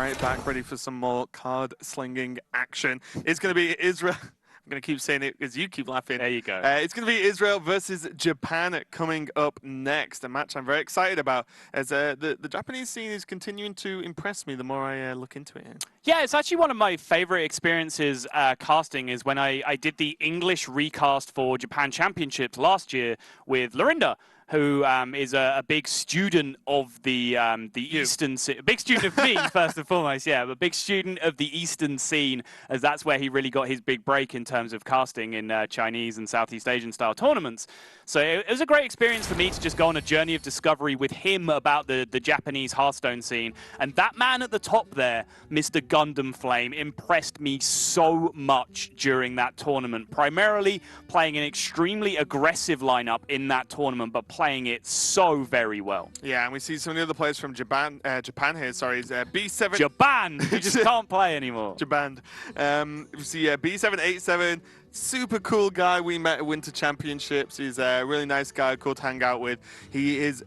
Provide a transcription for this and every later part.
right back, ready for some more card slinging action. It's going to be Israel. I'm going to keep saying it because you keep laughing. There you go. It's going to be Israel versus Japan coming up next. A match I'm very excited about as the Japanese scene is continuing to impress me the more I look into it. Yeah, it's actually one of my favorite experiences casting is when I did the English recast for Japan Championships last year with Lorinda, who is a big student of the Eastern scene. Big student of me, first and foremost, yeah, but big student of the Eastern scene, as that's where he really got his big break in terms of casting in Chinese and Southeast Asian style tournaments. So it was a great experience for me to just go on a journey of discovery with him about the Japanese Hearthstone scene. And that man at the top there, Mr. Gundam Flame, impressed me so much during that tournament, primarily playing an extremely aggressive lineup in that tournament, but playing it so very well. Yeah, and we see some of the other players from Japan here, sorry, is B7. Japan! You just can't play anymore. Japan. We see B787, super cool guy we met at Winter Championships. He's a really nice guy, cool to hang out with. He is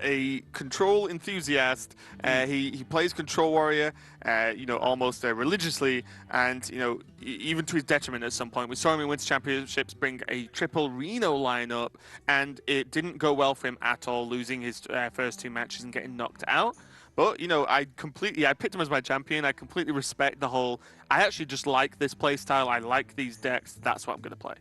a control enthusiast. He plays Control Warrior, you know, almost religiously, and, you know, even to his detriment at some point. We saw him in Winter Championships bring a triple Reno lineup, and it didn't go well for him at all, losing his first two matches and getting knocked out. But, you know, I picked him as my champion. I completely respect the whole, I actually just like this play style. I like these decks. That's what I'm going to play.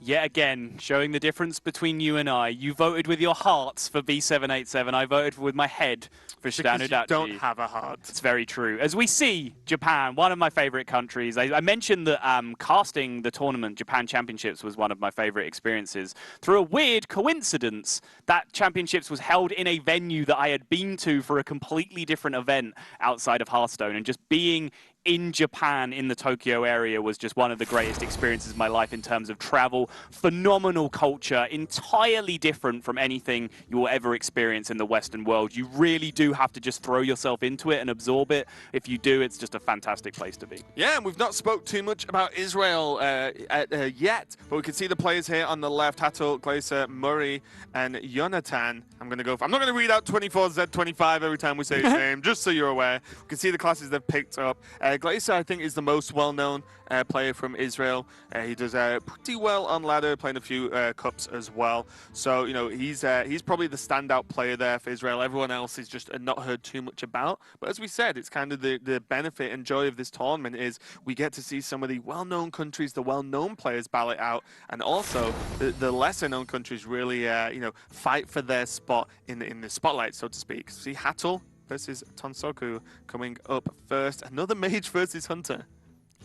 Yet again, showing the difference between you and I. You voted with your hearts for B787. I voted with my head for Stanu Dachi. You don't have a heart. It's very true. As we see, Japan, one of my favorite countries. I mentioned that casting the tournament, Japan Championships, was one of my favorite experiences. Through a weird coincidence, that championships was held in a venue that I had been to for a completely different event outside of Hearthstone, and just being in Japan, in the Tokyo area, was just one of the greatest experiences of my life in terms of travel. Phenomenal culture, entirely different from anything you will ever experience in the Western world. You really do have to just throw yourself into it and absorb it. If you do, it's just a fantastic place to be. Yeah, and we've not spoke too much about Israel yet, but we can see the players here on the left: Hatul, Glacier, Murray, and Jonathan. I'm not going to read out 24Z25 every time we say his name, just so you're aware. We can see the classes they've picked up. Glacier, I think, is the most well-known player from Israel. He does pretty well on ladder, playing a few cups as well. So, you know, he's probably the standout player there for Israel. Everyone else is just not heard too much about. But as we said, it's kind of the benefit and joy of this tournament is we get to see some of the well-known countries, the well-known players ballot out, and also the lesser-known countries really, you know, fight for their spot in the spotlight, so to speak. See Hatul versus Tonsoku coming up first. Another mage versus hunter.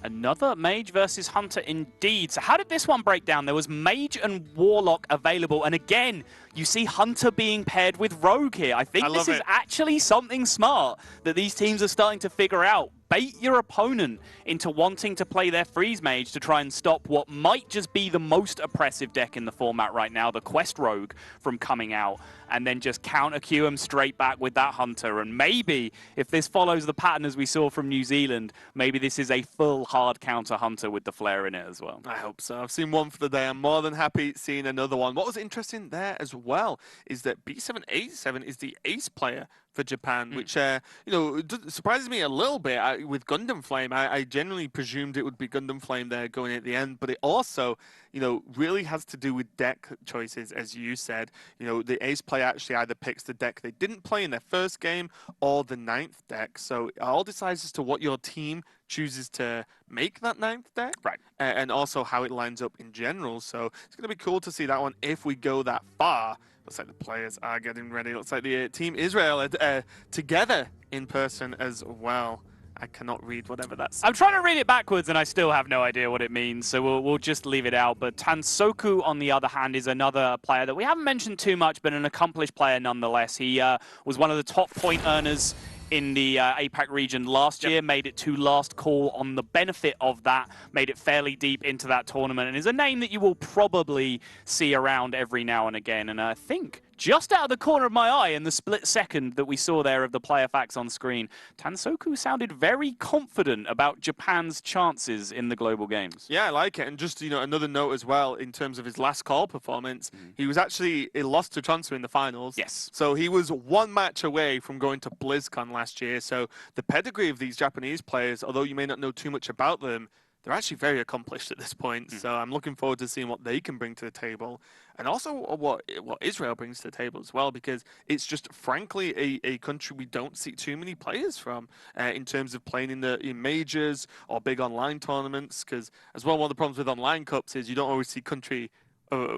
Another mage versus hunter indeed. So how did this one break down? There was mage and warlock available, and again, you see hunter being paired with rogue here. I think this is actually something smart that these teams are starting to figure out. Bait your opponent into wanting to play their freeze mage to try and stop what might just be the most oppressive deck in the format right now, the quest rogue, from coming out, and then just counter queue them straight back with that hunter. And maybe if this follows the pattern as we saw from New Zealand, maybe this is a full hard counter hunter with the flare in it as well. I hope so. I've seen one for the day. I'm more than happy seeing another one. What was interesting there as well is that B787 is the ace player for Japan, which, you know, surprises me a little bit. With Gundam Flame, I generally presumed it would be Gundam Flame there going at the end, but it also, you know, really has to do with deck choices, as you said. You know, the ace player actually either picks the deck they didn't play in their first game or the 9th deck, so it all decides as to what your team chooses to make that 9th deck, right? And also how it lines up in general. So it's going to be cool to see that one if we go that far. Looks like the players are getting ready. Looks like the Team Israel are together in person as well. I cannot read whatever that's. I'm trying to read it backwards, and I still have no idea what it means, so we'll just leave it out. But Tansoku, on the other hand, is another player that we haven't mentioned too much, but an accomplished player nonetheless. He was one of the top point earners in the APAC region last year, made it to last call on the benefit of that, made it fairly deep into that tournament, and is a name that you will probably see around every now and again. And I think just out of the corner of my eye in the split second that we saw there of the player facts on screen, Tansoku sounded very confident about Japan's chances in the global games. Yeah, I like it. And just, another note as well, in terms of his last call performance, he was actually, he lost to Transfer in the finals. Yes. So he was one match away from going to BlizzCon last year. So the pedigree of these Japanese players, although you may not know too much about them, they're actually very accomplished at this point. So I'm looking forward to seeing what they can bring to the table. And also what Israel brings to the table as well, because it's just, frankly, a country we don't see too many players from in terms of playing in majors or big online tournaments. Because as well, one of the problems with online cups is you don't always see country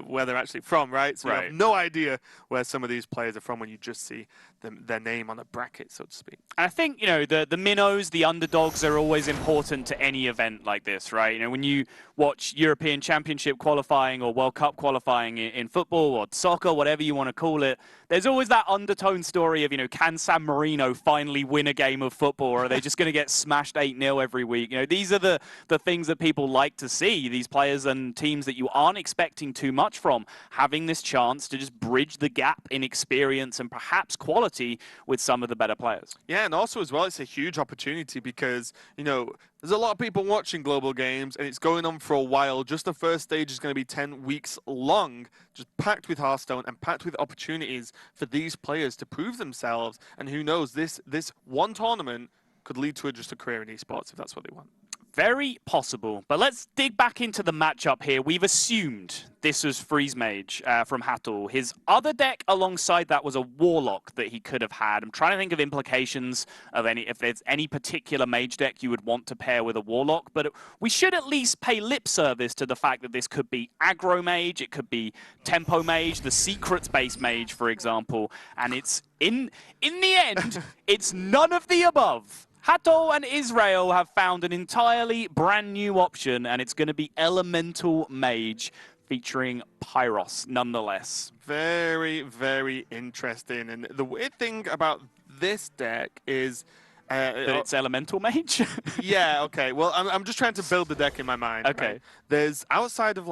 where they're actually from, right? So you have no idea where some of these players are from when you just see their name on a bracket, so to speak. I think, the minnows, the underdogs are always important to any event like this, right? When you watch European Championship qualifying or World Cup qualifying in football or soccer, whatever you want to call it, there's always that undertone story of, can San Marino finally win a game of football, or are they just going to get smashed 8-0 every week? These are the things that people like to see, these players and teams that you aren't expecting too much from, having this chance to just bridge the gap in experience and perhaps quality with some of the better players. Yeah, and also as well, it's a huge opportunity because, there's a lot of people watching global games and it's going on for a while. Just the first stage is going to be 10 weeks long, just packed with Hearthstone and packed with opportunities for these players to prove themselves. And who knows, this one tournament could lead to just a career in esports if that's what they want. Very possible. But let's dig back into the matchup here. We've assumed this was Freeze Mage from Hatul. His other deck alongside that was a Warlock that he could have had. I'm trying to think of implications of if there's any particular Mage deck you would want to pair with a Warlock. But we should at least pay lip service to the fact that this could be Aggro Mage, it could be Tempo Mage, the Secrets-based Mage, for example. And it's in the end, it's none of the above. Hatul and Israel have found an entirely brand new option, and it's going to be Elemental Mage featuring Pyros, nonetheless. Very, very interesting. And the weird thing about this deck is... that it's Elemental Mage? Yeah, okay. Well, I'm just trying to build the deck in my mind. Okay. Right? There's, outside of,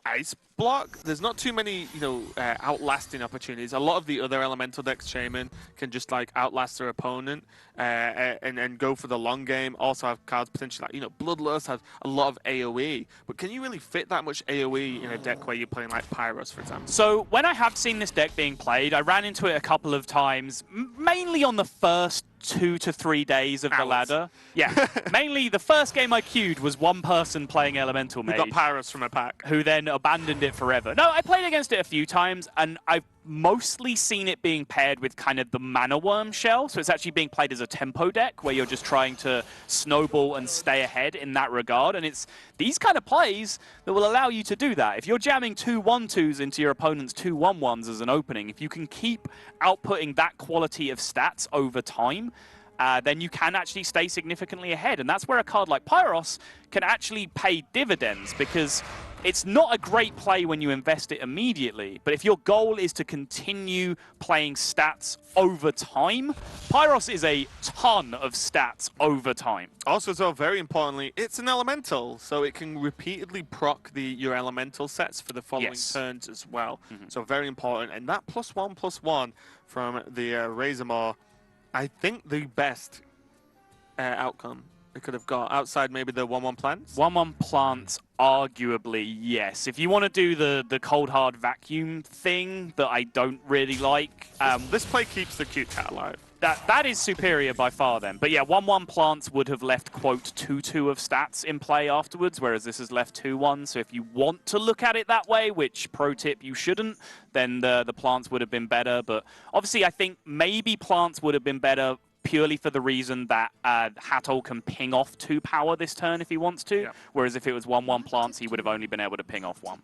Ice Block, there's not too many, outlasting opportunities. A lot of the other elemental decks, Shaman, can just outlast their opponent and go for the long game. Also have cards potentially Bloodlust has a lot of AoE. But can you really fit that much AoE in a deck where you're playing Pyros, for example? So when I have seen this deck being played, I ran into it a couple of times, mainly on the first 2 to 3 days of the ladder. Yeah, mainly the first game I queued was one person playing Elemental Mage. You got Pyros from a pack. Who then abandoned it forever. No, I played against it a few times, and I've mostly seen it being paired with kind of the Mana Worm shell. So it's actually being played as a tempo deck where you're just trying to snowball and stay ahead in that regard. And it's these kind of plays that will allow you to do that. If you're jamming 2 1/2s into your opponent's 2 1/1s as an opening, if you can keep outputting that quality of stats over time, then you can actually stay significantly ahead. And that's where a card like Pyros can actually pay dividends, because it's not a great play when you invest it immediately, but if your goal is to continue playing stats over time, Pyros is a ton of stats over time. Also, so very importantly, it's an elemental, so it can repeatedly proc your elemental sets for the following turns as well. So very important. And that +1/+1 from the Razormaw, I think the best outcome it could have got, outside maybe the 1/1 plants? 1/1 plants, arguably, yes. If you want to do the cold hard vacuum thing that I don't really like. This play keeps the cute cat alive. That is superior by far then. But yeah, 1/1 plants would have left, quote, 2/2 of stats in play afterwards, whereas this has left 2/1. So if you want to look at it that way, which, pro tip, you shouldn't, then the plants would have been better. But obviously, I think maybe plants would have been better purely for the reason that Hatul can ping off 2 power this turn if he wants to, whereas if it was 1/1 plants, he would have only been able to ping off 1.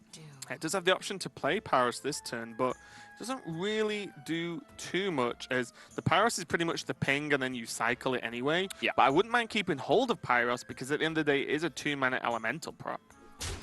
It does have the option to play Pyros this turn, but doesn't really do too much, as the Pyros is pretty much the ping and then you cycle it anyway. Yeah. But I wouldn't mind keeping hold of Pyros, because at the end of the day, it is a 2-mana elemental proc.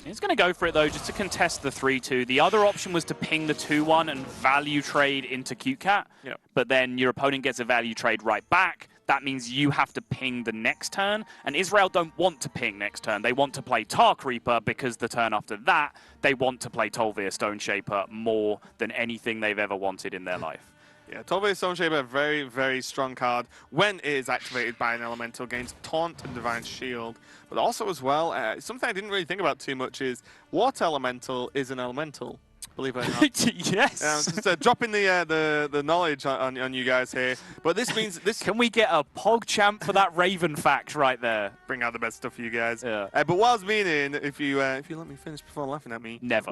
He's going to go for it, though, just to contest the 3/2. The other option was to ping the 2/1 and value trade into Cute Cat, but then your opponent gets a value trade right back. that means you have to ping the next turn. And Israel don't want to ping next turn. They want to play Tark Reaper because the turn after that, they want to play Tolvir Stone Shaper more than anything they've ever wanted in their life. Yeah, Tolvir Stone Shaper, very, very strong card when it is activated by an elemental, gains Taunt and Divine Shield. But also as well, something I didn't really think about too much is Water Elemental is an elemental. Believe it or not. Yes. Just dropping the knowledge on you guys here. But this means this. Can we get a PogChamp for that Raven fact right there? Bring out the best stuff for you guys. Yeah. But what I was meaning, if you let me finish before laughing at me, Never.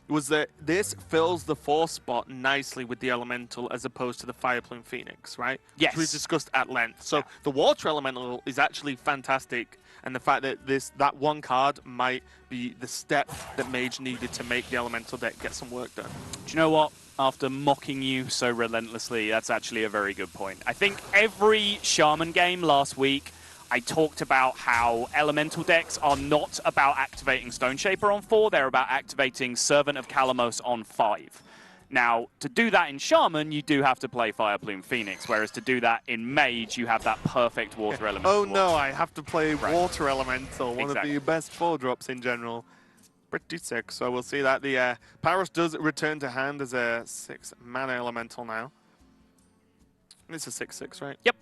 was that this fills the 4 spot nicely with the elemental as opposed to the Fire Plume Phoenix, right? Yes. Which we discussed at length. So Yeah. the Water Elemental is actually fantastic. And the fact that that one card might be the step that Mage needed to make the Elemental deck get some work done. Do you know what? After mocking you so relentlessly, that's actually a very good point. I think every Shaman game last week, I talked about how Elemental decks are not about activating Stone Shaper on 4, they're about activating Servant of Kalamos on 5. Now, to do that in Shaman, you do have to play Fire Plume Phoenix, whereas to do that in Mage, you have that perfect Water Elemental. Oh no, I have to play Right. Water Elemental, one Exactly. of the best 4-drops in general. Pretty sick, so we'll see that. The Pyros does return to hand as a 6-mana Elemental now. It's a 6/6, right? Yep.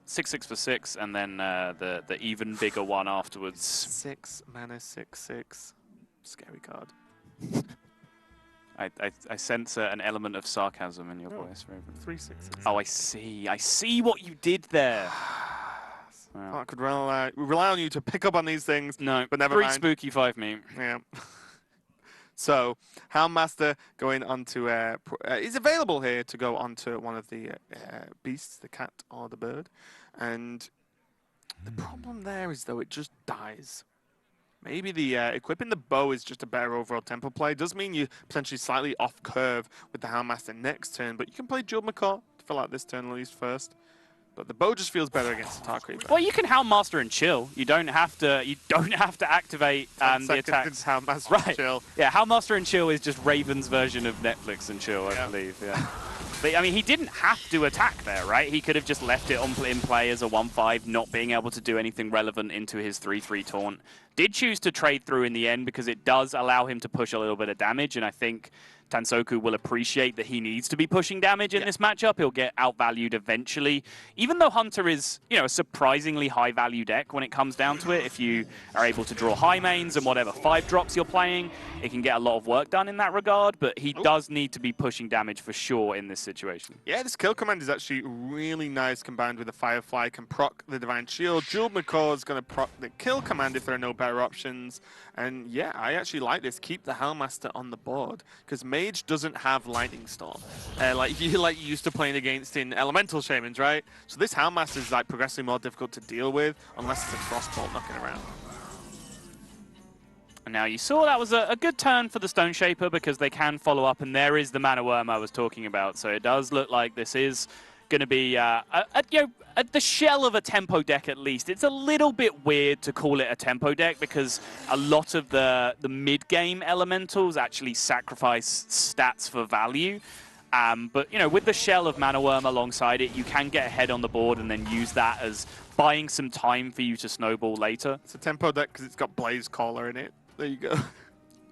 6/6 for 6, and then the even bigger one afterwards. 6 mana, 6/6. Scary card. I sense an element of sarcasm in your Oh. voice, Raven. 3/6. Oh, I see. I see what you did there. Well, I could rely on you to pick up on these things. No, but never 3 mind. spooky, 5 me. Yeah. So, Houndmaster going onto is available here to go onto one of the beasts, the cat or the bird, and the problem there is though it just dies. Maybe the equipping the bow is just a better overall tempo play. Does mean you're potentially slightly off curve with the Houndmaster next turn, but you can play Jeweled Macaw to fill out this turn at least first. But the bow just feels better against the Tark Reaper. Well, you can Houndmaster and chill. You don't have to. You don't have to activate the attacks. Houndmaster Right. chill. Yeah, Houndmaster and chill is just Raven's version of Netflix and chill, I Yeah. believe. Yeah. But I mean, he didn't have to attack there, right? He could have just left it in play as a 1/5, not being able to do anything relevant into his 3/3 taunt. Did choose to trade through in the end because it does allow him to push a little bit of damage, and I think Tansoku will appreciate that he needs to be pushing damage in this matchup. He'll get outvalued eventually. Even though Hunter is, a surprisingly high-value deck when it comes down to it. If you are able to draw high mains and whatever 5-drops you're playing, it can get a lot of work done in that regard, but he does need to be pushing damage for sure in this situation. Yeah, this kill command is actually really nice combined with the Firefly. Can proc the Divine Shield. Jeweled Macaw is going to proc the kill command if there are no better options. And yeah, I actually like this. Keep the Houndmaster on the board because Mage doesn't have Lightning Storm. Like you used to playing against in Elemental Shamans, right? So this Houndmaster is like progressively more difficult to deal with unless it's a Frostbolt knocking around. And now you saw that was a good turn for the Stone Shaper because they can follow up, and there is the Mana Worm I was talking about. So it does look like this is going to be the shell of a tempo deck at least. It's a little bit weird to call it a tempo deck because a lot of the mid-game elementals actually sacrifice stats for value. But, with the shell of Mana Worm alongside it, you can get ahead on the board and then use that as buying some time for you to snowball later. It's a tempo deck because it's got Blaze Caller in it. There you go.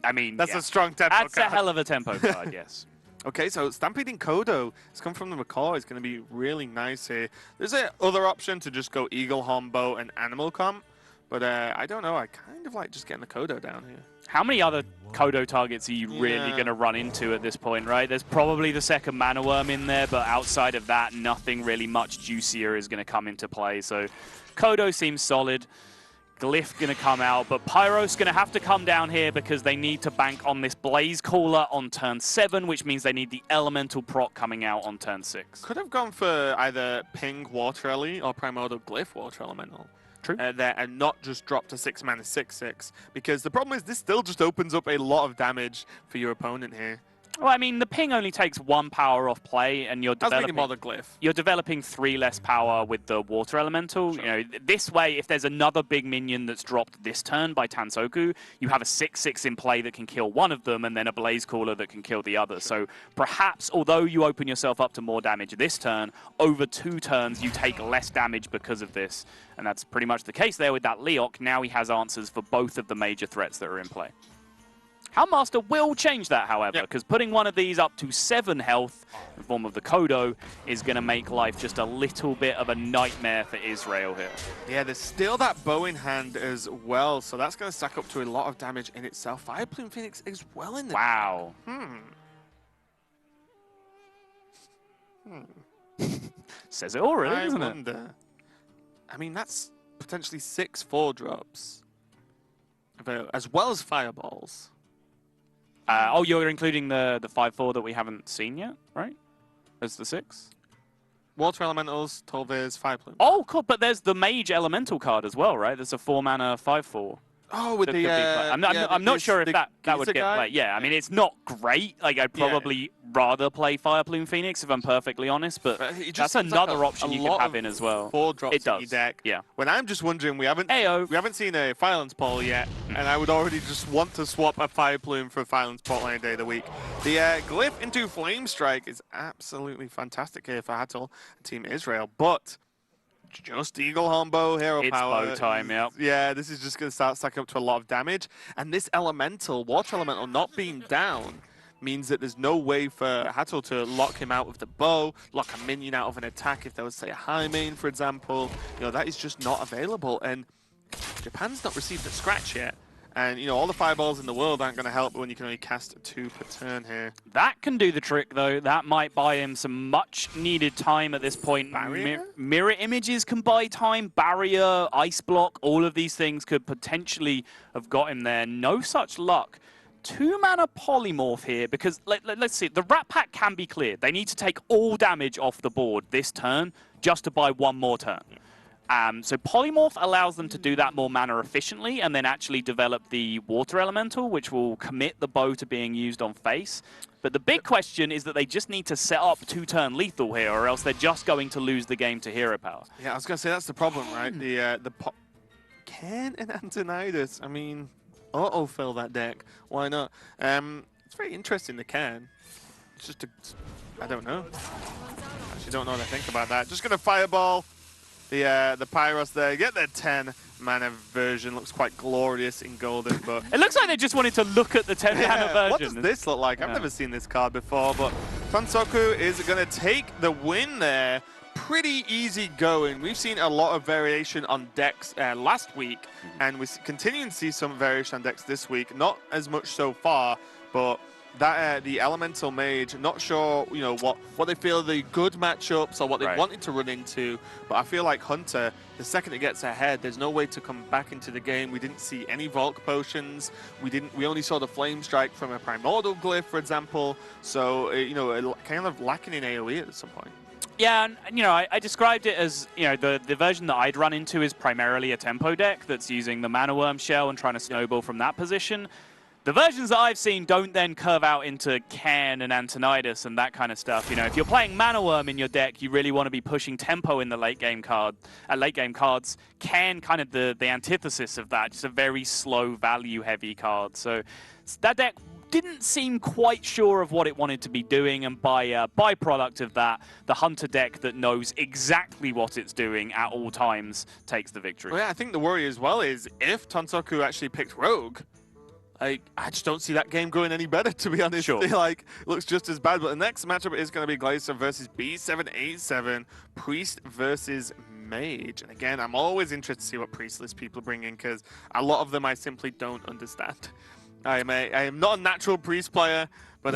I mean, That's yeah. a strong tempo That's card. a hell of a tempo card, yes. Okay, so Stampeding Kodo has come from the Macaw. It's going to be really nice here. There's a other option to just go Eagle, Hombo, and Animal Comp, but I don't know. I kind of like just getting the Kodo down here. How many other Kodo targets are you really going to run into at this point, right? There's probably the second Mana Worm in there, but outside of that, nothing really much juicier is going to come into play. So Kodo seems solid. Glyph going to come out, but Pyros going to have to come down here because they need to bank on this Blaze Caller on turn 7, which means they need the Elemental proc coming out on turn 6. Could have gone for either Ping Water Ellie or Primordial Glyph Water Elemental. True. There and not just drop to 6 mana 6/6, because the problem is this still just opens up a lot of damage for your opponent here. Well, I mean, the ping only takes 1 power off play, and you're I was thinking developing. more the glyph. You're developing 3 less power with the water elemental. Sure. You know, this way, if there's another big minion that's dropped this turn by Tansoku, you have a 6/6 in play that can kill one of them, and then a Blaze Caller that can kill the other. So perhaps, although you open yourself up to more damage this turn, over 2 turns you take less damage because of this, and that's pretty much the case there with that Leok. Now he has answers for both of the major threats that are in play. Helmmaster will change that, however, because putting one of these up to 7 health in the form of the Kodo is going to make life just a little bit of a nightmare for Israel here. Yeah, there's still that bow in hand as well, so that's going to stack up to a lot of damage in itself. Fire Plume Phoenix is well in there. Wow. Says it already, doesn't it? I mean, that's potentially 6 4-drops, as well as fireballs. Oh, you're including the 5/4 that we haven't seen yet, right? As the 6? Water Elementals, Tolviz, Fire Plume. Oh, cool. But there's the Mage Elemental card as well, right? There's a 4-mana 5/4. Oh, with the... I'm not sure if that would get played. Yeah, I mean, it's not great. Like, I'd probably rather play Fire Plume Phoenix, if I'm perfectly honest, but that's another option you could have in as well. 4-drops it does. in your deck. Yeah. When I'm just wondering, we haven't seen a Violence Ball yet, and I would already just want to swap a Fire Plume for a Violence Ball any day of the week. The Glyph into Flame Strike is absolutely fantastic here for Hatul and Team Israel, but... just Eagle Horn Bow, Hero Power. It's bow time, yeah. Yeah, this is just going to start stacking up to a lot of damage. And this Elemental, Water Elemental, not being down means that there's no way for Hatul to lock him out of the bow, lock a minion out of an attack if there was, say, a high main, for example. You know, that is just not available. And Japan's not received a scratch yet. And, you know, all the fireballs in the world aren't going to help when you can only cast 2 per turn here. That can do the trick, though. That might buy him some much-needed time at this point. Mirror images can buy time. Barrier, Ice Block, all of these things could potentially have got him there. No such luck. 2-mana Polymorph here, because let's see. The Rat Pack can be cleared. They need to take all damage off the board this turn just to buy 1 more turn. So Polymorph allows them to do that more mana efficiently and then actually develop the Water Elemental, which will commit the bow to being used on face. But the big question is that they just need to set up 2-turn lethal here, or else they're just going to lose the game to Hero Power. Yeah, I was going to say that's the problem, right? Ken and Antonidas, I mean, auto-fill that deck. Why not? It's very interesting, the Ken. It's just I don't know. Actually don't know what I think about that. Just going to Fireball. The Pyros there, get their 10-mana version. Looks quite glorious in golden, but... it looks like they just wanted to look at the 10-mana version. What does this look like? I've never seen this card before, but Tansoku is going to take the win there. Pretty easy going. We've seen a lot of variation on decks last week, and we're continuing to see some variation on decks this week. Not as much so far, but... that the Elemental Mage, not sure, you know, what they feel are the good matchups or what they wanted to run into, but I feel like Hunter, the second it gets ahead, there's no way to come back into the game. We didn't see any Volk Potions. We only saw the Flame Strike from a Primordial Glyph, for example. So, you know, kind of lacking in AoE at some point. Yeah, and you know, I described it as, you know, the version that I'd run into is primarily a tempo deck that's using the Mana Worm shell and trying to snowball from that position. The versions that I've seen don't then curve out into Ken and Antonidas and that kind of stuff. You know, if you're playing Mana Worm in your deck, you really want to be pushing tempo in the late game cards. Ken, kind of the antithesis of that, just a very slow, value-heavy card. So that deck didn't seem quite sure of what it wanted to be doing, and by byproduct of that, the Hunter deck that knows exactly what it's doing at all times takes the victory. Well, yeah, I think the worry as well is if Tansoku actually picked Rogue, I just don't see that game going any better, to be honest. Sure. Like, looks just as bad. But the next matchup is going to be Glacier versus B787, Priest versus Mage. And again, I'm always interested to see what Priestless people bring in, because a lot of them I simply don't understand. I am not a natural Priest player, but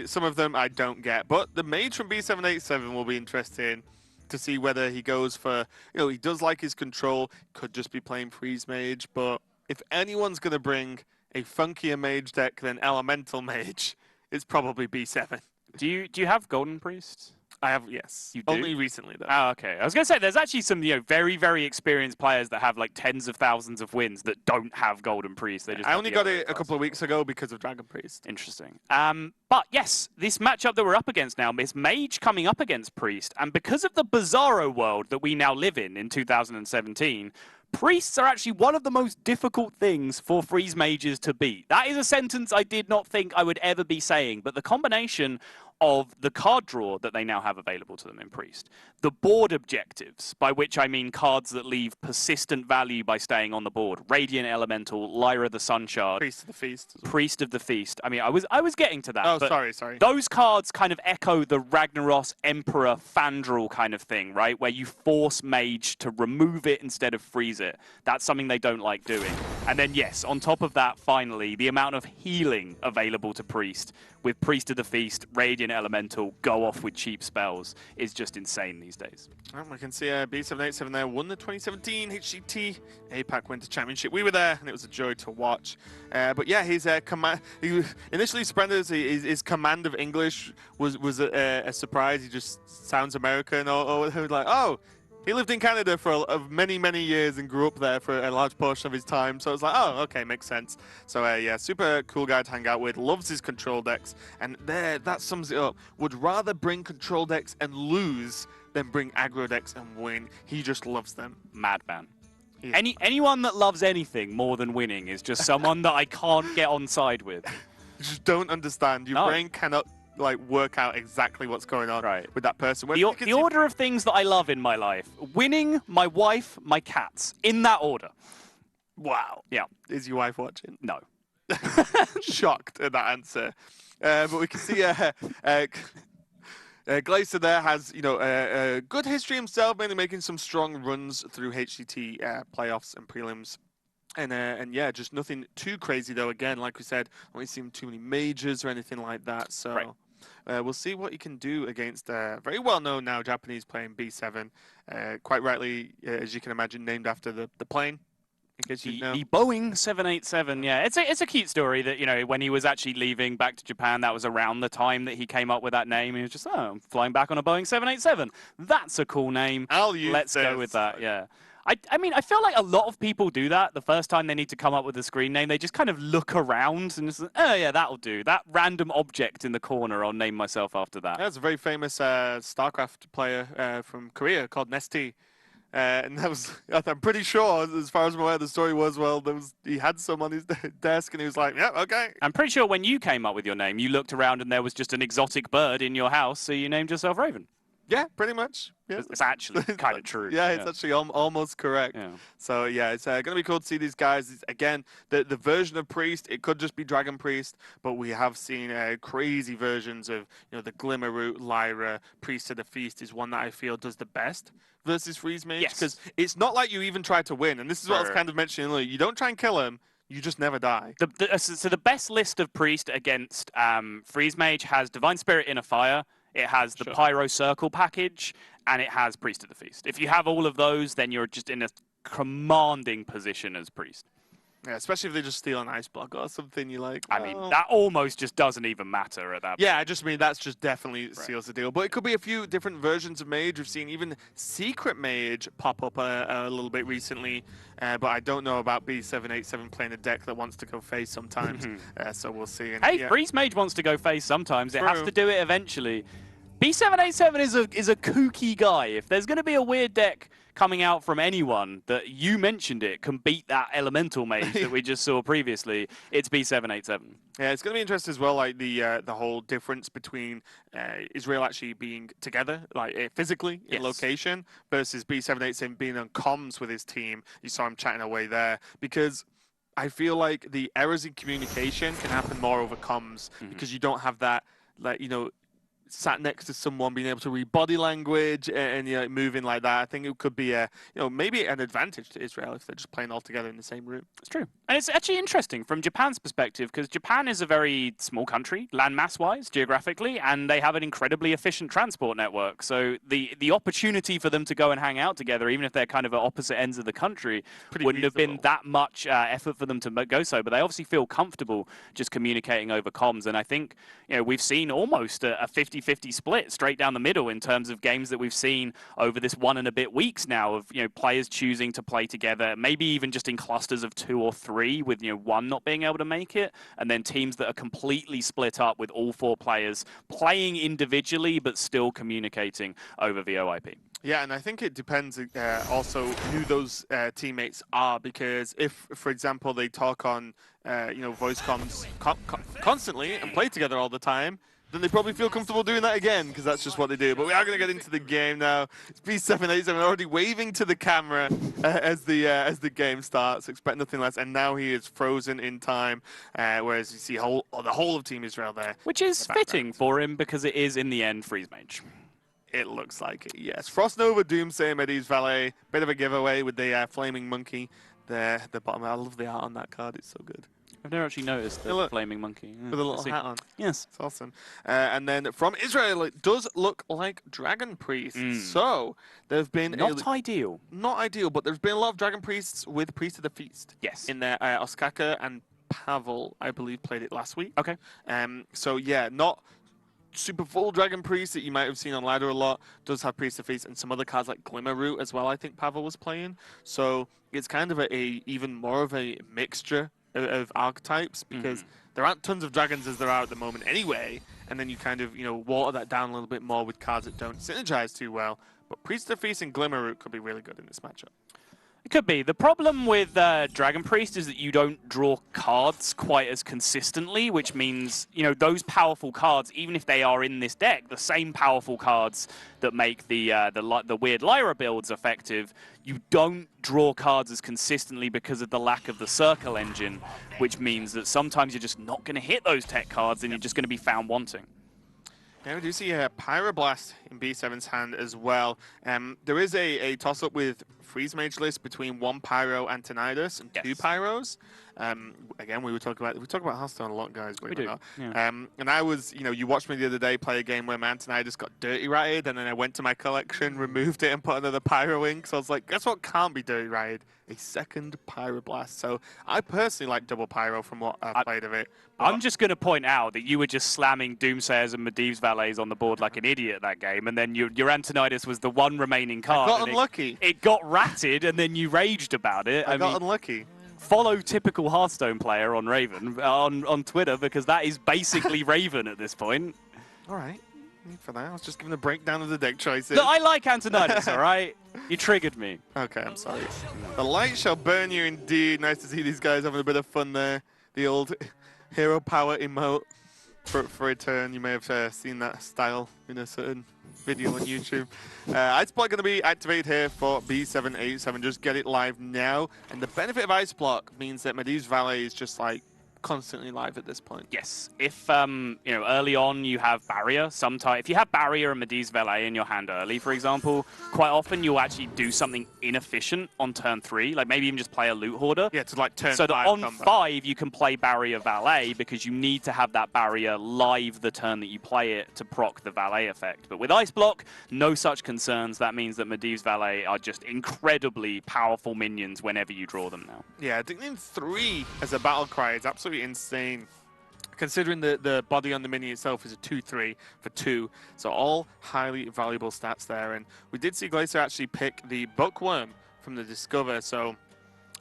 some of them I don't get. But the Mage from B787 will be interesting to see whether he goes for, you know, he does like his control, could just be playing Freeze Mage, but if anyone's going to bring a funkier mage deck than Elemental Mage, it's probably B7. Do you have Golden Priest? I have, yes. You do? Only recently, though. Oh, okay. I was going to say, there's actually some, very, very experienced players that have like tens of thousands of wins that don't have Golden Priest. They just I have only the got other it a couple of weeks ago because of Dragon Priest. Interesting. But yes, this matchup that we're up against now is Mage coming up against Priest. And because of the bizarro world that we now live in 2017, Priests are actually one of the most difficult things for Freeze Mages to beat. That is a sentence I did not think I would ever be saying, but the combination of the card draw that they now have available to them in Priest, the board objectives, by which I mean cards that leave persistent value by staying on the board, Radiant Elemental, Lyra the Sunshard, Priest of the Feast. Priest of the Feast. I mean, I was getting to that. Oh, but sorry. Those cards kind of echo the Ragnaros Emperor Fandral kind of thing, right? Where you force Mage to remove it instead of freeze it. That's something they don't like doing. And then, yes, on top of that, finally, the amount of healing available to Priest with Priest of the Feast, Radiant Elemental, go off with cheap spells is just insane these days. Well, we can see B787 there won the 2017 HGT APAC Winter Championship. We were there, and it was a joy to watch. But yeah, his command. He initially surrenders. His command of English was a surprise. He just sounds American, or like, oh. He lived in Canada for many years and grew up there for a large portion of his time. So I was like, oh, okay, makes sense. So yeah, super cool guy to hang out with. Loves his control decks. And that sums it up. Would rather bring control decks and lose than bring aggro decks and win. He just loves them. Madman. Yeah. Anyone that loves anything more than winning is just someone that I can't get on side with. You just don't understand. Your brain cannot work out exactly what's going on with that person. The order of things that I love in my life: winning, my wife, my cats, in that order. Wow. Yeah. Is your wife watching? No. Shocked at that answer. But we can see Glacier there has, a good history himself, mainly making some strong runs through HCT playoffs and prelims. And yeah, just nothing too crazy though. Again, like we said, only seen too many majors or anything like that. So we'll see what he can do against very well-known now Japanese playing B7. Quite rightly, as you can imagine, named after the plane. In case you know. The Boeing 787. Yeah, it's a cute story that when he was actually leaving back to Japan, that was around the time that he came up with that name. He was just I'm flying back on a Boeing 787. That's a cool name. Let's go with that. Yeah. I mean, I feel like a lot of people do that the first time they need to come up with a screen name. They just kind of look around and just, oh, yeah, that'll do. That random object in the corner, I'll name myself after that. That's a very famous StarCraft player from Korea called Nesty. And that was, I'm pretty sure, as far as I'm aware, the story was, he had some on his desk and he was like, yeah, okay. I'm pretty sure when you came up with your name, you looked around and there was just an exotic bird in your house, so you named yourself Raven. Yeah, pretty much. Yeah. It's actually kind of true. Yeah, it's actually almost correct. Yeah. So yeah, it's going to be cool to see these guys. Again, the version of Priest, it could just be Dragon Priest, but we have seen crazy versions of the Glimmer Root, Lyra, Priest of the Feast is one that I feel does the best versus Freeze Mage. Because it's not like you even try to win, and this is what I was kind of mentioning earlier. You don't try and kill him. You just never die. So the best list of Priest against Freeze Mage has Divine Spirit Inner Fire. It has the Pyro Circle package, and it has Priest of the Feast. If you have all of those, then you're just in a commanding position as Priest. Yeah, especially if they just steal an ice block or something. You like. I mean, that almost just doesn't even matter at that point. Yeah, I just mean that's just definitely seals the deal. But it could be a few different versions of Mage. We've seen even Secret Mage pop up a little bit recently. But I don't know about B787 playing a deck that wants to go face sometimes. So we'll see. And, hey, Freeze Mage wants to go face sometimes. It has to do it eventually. B787 is a kooky guy. If there's going to be a weird deck coming out from anyone that you mentioned it can beat that Elemental Mage that we just saw previously, it's B787. Yeah, it's going to be interesting as well, like the whole difference between Israel actually being together, like physically in location, versus B787 being on comms with his team. You saw him chatting away there because I feel like the errors in communication can happen more over comms because you don't have that, sat next to someone being able to read body language and moving like that. I think it could be maybe an advantage to Israel if they're just playing all together in the same room. It's true. And it's actually interesting from Japan's perspective because Japan is a very small country, landmass wise, geographically, and they have an incredibly efficient transport network. So the opportunity for them to go and hang out together, even if they're kind of at opposite ends of the country, wouldn't have been that much effort for them to go so. But they obviously feel comfortable just communicating over comms. And I think we've seen almost a 50 50-50 split straight down the middle in terms of games that we've seen over this 1 and a bit weeks now of, players choosing to play together, maybe even just in clusters of 2 or 3 with, one not being able to make it, and then teams that are completely split up with all 4 players playing individually but still communicating over VoIP. Yeah, and I think it depends also who those teammates are, because if, for example, they talk on, voice comms constantly and play together all the time, then they probably feel comfortable doing that again, because that's just what they do. But we are going to get into the game now. It's B787 already waving to the camera as the game starts. Expect nothing less. And now he is frozen in time, whereas you see the whole of Team Israel there. Which is fitting for him, because it is, in the end, Freeze Mage. It looks like it, yes. Frost Nova, Doomsayer, Medivh Valet. Bit of a giveaway with the Flaming Monkey there at the bottom. I love the art on that card. It's so good. I've never actually noticed the Flaming Monkey. Yeah, with a little hat on. Yes. It's awesome. And then from Israel, it does look like Dragon Priests. So there have been... Not ideal. Not ideal, but there's been a lot of Dragon Priests with Priest of the Feast. Yes. In there, Oskaka and Pavel, I believe, played it last week. Okay. So yeah, not super full Dragon Priest that you might have seen on ladder a lot. Does have Priest of Feast and some other cards like Glimmer Root as well, I think Pavel was playing. So it's kind of even more of a mixture of archetypes, because there aren't tons of dragons as there are at the moment anyway, and then you kind of, water that down a little bit more with cards that don't synergize too well. But Priest of Feast and Glimmer Root could be really good in this matchup. It could be. The problem with Dragon Priest is that you don't draw cards quite as consistently, which means, those powerful cards, even if they are in this deck, the same powerful cards that make the weird Lyra builds effective, you don't draw cards as consistently because of the lack of the Circle engine, which means that sometimes you're just not going to hit those tech cards and you're just going to be found wanting. Yeah, we do see a Pyroblast in B7's hand as well. There is a toss-up with Freeze Mage list between 1 Pyro and Tinnitus and 2 Pyros. Again, we talk about Hearthstone a lot, guys. We do. Yeah. And I was, you watched me the other day play a game where Tinnitus got dirty ratted, and then I went to my collection, removed it, and put another Pyro in. So I was like, guess what can't be dirty ratted? A second Pyroblast. So I personally like double Pyro from what I've played of it. I'm just going to point out that you were just slamming Doomsayers and Medivh's Valets on the board like an idiot that game, and then your Antonidas was the one remaining card. I got unlucky. It got ratted, and then you raged about it. I got unlucky. Follow typical Hearthstone player on Raven on Twitter, because that is basically Raven at this point. All right. For that, I was just giving a breakdown of the deck choices. Look, I like Antonidas, all right? You triggered me. Okay, I'm sorry. The light shall burn you indeed. Nice to see these guys having a bit of fun there. The old hero power emote for a turn. You may have seen that style in a certain video on YouTube. Ice Block going to be activated here for B787. Just get it live now. And the benefit of Ice Block means that Medivh's Valet is just like constantly live at this point. Yes. If, early on you have Barrier, sometimes if you have Barrier and Medivh's Valet in your hand early, for example, quite often you'll actually do something inefficient on turn 3, like maybe even just play a Loot Hoarder. Yeah, to like turn 5 So that on combat. 5 you can play Barrier Valet, because you need to have that Barrier live the turn that you play it to proc the Valet effect. But with Ice Block, no such concerns. That means that Medivh's Valet are just incredibly powerful minions whenever you draw them now. Yeah, Dignium 3 as a battle cry is absolutely insane, considering the body on the mini itself is a 2/3 for 2. So all highly valuable stats there. And we did see Glacier actually pick the Bookworm from the Discover, so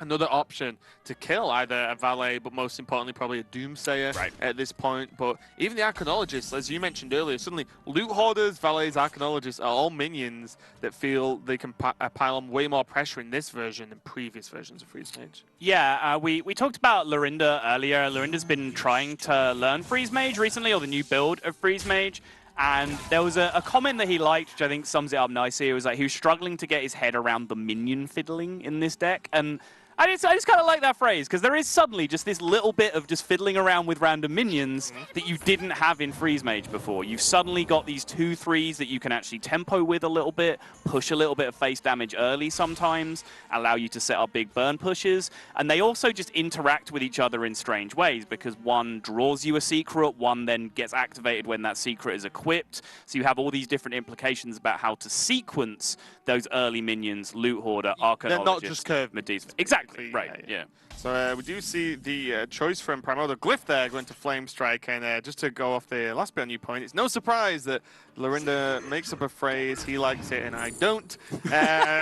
another option to kill either a Valet, but most importantly probably a Doomsayer at this point. But even the Arcanologists, as you mentioned earlier, suddenly Loot Hoarders, Valets, Arcanologists are all minions that feel they can pile on way more pressure in this version than previous versions of Freeze Mage. Yeah, we talked about Lorinda earlier. Lorinda's been trying to learn Freeze Mage recently, or the new build of Freeze Mage. And there was a comment that he liked, which I think sums it up nicely. It was like he was struggling to get his head around the minion fiddling in this deck. And I just kind of like that phrase, because there is suddenly just this little bit of just fiddling around with random minions that you didn't have in Freeze Mage before. You've suddenly got these 2/3s that you can actually tempo with a little bit, push a little bit of face damage early sometimes, allow you to set up big burn pushes, and they also just interact with each other in strange ways, because one draws you a secret, one then gets activated when that secret is equipped. So you have all these different implications about how to sequence those early minions, Loot Hoarder, Arcanologist, They're not just curved. Medivh. Exactly. Exactly. Right. Yeah. So we do see the choice from Primordial Glyph there going to Flame Strike, and just to go off the last bit on your point, it's no surprise that Lorinda makes up a phrase, he likes it and I don't,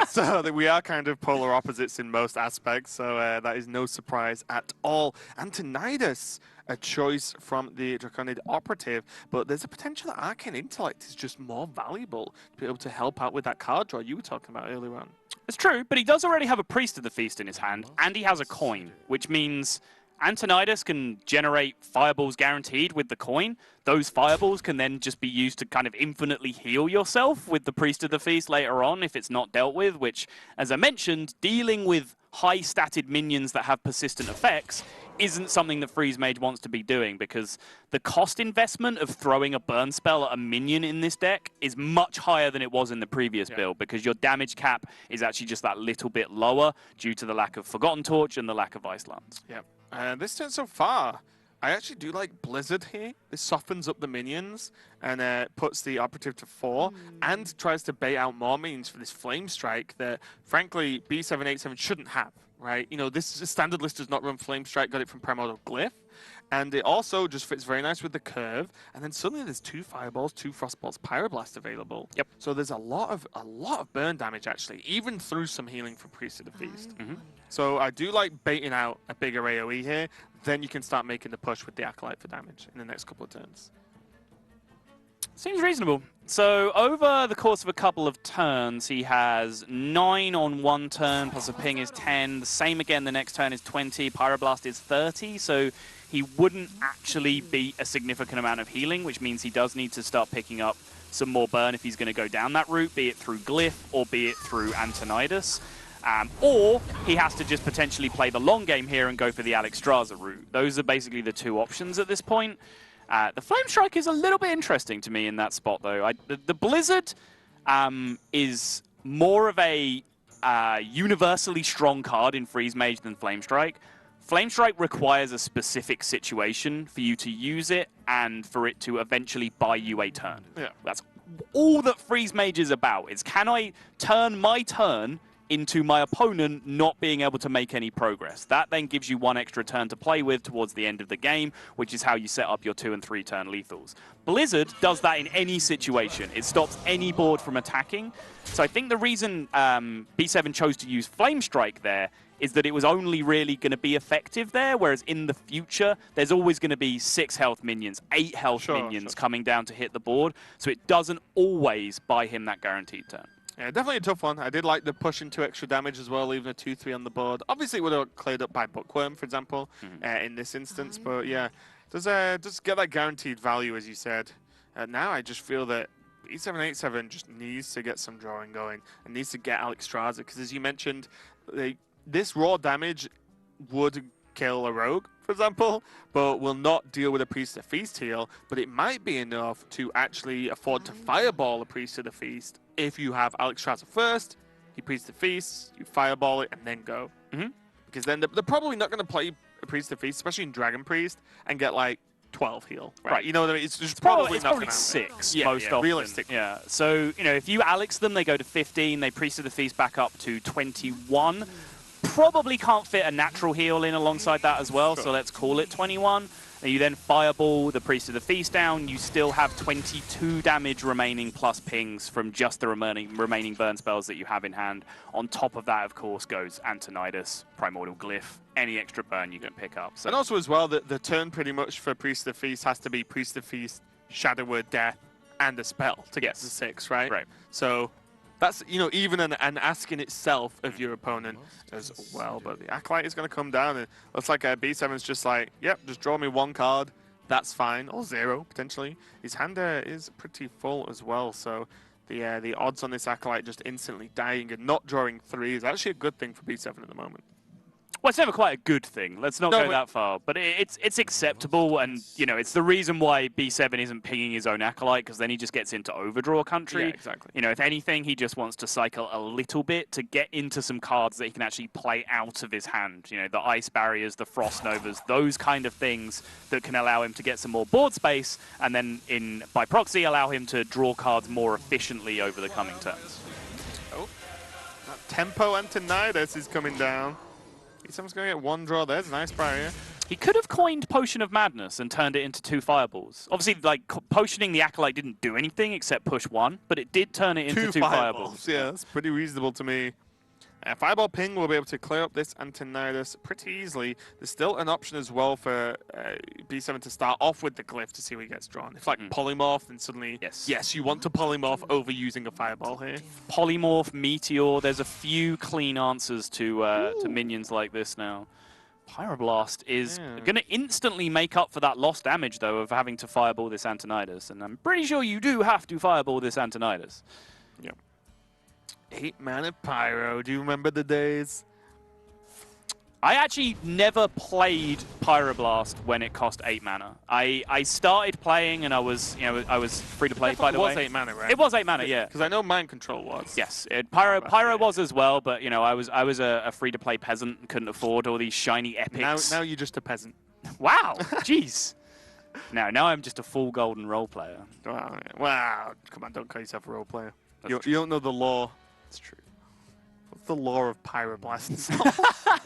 so that we are kind of polar opposites in most aspects, so that is no surprise at all. Antonidas, a choice from the Draconid Operative, but there's a potential that Arcane Intellect is just more valuable to be able to help out with that card draw you were talking about earlier on. It's true, but he does already have a Priest of the Feast in his hand, and he has a coin, which means Antonidas can generate fireballs guaranteed with the coin. Those fireballs can then just be used to kind of infinitely heal yourself with the Priest of the Feast later on if it's not dealt with, which, as I mentioned, dealing with high-statted minions that have persistent effects isn't something that Freeze Mage wants to be doing, because the cost investment of throwing a burn spell at a minion in this deck is much higher than it was in the previous build, because your damage cap is actually just that little bit lower due to the lack of Forgotten Torch and the lack of Ice Lance. Yep. This turn so far, I actually do like Blizzard here. This softens up the minions and puts the Operative to 4 and tries to bait out more minions for this Flame Strike that, frankly, B787 shouldn't have. Right, you know, this standard list does not run Flame Strike, got it from Primordial Glyph, and it also just fits very nice with the curve, and then suddenly there's 2 Fireballs, 2 Frostbolts, Pyroblast available. Yep. So there's a lot of burn damage, actually, even through some healing from Priest of the Feast. So I do like baiting out a bigger AoE here, then you can start making the push with the Acolyte for damage in the next couple of turns. Seems reasonable. So over the course of a couple of turns, he has 9 on one turn, plus a ping is 10. The same again the next turn is 20. Pyroblast is 30, so he wouldn't actually beat a significant amount of healing, which means he does need to start picking up some more burn if he's going to go down that route, be it through Glyph or be it through Antonidas. Or he has to just potentially play the long game here and go for the Alexstrasza route. Those are basically the 2 options at this point. The Flame Strike is a little bit interesting to me in that spot, though. The Blizzard is more of a universally strong card in Freeze Mage than Flame Strike. Flame Strike requires a specific situation for you to use it and for it to eventually buy you a turn. Yeah. That's all that Freeze Mage is about, is can I turn my turn into my opponent not being able to make any progress. That then gives you 1 extra turn to play with towards the end of the game, which is how you set up your 2 and 3 turn lethals. Blizzard does that in any situation. It stops any board from attacking. So I think the reason B7 chose to use Flame Strike there is that it was only really going to be effective there, whereas in the future, there's always going to be 6 health minions, 8 health minions coming down to hit the board, so it doesn't always buy him that guaranteed turn. Yeah, definitely a tough one. I did like the pushing 2 extra damage as well, leaving a 2-3 on the board. Obviously, it would have cleared up by Bookworm, for example, in this instance. But yeah, does get that guaranteed value, as you said. Now I just feel that B787 just needs to get some drawing going and needs to get Alexstrasza, because as you mentioned, this raw damage would kill a rogue, for example, but will not deal with a Priest of the Feast heal, but it might be enough to actually afford to fireball a Priest of the Feast if you have Alexstrasza first, you Priest of the Feast, you fireball it, and then go. Because then they're probably not going to play a Priest of the Feast, especially in Dragon Priest, and get like 12 heal. Right. You know what I mean? It's just probably not probably 6 yeah, most often. Realistic. Yeah. So, you know, if you Alex them, they go to 15, they Priest of the Feast back up to 21. Probably can't fit a natural heal in alongside that as well, so let's call it 21. And you then fireball the Priest of the Feast down. You still have 22 damage remaining plus pings from just the remaining burn spells that you have in hand. On top of that, of course, goes Antonidas, Primordial Glyph, any extra burn you can pick up. So. And also as well, the turn pretty much for Priest of the Feast has to be Priest of the Feast, Shadow Word, Death, and a spell to get to 6, right? Right. So that's, you know, even an ask in itself of your opponent as well. But the Acolyte is going to come down, and looks like B7's just like, yep, just draw me 1 card. That's fine, or 0 potentially. His hand is pretty full as well, so the odds on this Acolyte just instantly dying and not drawing 3 is actually a good thing for B7 at the moment. Well, it's never quite a good thing. Let's not go that far. But it's acceptable, and, you know, it's the reason why B7 isn't pinging his own Acolyte, because then he just gets into overdraw country. Yeah, exactly. You know, if anything, he just wants to cycle a little bit to get into some cards that he can actually play out of his hand. You know, the Ice Barriers, the Frost Novas, those kind of things that can allow him to get some more board space, and then, by proxy, allow him to draw cards more efficiently over the coming turns. Oh, that Tempo Antonidas is coming down. B7's going to get one draw. There's a nice barrier. He could have coined Potion of Madness and turned it into 2 fireballs. Obviously, like, potioning the Acolyte didn't do anything except push 1, but it did turn it into 2 fireballs. Yeah, that's pretty reasonable to me. Fireball Ping will be able to clear up this Antonidas pretty easily. There's still an option as well for B7 to start off with the Glyph to see what he gets drawn. If like Polymorph, then suddenly, yes, you want to Polymorph over using a Fireball here. Polymorph, Meteor, there's a few clean answers to minions like this now. Pyroblast is going to instantly make up for that lost damage, though, of having to Fireball this Antonidas. And I'm pretty sure you do have to Fireball this Antonidas. Yeah. 8 mana Pyro. Do you remember the days? I actually never played Pyroblast when it cost 8 mana. I started playing and I was free to play. By the way, it was 8 mana, right? It was 8 mana, yeah. Because I know Mind Control was. Yes, Pyro was as well, but I was a free to play peasant and couldn't afford all these shiny epics. Now you're just a peasant. Wow, jeez. Now I'm just a full golden role player. Wow, come on, don't call yourself a role player. You don't know the law. It's true. What's the law of Pyroblast?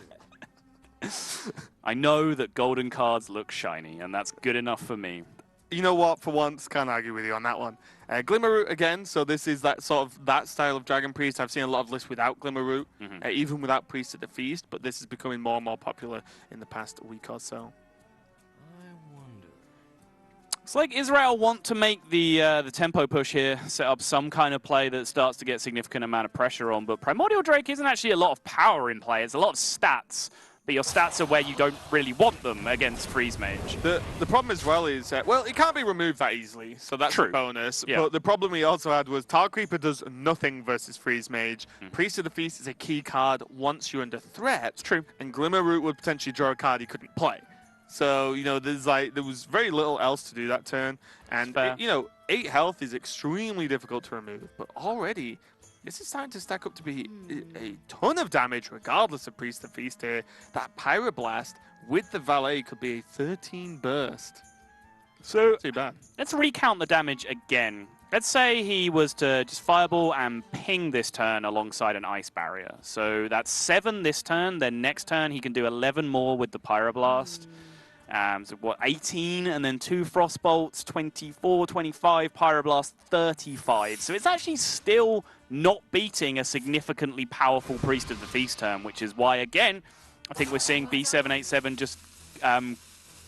I know that golden cards look shiny, and that's good enough for me. You know what? For once, can't argue with you on that one. Glimmerroot again. So this is that style of Dragon Priest. I've seen a lot of lists without Glimmerroot, even without Priest at the Feast. But this is becoming more and more popular in the past week or so. It's like Israel want to make the tempo push here, set up some kind of play that starts to get significant amount of pressure on. But Primordial Drake isn't actually a lot of power in play. It's a lot of stats. But your stats are where you don't really want them against Freeze Mage. The problem as well is, well, it can't be removed that easily, so that's a bonus. Yeah. But the problem we also had was Tar Creeper does nothing versus Freeze Mage. Priest of the Feast is a key card once you're under threat. True. And Glimmerroot would potentially draw a card he couldn't play. So, there was very little else to do that turn. And, 8 health is extremely difficult to remove. But already, this is starting to stack up to be a ton of damage, regardless of Priest of Feast here. That Pyroblast with the Valet could be a 13 burst. So, not too bad. Let's recount the damage again. Let's say he was to just Fireball and ping this turn alongside an Ice Barrier. So that's 7 this turn, then next turn he can do 11 more with the Pyroblast. So what, 18, and then 2 Frostbolts, 24, 25, Pyroblast, 35. So it's actually still not beating a significantly powerful Priest of the Feast turn, which is why, again, I think we're seeing B787 just,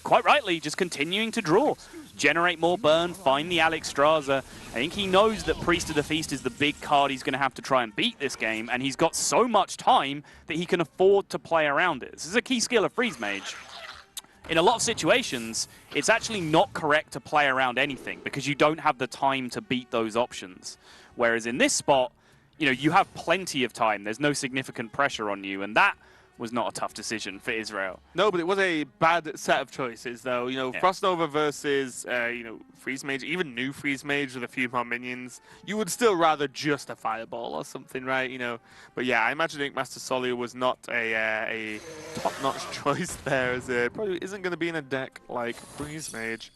quite rightly, just continuing to draw. Generate more burn, find the Alexstrasza. I think he knows that Priest of the Feast is the big card he's going to have to try and beat this game, and he's got so much time that he can afford to play around it. This is a key skill of Freeze Mage. In a lot of situations, it's actually not correct to play around anything because you don't have the time to beat those options. Whereas in this spot, you have plenty of time. There's no significant pressure on you, and that was not a tough decision for Israel. No, but it was a bad set of choices, though. Frost Nova versus, Freeze Mage, even new Freeze Mage with a few more minions. You would still rather just a Fireball or something, right? But yeah, I imagine Master Solia was not a top-notch choice there, as it probably isn't going to be in a deck like Freeze Mage.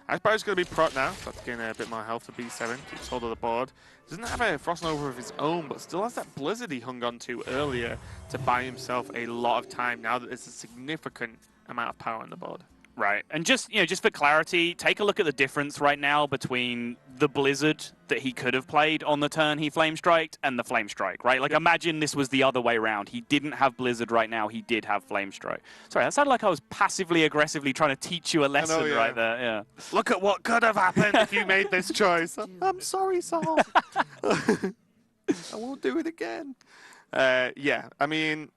Ice Barrier's going to be proc now, so that's getting a bit more health for B7. Keeps hold of the board. Doesn't have a Frost Nova of his own, but still has that Blizzard he hung on to earlier to buy himself a lot of time now that there's a significant amount of power on the board. Right, and just for clarity, take a look at the difference right now between the Blizzard that he could have played on the turn he Flame Striked and the Flame Strike, right? Like, imagine this was the other way around. He didn't have Blizzard right now, he did have Flame Strike. Sorry, that sounded like I was passively aggressively trying to teach you a lesson right there, yeah. Look at what could have happened if you made this choice. I'm sorry, Saul. I won't do it again. Yeah, I mean,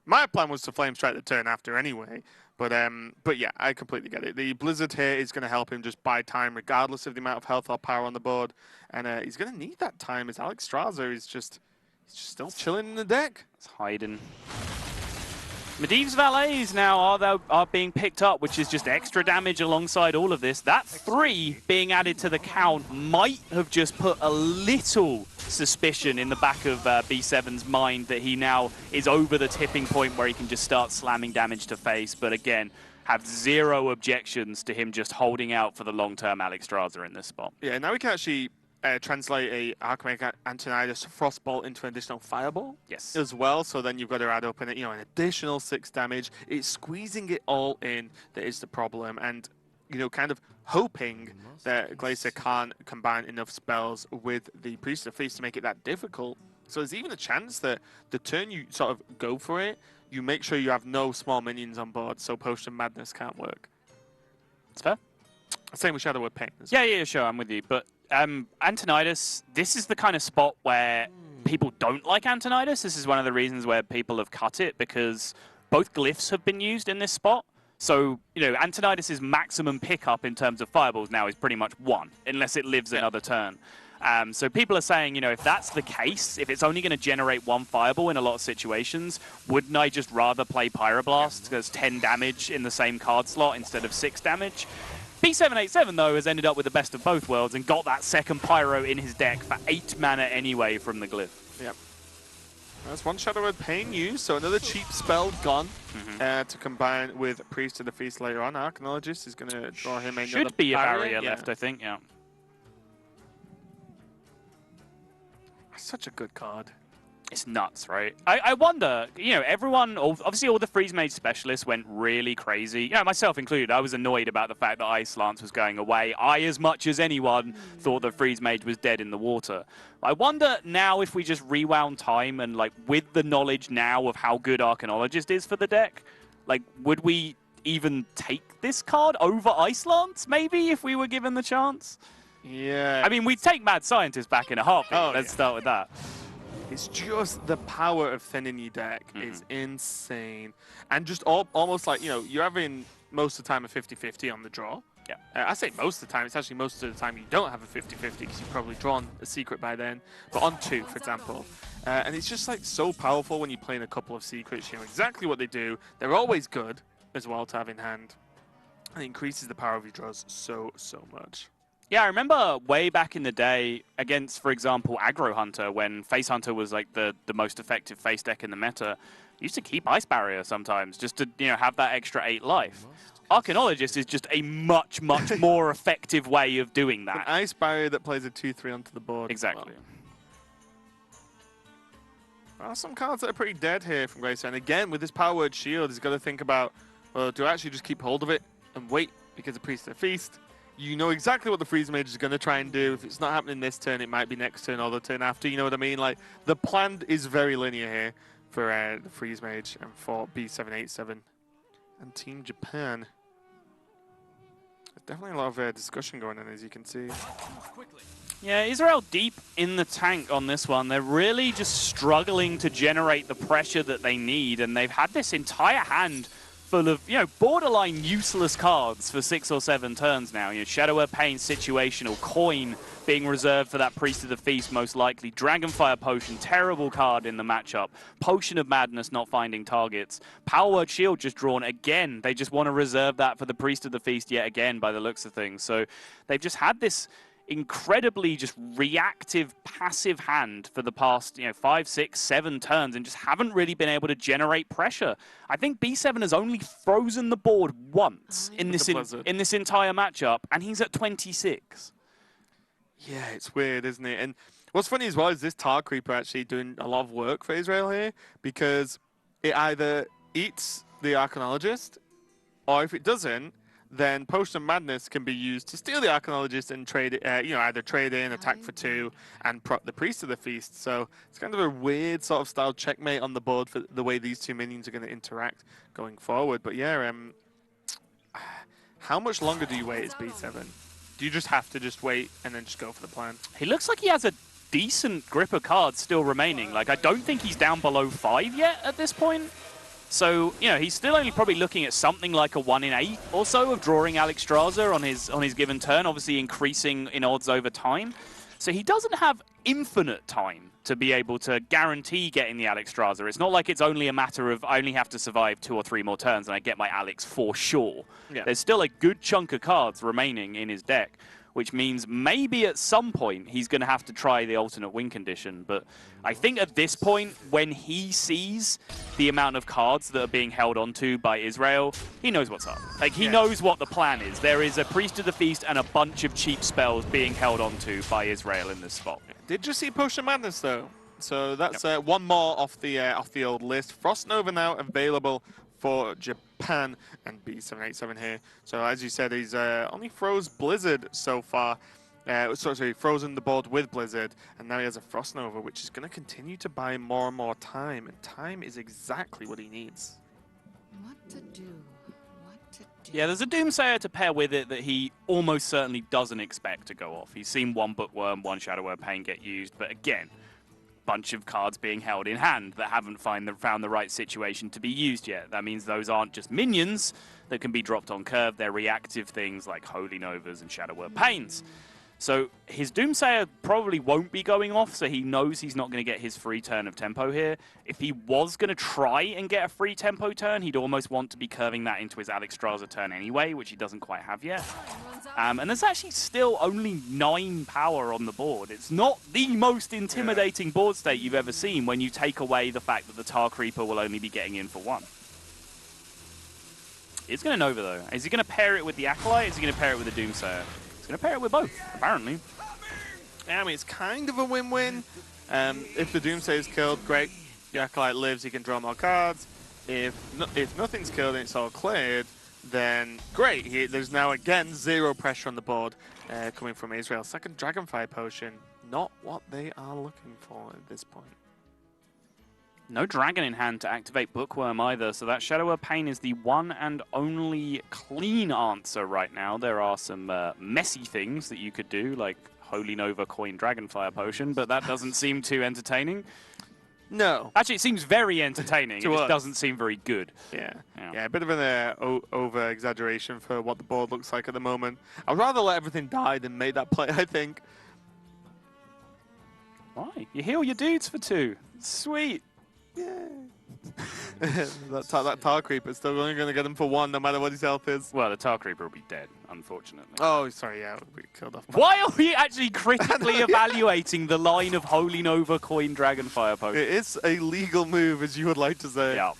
my plan was to Flame Strike the turn after anyway. But yeah, I completely get it. The Blizzard here is going to help him just buy time regardless of the amount of health or power on the board. And he's going to need that time as Alexstrasza is just still chilling in the deck. It's hiding. Medivh's Valets now are being picked up, which is just extra damage alongside all of this. That 3 being added to the count might have just put a little suspicion in the back of B7's mind that he now is over the tipping point where he can just start slamming damage to face. But again, have 0 objections to him just holding out for the long-term Alexstrasza in this spot. Yeah, now we can actually translate a Archmage Antonidas Frostbolt into an additional Fireball. Yes. As well, so then you've got to add up an additional 6 damage. It's squeezing it all in that is the problem, and kind of hoping that Glacier can't combine enough spells with the Priest of Feast to make it that difficult. So there's even a chance that the turn you sort of go for it, you make sure you have no small minions on board, so Potion Madness can't work. It's fair. Same with Shadow Word Pain. Yeah, sure, I'm with you. But Antonidas, this is the kind of spot where people don't like Antonidas. This is one of the reasons where people have cut it, because both glyphs have been used in this spot. So, Antonidas' maximum pickup in terms of fireballs now is pretty much 1, unless it lives another turn. So people are saying, if that's the case, if it's only going to generate 1 fireball in a lot of situations, wouldn't I just rather play Pyroblast because 10 damage in the same card slot instead of 6 damage? B787, though, has ended up with the best of both worlds and got that second Pyro in his deck for 8 mana anyway from the glyph. Yep. That's 1 Shadow Word Pain used, so another cheap spell gone to combine with Priest of the Feast later on. Archaeologist is going to draw him another Should be a barrier yeah. left, I think, yeah. Such a good card. It's nuts, right? I wonder, everyone, obviously all the Freeze Mage specialists went really crazy. Myself included, I was annoyed about the fact that Ice Lance was going away. I, as much as anyone, thought that Freeze Mage was dead in the water. I wonder now if we just rewound time and, with the knowledge now of how good Archaeologist is for the deck, would we even take this card over Ice Lance, maybe, if we were given the chance? Yeah. I mean, we'd take Mad Scientist back in a heartbeat. Let's start with that. It's just the power of thinning your deck is insane. And just almost like, you're having most of the time a 50-50 on the draw. Yeah. I say most of the time. It's actually most of the time you don't have a 50-50 because you've probably drawn a secret by then. But on 2, for example. And it's just so powerful when you're playing a couple of secrets. You know exactly what they do. They're always good as well to have in hand. And it increases the power of your draws so much. Yeah, I remember way back in the day against, for example, Aggro Hunter, when Face Hunter was the most effective face deck in the meta. Used to keep Ice Barrier sometimes just to have that extra 8 life. Archaeologist is just a much more effective way of doing that. An Ice Barrier that plays a 2/3 onto the board. Exactly. Well, some cards that are pretty dead here from Glacier. And again, with this Power Word Shield, he's got to think about, well, do I actually just keep hold of it and wait because of Priest of the Feast? You know exactly what the Freeze Mage is going to try and do. If it's not happening this turn, it might be next turn or the turn after. You know what I mean? The plan is very linear here for the Freeze Mage and for B787 and Team Japan. There's definitely a lot of discussion going on, as you can see. Yeah, Israel deep in the tank on this one. They're really just struggling to generate the pressure that they need, and they've had this entire hand full of, borderline useless cards for 6 or 7 turns now. Shadow Word Pain, situational, Coin being reserved for that Priest of the Feast most likely, Dragonfire Potion, terrible card in the matchup, Potion of Madness not finding targets, Power Word Shield just drawn again. They just want to reserve that for the Priest of the Feast yet again by the looks of things. So they've just had this incredibly just reactive, passive hand for the past 5, 6, 7 turns and just haven't really been able to generate pressure. I think B7 has only frozen the board once in this entire matchup, and he's at 26. Yeah, it's weird, isn't it? And what's funny as well is this Tar Creeper actually doing a lot of work for Israel here, because it either eats the Archaeologist, or if it doesn't, then Potion of Madness can be used to steal the Archaeologist and trade it, either trade in, attack for 2, and prop the Priest of the Feast. So it's kind of a weird sort of style checkmate on the board for the way these 2 minions are going to interact going forward. But yeah, how much longer do you wait as B7? Do you just have to just wait and then just go for the plan? He looks like he has a decent grip of cards still remaining. I don't think he's down below 5 yet at this point. So, he's still only probably looking at something like a 1 in 8 or so of drawing Alexstrasza on his given turn, obviously increasing in odds over time. So he doesn't have infinite time to be able to guarantee getting the Alexstrasza. It's not like it's only a matter of I only have to survive 2 or 3 more turns and I get my Alex for sure. Yeah. There's still a good chunk of cards remaining in his deck, which means maybe at some point he's going to have to try the alternate win condition. But I think at this point, when he sees the amount of cards that are being held onto by Israel, he knows what's up. Like, he knows what the plan is. There is a Priest of the Feast and a bunch of cheap spells being held onto by Israel in this spot. Did you see Potion Madness, though? So that's one more off the old list. Frost Nova now available for Japan and B787 here. So as you said, he's only froze Blizzard so far. Sorry, frozen the board with Blizzard, and now he has a Frost Nova, which is going to continue to buy more and more time, and time is exactly what he needs. What to do? What to do? Yeah, there's a Doomsayer to pair with it that he almost certainly doesn't expect to go off. He's seen one Bookworm, one Shadow Word Pain get used, but again, bunch of cards being held in hand that haven't found the right situation to be used yet. That means those aren't just minions that can be dropped on curve, they're reactive things like Holy Novas and Shadow Word Pains. So his Doomsayer probably won't be going off, so he knows he's not going to get his free turn of tempo here. If he was going to try and get a free tempo turn, he'd almost want to be curving that into his Alexstrasza turn anyway, which he doesn't quite have yet. And there's actually still only 9 power on the board. It's not the most intimidating board state you've ever seen when you take away the fact that the Tar Creeper will only be getting in for 1. He's going to Nova, though. Is he going to pair it with the Acolyte? Is he going to pair it with the Doomsayer? He's going to pair it with both, apparently. Yeah, I mean, it's kind of a win-win. If the Doomsayer is killed, great. The Acolyte lives, he can draw more cards. If nothing's killed and it's all cleared, then great. There's now, again, 0 pressure on the board coming from Israel. Second Dragonfire Potion, not what they are looking for at this point. No dragon in hand to activate Bookworm either, so that Shadow Word Pain is the one and only clean answer right now. There are some messy things that you could do, like Holy Nova Coin Dragonfire Potion, but that doesn't seem too entertaining. No. Actually, it seems very entertaining. It just doesn't seem very good. Yeah, a bit of an over-exaggeration for what the board looks like at the moment. I'd rather let everything die than make that play, I think. Why? You heal your dudes for 2. Sweet. Yeah. that Tar Creeper is still only going to get him for 1 no matter what his health is. Well, the Tar Creeper will be dead, unfortunately. Oh, sorry, yeah, we killed off. Why are we actually critically evaluating the line of Holy Nova Coin Dragonfire Potion? It is a legal move, as you would like to say. Yeah.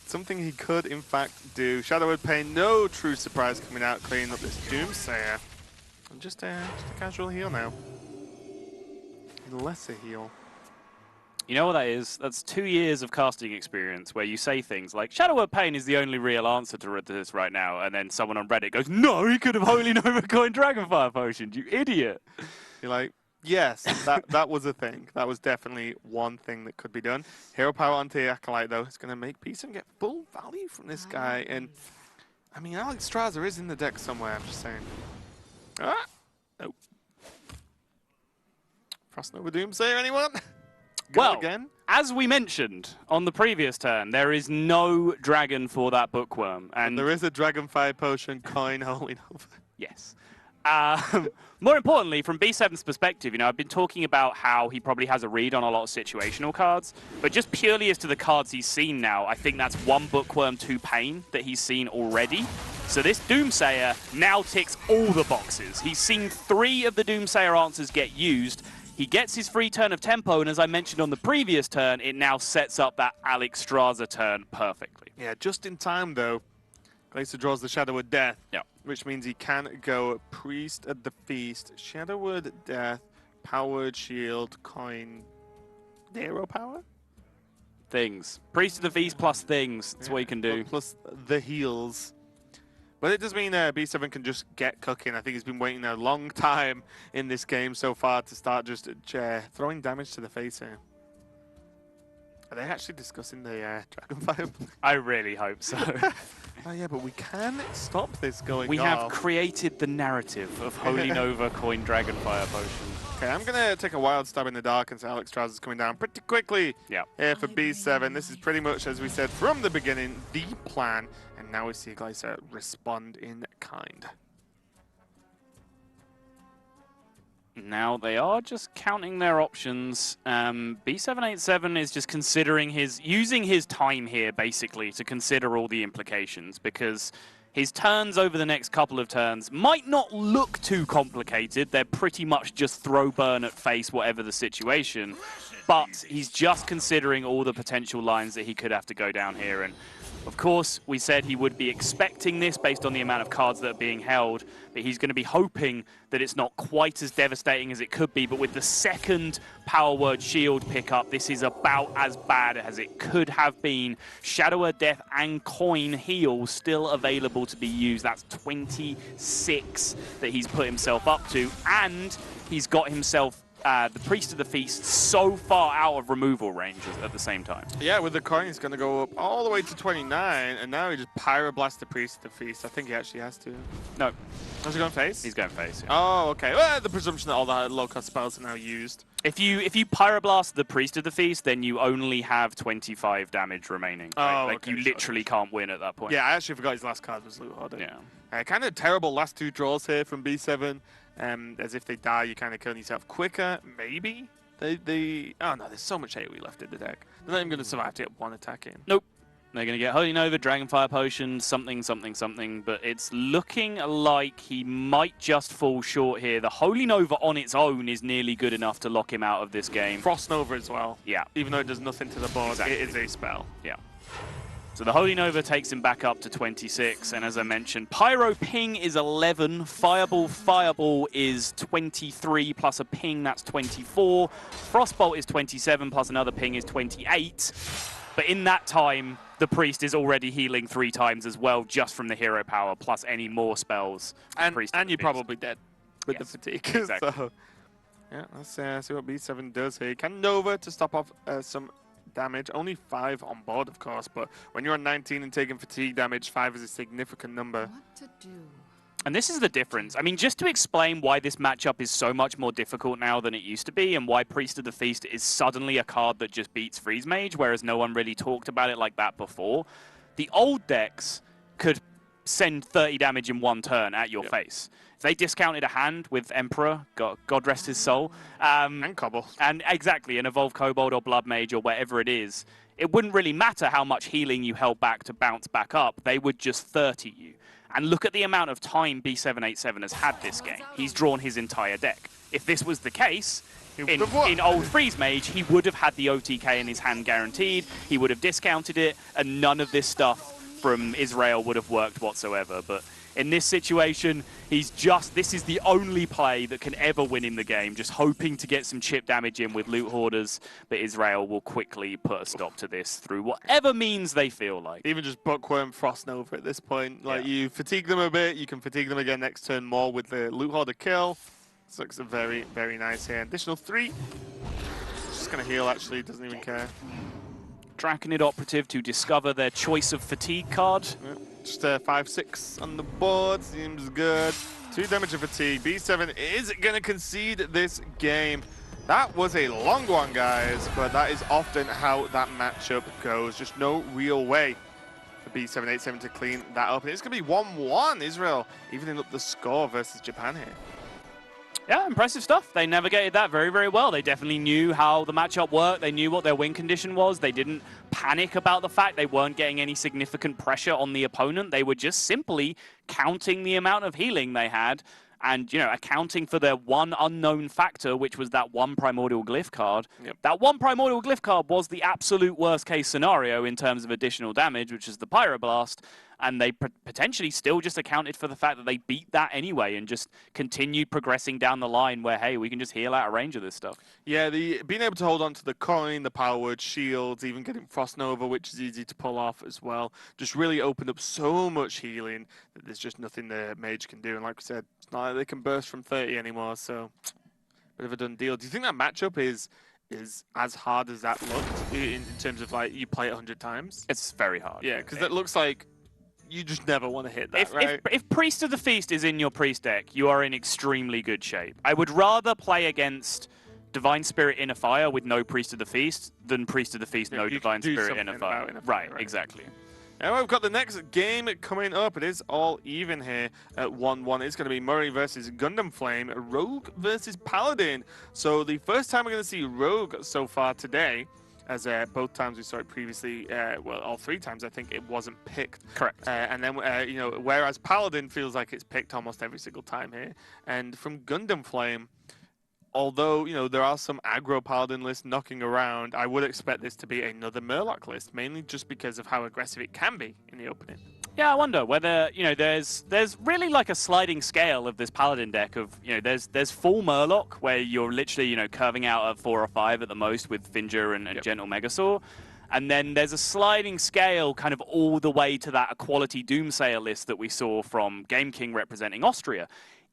Something he could, in fact, do. Shadow Word Pain, no true surprise coming out, cleaning up this Doomsayer. And just a casual heal now. Lesser heal. You know what that is? That's 2 years of casting experience where you say things like, Shadow Word Pain is the only real answer to this right now, and then someone on Reddit goes, no, he could have Holy Nova Coin Dragonfire Potion, you idiot. You're like, yes, that was a thing. That was definitely one thing that could be done. Hero Power onto the Acolyte, though, is going to make Beeson get full value from this guy, and, I mean, Alexstrasza is in the deck somewhere, I'm just saying. Ah! Nope. Frost Nova Doomsayer, anyone? Well, again? as we mentioned on the previous turn, there is no dragon for that Bookworm. And there is a Dragonfire Potion coin Holy Nova. Yes. More importantly, from B7's perspective, you know, I've been talking about how he probably has a read on a lot of situational cards, but just purely as to the cards he's seen now, I think that's 1 Bookworm, 2 Pain that he's seen already. So this Doomsayer now ticks all the boxes. He's seen 3 of the Doomsayer answers get used. He gets his free turn of tempo, and as I mentioned on the previous turn, it now sets up that Alexstrasza turn perfectly. Yeah, just in time, though. Glacier draws the Shadow Word Death, which means he can go Priest at the Feast, Shadow Word Death, Powered Shield, Coin, Hero Power? Things. Priest of the Feast plus things. That's what you can do. Plus the heals. But it does mean B7 can just get cooking. I think he's been waiting a long time in this game so far to start just throwing damage to the face here. Are they actually discussing the Dragonfire? I really hope so. Oh yeah, but we can stop this going off. We have created the narrative of Holy Nova Coin Dragonfire Potion. Okay, I'm going to take a wild stab in the dark and say Alexstrasza is coming down pretty quickly here for B7. This is pretty much, as we said from the beginning, the plan. And now we see Glacier respond in kind. Now they are just counting their options. B787 is just considering using his time here basically to consider all the implications, because His turns over the next couple of turns might not look too complicated. They're pretty much just throw burn at face, whatever the situation. But he's just considering all the potential lines that he could have to go down here. And of course, we said he would be expecting this based on the amount of cards that are being held, but he's going to be hoping that it's not quite as devastating as it could be. But with the second Power Word Shield pickup, this is about as bad as it could have been. Shadow of Death and Coin Heal still available to be used. That's 26 that he's put himself up to, and he's got himself the Priest of the Feast so far out of removal range at the same time. Yeah, with the coin, he's going to go up all the way to 29, and now he just Pyroblast the Priest of the Feast. I think he actually has to. No. Was he going face? He's going face, yeah. Oh, okay. Well, the presumption that all the low-cost spells are now used. If you Pyroblast the Priest of the Feast, then you only have 25 damage remaining. Right? Oh, like, okay, you literally can't win at that point. Yeah, I actually forgot his last card was Loot Hoarder. Yeah. Kind of terrible last two draws here from B7. As if they die, you kind of kill yourself quicker, maybe? Oh no, there's so much AoE left in the deck. They're not even going to survive to get one attack in. Nope. They're going to get Holy Nova, Dragonfire Potion, something, but it's looking like he might just fall short here. The Holy Nova on its own is nearly good enough to lock him out of this game. Frost Nova as well. Yeah. Even though it does nothing to the board, Exactly. It is a spell. Yeah. So the Holy Nova takes him back up to 26, and as I mentioned, Pyro Ping is 11, Fireball is 23, plus a Ping, that's 24, Frostbolt is 27, plus another Ping is 28, but in that time, the Priest is already healing 3 times as well, just from the hero power, plus any more spells. And you're probably dead with Yes, the fatigue. exactly. So, yeah, let's see what B7 does here. Can Nova to stop off some damage. Only 5 on board, of course, but when you're on 19 and taking fatigue damage, 5 is a significant number. What to do? And this is the difference. I mean, just to explain why this matchup is so much more difficult now than it used to be, and why Priest of the Feast is suddenly a card that just beats Freeze Mage, whereas no one really talked about it like that before. The old decks could send 30 damage in one turn at your face. If they discounted a hand with Emperor, God rest his soul, And Cobble. and exactly, an Evolved Kobold or Blood Mage or whatever it is, it wouldn't really matter how much healing you held back to bounce back up. They would just 30 you. And look at the amount of time B787 has had this game. He's drawn his entire deck. If this was the case, in old Freeze Mage, he would have had the OTK in his hand guaranteed, he would have discounted it, and none of this stuff from Israel would have worked whatsoever. But in this situation, this is the only play that can ever win him the game, just hoping to get some chip damage in with Loot Hoarders, but Israel will quickly put a stop to this through whatever means they feel like. Even just Bookworm, Frost Nova at this point. Like, you fatigue them a bit, you can fatigue them again next turn more with the Loot Hoarder kill. This looks very, very nice here. Additional 3. Just going to heal, actually, doesn't even care. Draconid Operative to discover their choice of fatigue card. Just 5-6 on the board, seems good. 2 damage of fatigue. B7 is going to concede this game. That was a long one, guys, but that is often how that matchup goes. Just no real way for B787 to clean that up. And it's going to be 1-1, Israel, evening up the score versus Japan here. Yeah, impressive stuff. They navigated that very, very well. They definitely knew how the matchup worked. They knew what their win condition was. They didn't panic about the fact they weren't getting any significant pressure on the opponent. They were just simply counting the amount of healing they had and, you know, accounting for their one unknown factor, which was that one Primordial Glyph card. Yep. That one Primordial Glyph card was the absolute worst case scenario in terms of additional damage, which is the Pyroblast. And they potentially still just accounted for the fact that they beat that anyway and just continued progressing down the line where, hey, we can just heal out a range of this stuff. Yeah, being able to hold on to the coin, the Power Word Shields, even getting Frost Nova, which is easy to pull off as well, just really opened up so much healing that there's just nothing the Mage can do. And like we said, it's not like they can burst from 30 anymore, so bit of a done deal. Do you think that matchup is as hard as that looked in terms of, like, you play it 100 times? It's very hard. Yeah, because it looks like you just never want to hit that, right? If Priest of the Feast is in your Priest deck, you are in extremely good shape. I would rather play against Divine Spirit Inner Fire with no Priest of the Feast than Priest of the Feast, no Divine Spirit Inner Fire. Right, exactly. And we've got the next game coming up. It is all even here at 1-1. It's going to be Murray versus Gundam Flame, Rogue versus Paladin. So the first time we're going to see Rogue so far today. as both times we saw it previously, well, all 3 times I think it wasn't picked. Correct. And then, you know, whereas Paladin feels like it's picked almost every single time here. And from Gundam Flame, although, you know, there are some aggro Paladin lists knocking around, I would expect this to be another Murloc list, mainly just because of how aggressive it can be in the opening. Yeah, I wonder whether, you know, there's really like a sliding scale of this Paladin deck of, you know, there's full Murloc where you're literally, you know, curving out a 4 or 5 at the most with Finger and Gentle Megasaur. And then there's a sliding scale kind of all the way to that Equality Doomsayer list that we saw from Game King representing Austria.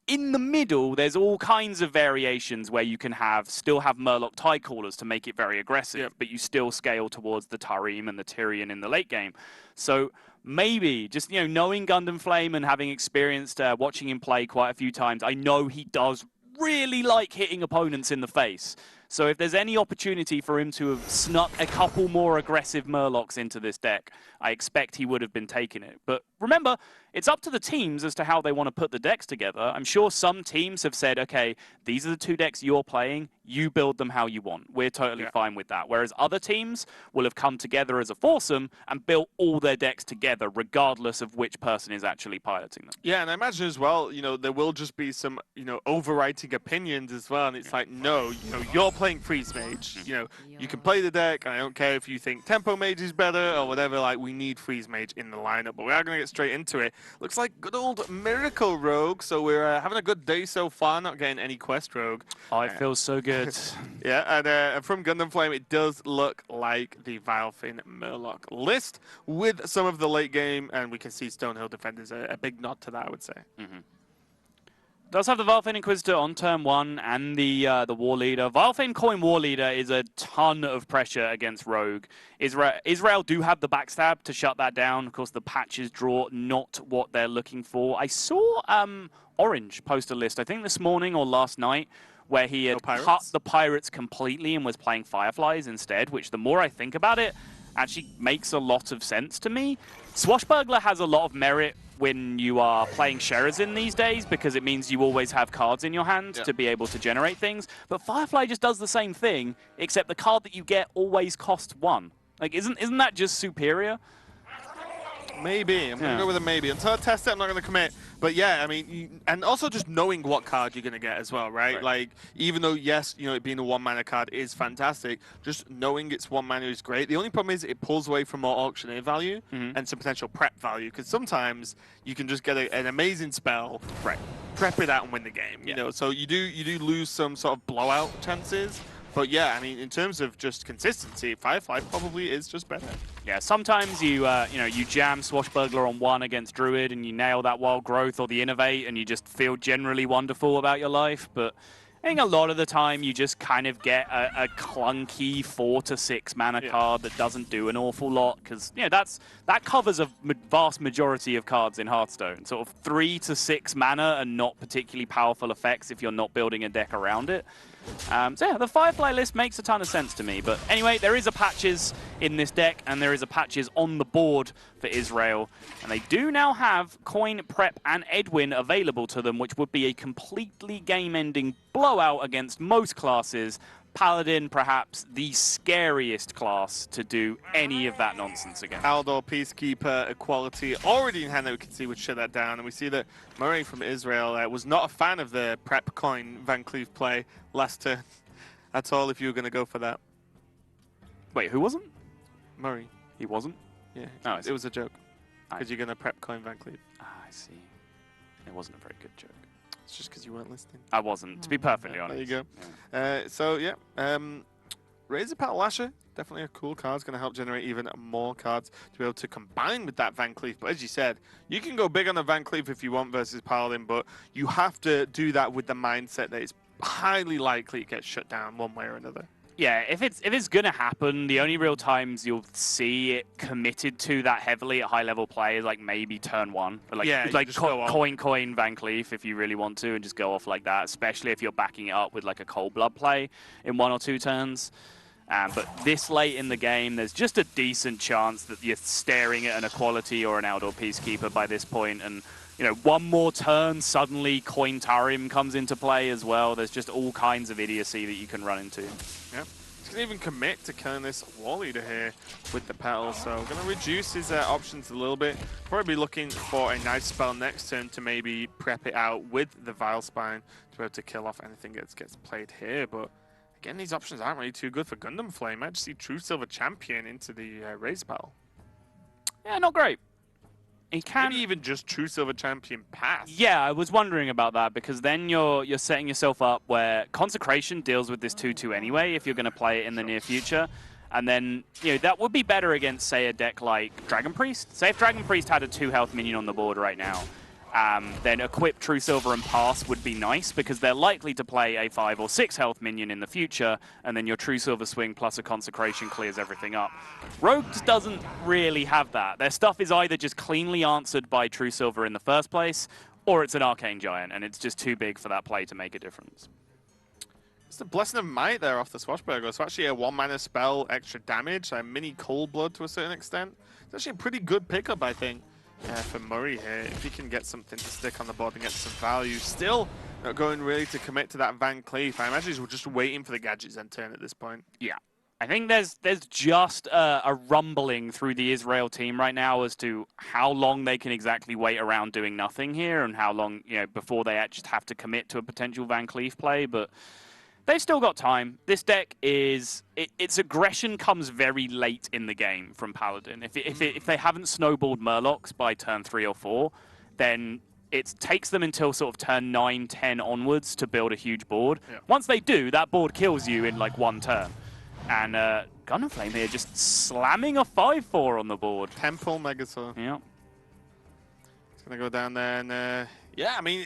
In the middle, there's all kinds of variations where you can still have Murloc Tidecallers to make it very aggressive, but you still scale towards the Tarim and the Tyrion in the late game. So maybe just, you know, knowing Gundam Flame and having experienced watching him play quite a few times, I know he does really like hitting opponents in the face. So if there's any opportunity for him to have snuck a couple more aggressive Murlocs into this deck, I expect he would have been taking it. But remember, it's up to the teams as to how they want to put the decks together. I'm sure some teams have said, okay, these are the 2 decks you're playing, you build them how you want. We're totally fine with that. Whereas other teams will have come together as a foursome and built all their decks together, regardless of which person is actually piloting them. Yeah, and I imagine as well, you know, there will just be some, you know, overwriting opinions as well. And it's like, no, you know, you're playing Freeze Mage. You know, you can play the deck. I don't care if you think Tempo Mage is better or whatever. Like, we need Freeze Mage in the lineup. But we are going to get straight into it. Looks like good old Miracle Rogue. So we're having a good day so far, not getting any Quest Rogue. Oh, it feels so good. Yeah, and from Gundam Flame, it does look like the Vilefin Murloc list with some of the late game, and we can see Stonehill Defenders a big nod to that, I would say. Does have the Vilefin Inquisitor on turn 1 and the War Leader. Vilefin Coin War Leader is a ton of pressure against Rogue. Israel do have the backstab to shut that down. Of course, the patches draw not what they're looking for. I saw Orange post a list, I think this morning or last night, where he had cut the Pirates completely and was playing Fireflies instead, which the more I think about it, actually makes a lot of sense to me. Swashbuckler has a lot of merit when you are playing Sherazin these days because it means you always have cards in your hand to be able to generate things. But Firefly just does the same thing, except the card that you get always costs 1. Like, isn't that just superior? Maybe. I'm going to go with a maybe. Until I test it, I'm not going to commit. But yeah, I mean, and also just knowing what card you're going to get as well, right? Like, even though, yes, you know, it being a 1-mana card is fantastic, just knowing it's 1 mana is great. The only problem is it pulls away from more auctioneer value and some potential prep value, because sometimes you can just get an amazing spell, prep it out and win the game, you know? So you do lose some sort of blowout chances. But yeah, I mean, in terms of just consistency, Firefly probably is just better. Yeah, sometimes you know, you jam Swashbuckler on 1 against Druid and you nail that Wild Growth or the Innovate and you just feel generally wonderful about your life. But I think a lot of the time you just kind of get a clunky 4 to 6 mana card that doesn't do an awful lot because, you know, that covers a vast majority of cards in Hearthstone. Sort of 3 to 6 mana and not particularly powerful effects if you're not building a deck around it. So yeah, the Firefly list makes a ton of sense to me. But anyway, there is a patches in this deck, and there is a patches on the board for Israel. And they do now have Coin, Prep, and Edwin available to them, which would be a completely game-ending blowout against most classes. Paladin, perhaps the scariest class to do any of that nonsense against. Aldor, Peacekeeper, Equality, already in hand that we can see would shut that down. And we see that Murray from Israel was not a fan of the Prep Coin Van Cleef play last turn. That's all if you were going to go for that. Wait, who wasn't? Murray. He wasn't? Yeah, oh, it was a joke. Because you're going to Prep Coin Van Cleef. Ah, I see. It wasn't a very good joke. It's just because you weren't listening. I wasn't, to be perfectly honest. There you go. So, yeah. Razor Petal Lasher, definitely a cool card. It's going to help generate even more cards to be able to combine with that Van Cleef. But as you said, you can go big on the Van Cleef if you want versus Paladin, but you have to do that with the mindset that it's highly likely it gets shut down one way or another. Yeah, if it's gonna happen, the only real times you'll see it committed to that heavily at high level play is like maybe turn 1. Like, yeah, like coin Van Cleef if you really want to and just go off like that, especially if you're backing it up with like a Cold Blood play in 1 or 2 turns. But this late in the game, there's just a decent chance that you're staring at an Equality or an Outdoor Peacekeeper by this point, and you know, 1 more turn, suddenly Coin Tarim comes into play as well. There's just all kinds of idiocy that you can run into. Yeah. He's going to even commit to killing this War Leader here with the Petal. So going to reduce his options a little bit. Probably be looking for a nice spell next turn to maybe prep it out with the Vile Spine to be able to kill off anything that gets played here. But again, these options aren't really too good for Gundam Flame. I just see True Silver Champion into the Raise Battle. Yeah, not great. He can Maybe even just True Silver Champion pass. Yeah, I was wondering about that because then you're setting yourself up where Consecration deals with this 2/2 anyway if you're going to play it in the near future. And then, that would be better against, say, a deck like Dragon Priest. Say if Dragon Priest had a 2 health minion on the board right now, then equip True Silver and pass would be nice because they're likely to play a 5 or 6 health minion in the future, and then your True Silver swing plus a Consecration clears everything up. Rogue just doesn't really have that. Their stuff is either just cleanly answered by True Silver in the first place, or it's an Arcane Giant, and it's just too big for that play to make a difference. It's the Blessing of Might there off the Swashbuckler. So actually a 1-mana spell, extra damage, a mini Cold Blood to a certain extent. It's actually a pretty good pickup, I think. For Murray here, if he can get something to stick on the board and get some value. Still not going really to commit to that Van Cleef. I imagine he's just waiting for the gadgets end turn at this point. Yeah. I think there's just a rumbling through the Israel team right now as to how long they can exactly wait around doing nothing here and how long, before they just have to commit to a potential Van Cleef play. But they've still got time. This deck its aggression comes very late in the game from Paladin. If they haven't snowballed Murlocs by turn 3 or 4, then it takes them until sort of turn 9, 10 onwards to build a huge board. Yeah. Once they do, that board kills you in like 1 turn. And Gundam Flame here just slamming a 5/4 on the board. Temple Megasaur. Yeah. It's going to go down there and, yeah, I mean,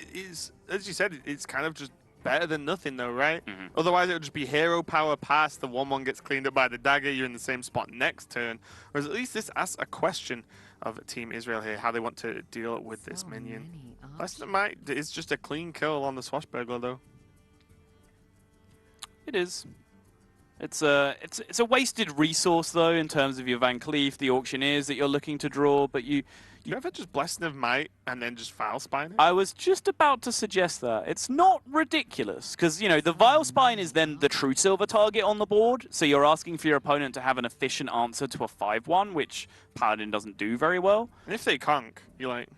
as you said, it's kind of just better than nothing though, right? Mm-hmm. Otherwise it would just be hero power pass, the 1/1 gets cleaned up by the dagger, you're in the same spot next turn. Whereas at least this asks a question of Team Israel here, how they want to deal with this minion. Blessing of Might is just a clean kill on the Swashbuckler though. It is. It's a wasted resource though in terms of your Van Cleef, the Auctioneers that you're looking to draw, but you ever just Blessing of Might and then just Vile Spine it? I was just about to suggest that. It's not ridiculous, because, the Vile Spine is then the True Silver target on the board, so you're asking for your opponent to have an efficient answer to a 5/1, which Paladin doesn't do very well. And if they conk, you're like,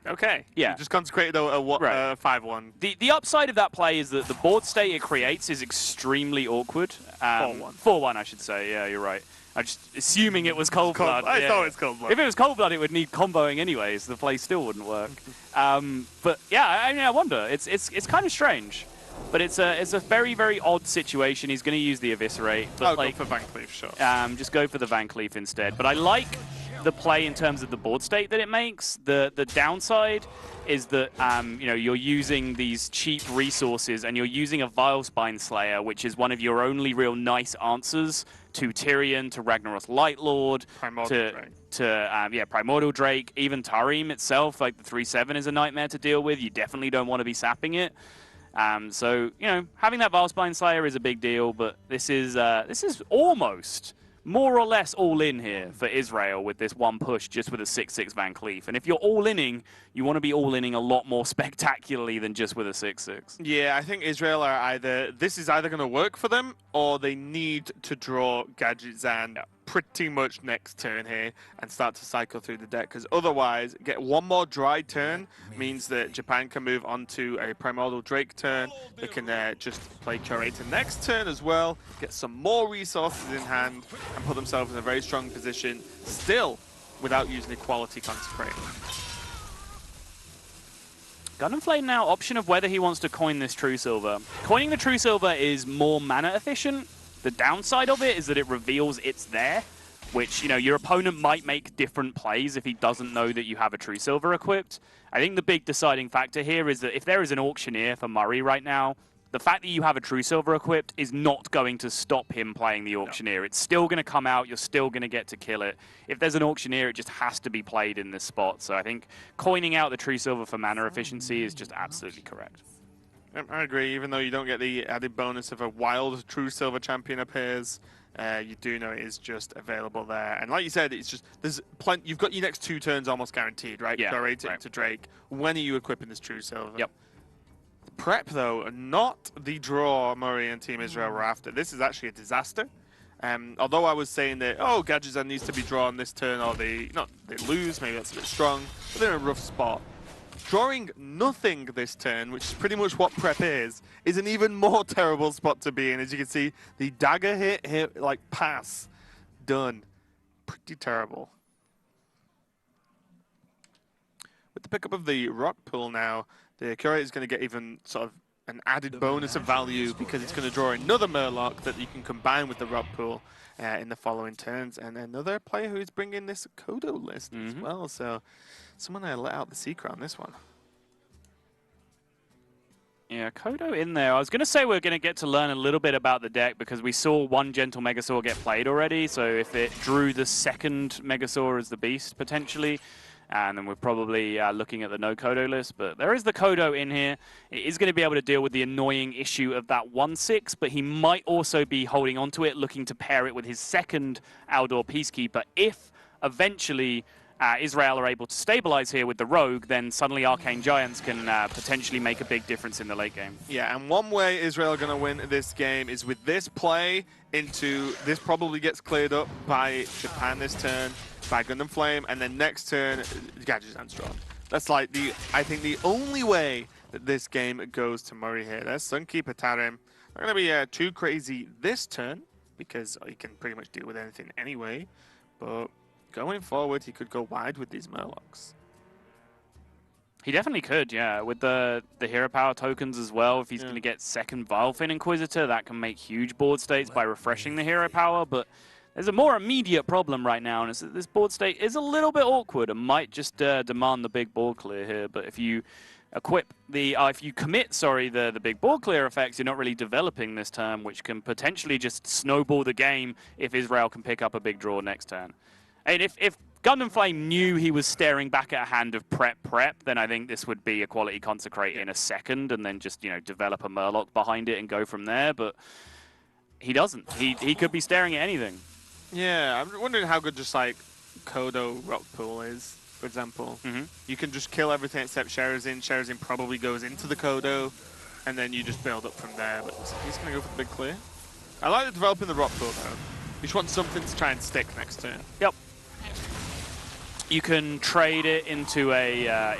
okay. Yeah. You just consecrated a 5/1. The upside of that play is that the board state it creates is extremely awkward. 4/1. 4/1, I should say. Yeah, you're right. I'm just assuming it was Cold Blood. I thought it was Cold Blood. If it was Cold Blood, it would need comboing anyway, so the play still wouldn't work. But yeah, I wonder. It's kind of strange, but it's a very, very odd situation. He's going to use the Eviscerate, but go for Van Cleef, sure. just go for the Van Cleef instead. But I like the play in terms of the board state that it makes. The downside is that you're using these cheap resources and you're using a Vile Spine Slayer, which is one of your only real nice answers to Tyrion, to Ragnaros Lightlord, Primordial Drake, even Tarim itself, like the 3/7 is a nightmare to deal with. You definitely don't want to be sapping it. So having that Vile Spine Slayer is a big deal, but this is almost more or less all in here for Israel with this one push just with a 6/6 Van Cleef. And if you're all-inning, you want to be all-inning a lot more spectacularly than just with a 6/6. Yeah, I think Israel are this is either going to work for them or they need to draw Gadgets and pretty much next turn here and start to cycle through the deck, because otherwise get one more dry turn means that Japan can move on to a Primordial Drake turn. They can just play Curator next turn as well, get some more resources in hand and put themselves in a very strong position still without using a quality Consecrate. Gundam Flame now option of whether he wants to coin this True Silver. Coining the True Silver is more mana efficient. The downside of it is that it reveals it's there, which, your opponent might make different plays if he doesn't know that you have a True Silver equipped. I think the big deciding factor here is that if there is an Auctioneer for Murray right now, the fact that you have a True Silver equipped is not going to stop him playing the Auctioneer. No. It's still going to come out, you're still going to get to kill it. If there's an Auctioneer, it just has to be played in this spot. So I think coining out the True Silver for mana efficiency is just absolutely correct. I agree, even though you don't get the added bonus of a wild True Silver champion appears, you do know it is just available there. And like you said, it's just, there's plenty, you've got your next 2 turns almost guaranteed, right? Yeah, Curate it right. to Drake. When are you equipping this True Silver? Yep. Prep, though, not the draw Murray and Team Israel were after. This is actually a disaster. Although I was saying that, oh, Gadgetzan needs to be drawn this turn, or they lose, maybe that's a bit strong, but they're in a rough spot. Drawing nothing this turn, which is pretty much what Prep is an even more terrible spot to be in. As you can see, the dagger hit, like, pass, done. Pretty terrible. With the pickup of the rock pool now, the Curator is going to get even sort of an added bonus of value because it's going to draw another Murloc that you can combine with the rock pool in the following turns. And another player who is bringing this Kodo list as well. So someone let out the secret on this one. Yeah, Kodo in there. I was going to say we're going to get to learn a little bit about the deck because we saw one Gentle Megasaur get played already. So if it drew the second Megasaur as the beast, potentially, and then we're probably looking at the no Kodo list. But there is the Kodo in here. It is going to be able to deal with the annoying issue of that 1/6, but he might also be holding on to it, looking to pair it with his second Outdoor Peacekeeper. If eventually Israel are able to stabilize here with the Rogue, then suddenly Arcane Giants can potentially make a big difference in the late game. Yeah, and one way Israel are going to win this game is with this play into, this probably gets cleared up by Japan this turn, by Gundam Flame, and then next turn, Gadgetzan's drawn. That's like I think the only way that this game goes to Murray here. There's Sunkeeper Tarim. Not going to be too crazy this turn, because he can pretty much deal with anything anyway, but going forward, he could go wide with these Murlocs. He definitely could, yeah. With the hero power tokens as well, if he's going to get second Vilefin Inquisitor, that can make huge board states by refreshing the hero power, but there's a more immediate problem right now, and it's that this board state is a little bit awkward and might just demand the big board clear here, but if you equip the, if you commit, the big board clear effects, you're not really developing this turn, which can potentially just snowball the game if Israel can pick up a big draw next turn. And if Gundam Flame knew he was staring back at a hand of prep, then I think this would be a quality consecrate in a second, and then just, develop a Murloc behind it and go from there. But he doesn't. He could be staring at anything. Yeah, I'm wondering how good just like Kodo Rock Pool is, for example. You can just kill everything except Sherazin. Sherazin probably goes into the Kodo, and then you just build up from there. But he's going to go for the big clear. I like developing the Rock Pool though. You just want something to try and stick next turn. Yep. You can trade it into a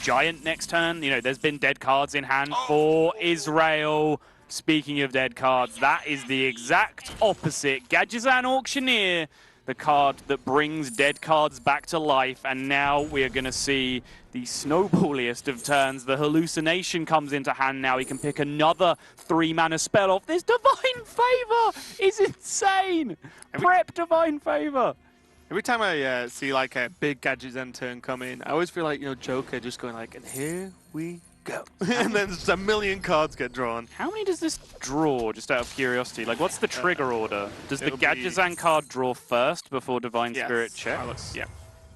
giant next turn. There's been dead cards in hand for Israel. Speaking of dead cards, that is the exact opposite. Gadgetzan Auctioneer, the card that brings dead cards back to life, and now we are going to see the snowballiest of turns. The Hallucination comes into hand now. He can pick another 3-mana spell off. This Divine Favor is insane. Prep Divine Favor. Every time I see like a big Gadgetzan turn come in, I always feel like, Joker just going like, and here we go. And then just a million cards get drawn. How many does this draw, just out of curiosity? Like, what's the trigger order? Does the Gadgetzan card draw first before Divine Spirit checks? Yeah.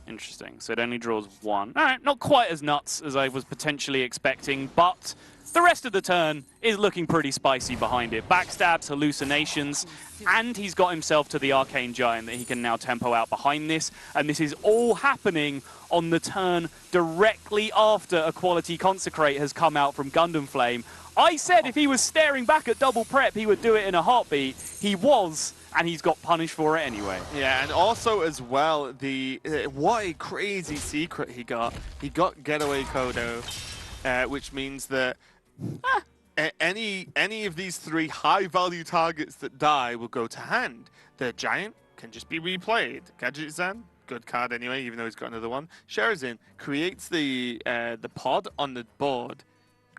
Interesting. So it only draws one. All right, not quite as nuts as I was potentially expecting, but the rest of the turn is looking pretty spicy behind it. Backstabs, Hallucinations, and he's got himself to the Arcane Giant that he can now tempo out behind this. And this is all happening on the turn directly after a quality Consecrate has come out from Gundam Flame. I said if he was staring back at double prep, he would do it in a heartbeat. He was, and he's got punished for it anyway. Yeah, and also as well, what a crazy secret he got. He got Getaway Kodo, which means that any of these 3 high-value targets that die will go to hand. The Giant can just be replayed. Gadgetzan, good card anyway, even though he's got another one. Sherazin creates the pod on the board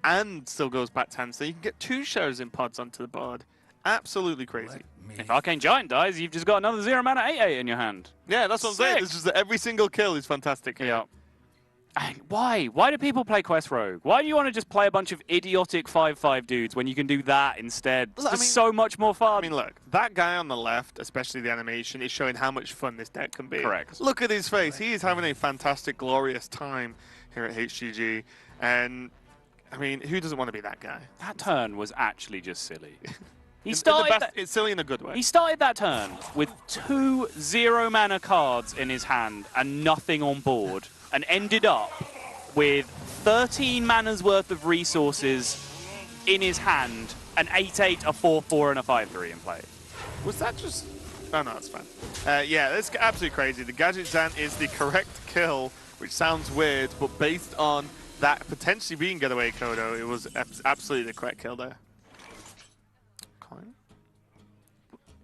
and still goes back to hand, so you can get 2 Sherazin pods onto the board. Absolutely crazy. If Arcane Giant dies, you've just got another 0-mana 8/8 in your hand. Yeah, that's what I'm saying. It's just that every single kill is fantastic. Yeah. Why? Why do people play Quest Rogue? Why do you want to just play a bunch of idiotic 5/5 dudes when you can do that instead? It's just so much more fun. I mean, look, that guy on the left, especially the animation, is showing how much fun this deck can be. Correct. Look at his face. He is having a fantastic, glorious time here at HGG. And, I mean, who doesn't want to be that guy? That turn was actually just silly. It's silly in a good way. He started that turn with 2 0-mana cards in his hand and nothing on board, and ended up with 13 mana's worth of resources in his hand, an 8-8, a 4-4, and a 5-3 in play. Was that just... Oh, no, that's fine. Yeah, that's absolutely crazy. The Gadget Zan is the correct kill, which sounds weird, but based on that potentially being getaway Kodo, it was absolutely the correct kill there. Coin?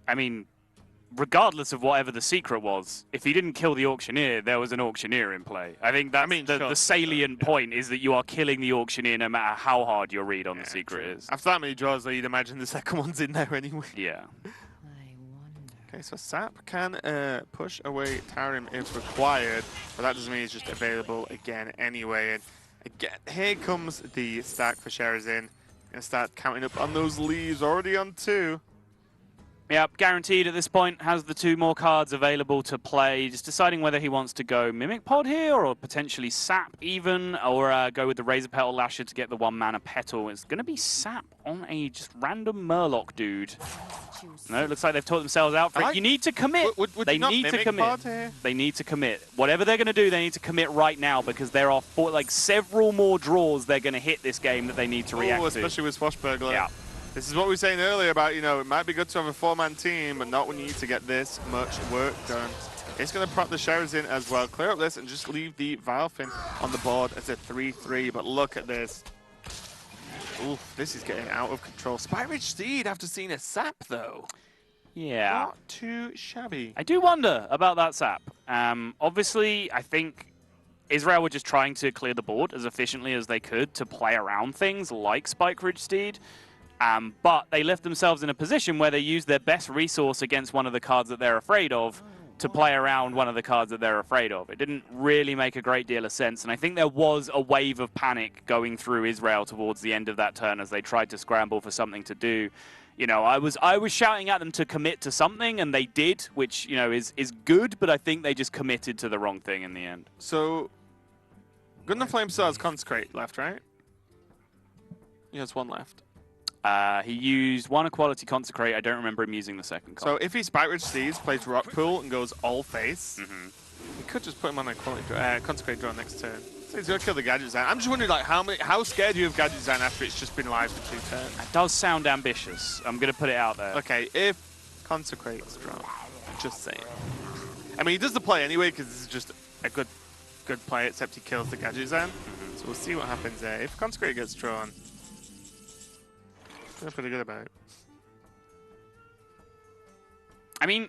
I mean, regardless of whatever the secret was, if he didn't kill the Auctioneer, there was an Auctioneer in play. I think that's the salient point is that you are killing the Auctioneer no matter how hard your read on the secret is. After that many draws, though, you'd imagine the second one's in there anyway. Yeah. Okay, so Sap can push away Tarim if required, but that doesn't mean he's just available again anyway. And again, here comes the stack for Sherazin. Gonna start counting up on those leaves, already on 2. Yep, guaranteed at this point, has the 2 more cards available to play. Just deciding whether he wants to go Mimic Pod here, or potentially Sap even, or go with the Razor Petal Lasher to get the 1 mana Petal. It's going to be Sap on a just random Murloc dude. No, it looks like they've taught themselves out for it. You need to commit. Would they need to commit. They need to commit. Whatever they're going to do, they need to commit right now, because there are several more draws they're going to hit this game that they need to react to. Especially with Swashbuckler. Yeah. This is what we were saying earlier about, you know, it might be good to have a 4-man team, but not when you need to get this much work done. It's going to prop the Sherazin as well. Clear up this and just leave the Valfin on the board as a 3-3. But look at this. Oof, this is getting out of control. Spike-Ridge Steed after seeing a Sap, though. Yeah. Not too shabby. I do wonder about that Sap. Obviously, I think Israel were just trying to clear the board as efficiently as they could to play around things like Spike-Ridge Steed. But they left themselves in a position where they used their best resource against one of the cards that they're afraid of to play around one of the cards that they're afraid of. It didn't really make a great deal of sense, and I think there was a wave of panic going through Israel towards the end of that turn as they tried to scramble for something to do. You know, I was shouting at them to commit to something, and they did, which, you know, is good, but I think they just committed to the wrong thing in the end. So, Gundam Flame still has Consecrate left, right? He has 1 left. He used 1 Equality Consecrate. I don't remember him using the second card. So if he Spike-Ridge Steeds, plays Rock Pool, and goes all face, he could just put him on a Consecrate draw next turn. So he's going to kill the Gadget Zan. I'm just wondering, like, how scared are you of Gadget Zan after it's just been live for 2 turns? That does sound ambitious. I'm going to put it out there. Okay, if Consecrate's drawn, just saying. I mean, he does the play anyway, because this is just a good play, except he kills the Gadget Zan. So we'll see what happens there. If Consecrate gets drawn, I'm pretty good about it. I mean,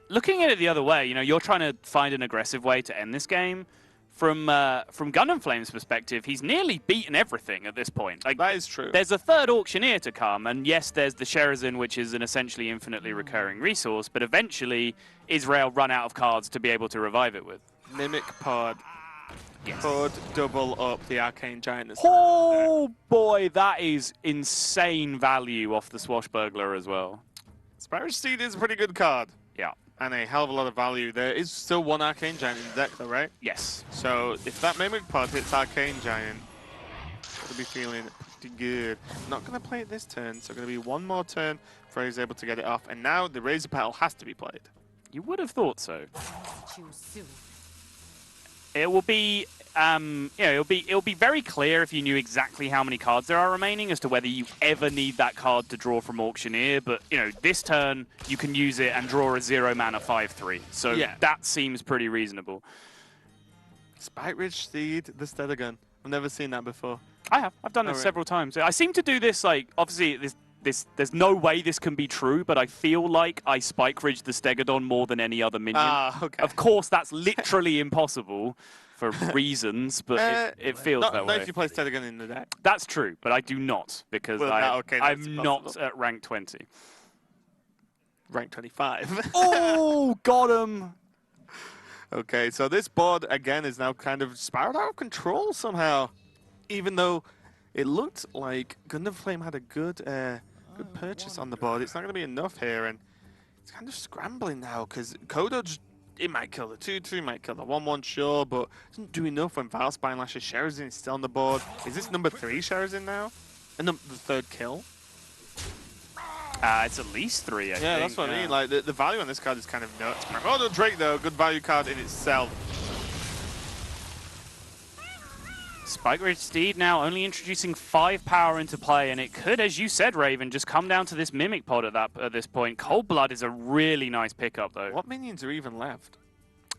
looking at it the other way, you know, you're trying to find an aggressive way to end this game. From Gundam Flame's perspective, he's nearly beaten everything at this point. Like, that is true. There's a 3rd Auctioneer to come, and yes, there's the Sherazin, which is an essentially infinitely recurring resource, but eventually Israel run out of cards to be able to revive it with. Mimic Pod. Yes. Could double up the Arcane Giant. Oh boy, that is insane value off the Swashbuckler as well. Spike-Ridge Steed is a pretty good card. Yeah. And a hell of a lot of value. There is still 1 Arcane Giant in the deck though, right? Yes. So if that Mimic Pod hits Arcane Giant, we'll be feeling pretty good. Not going to play it this turn, so going to be 1 more turn before he's able to get it off. And now the Razor Petal has to be played. You would have thought so. It will be, you know, it'll be very clear if you knew exactly how many cards there are remaining as to whether you ever need that card to draw from Auctioneer. But, you know, this turn you can use it and draw a 0 mana 5/3. So yeah, that seems pretty reasonable. Spike-Ridge Steed, the Stellagun. I've never seen that before. I have. I've done this several times. I seem to do this, like, obviously there's no way this can be true, but I feel like I Spike-Ridge the Stegodon more than any other minion. Okay. Of course, that's literally impossible for reasons, but it feels that way. Not if you play Stellagun in the deck. That's true, but I do not, because I'm not at rank 20. Rank 25. Oh, got him! Okay, so this board, again, is now kind of spiraled out of control somehow. Even though it looked like Gundam Flame had a good purchase on the board, it's not going to be enough here, and it's kind of scrambling now, because Kodo just, it might kill the 2/2, might kill the 1/1, sure, but it doesn't do enough when Valspine Lasher Sherazin is still on the board. Is this number 3 Sherazin now? And the 3rd kill? It's at least 3, I think. Yeah, that's what I mean. Like, the value on this card is kind of nuts. Primordial Drake, though, good value card in itself. Spike Ridge Steed now only introducing 5 power into play, and it could, as you said, Raven, just come down to this Mimic Pod at this point. Cold Blood is a really nice pickup, though. What minions are even left?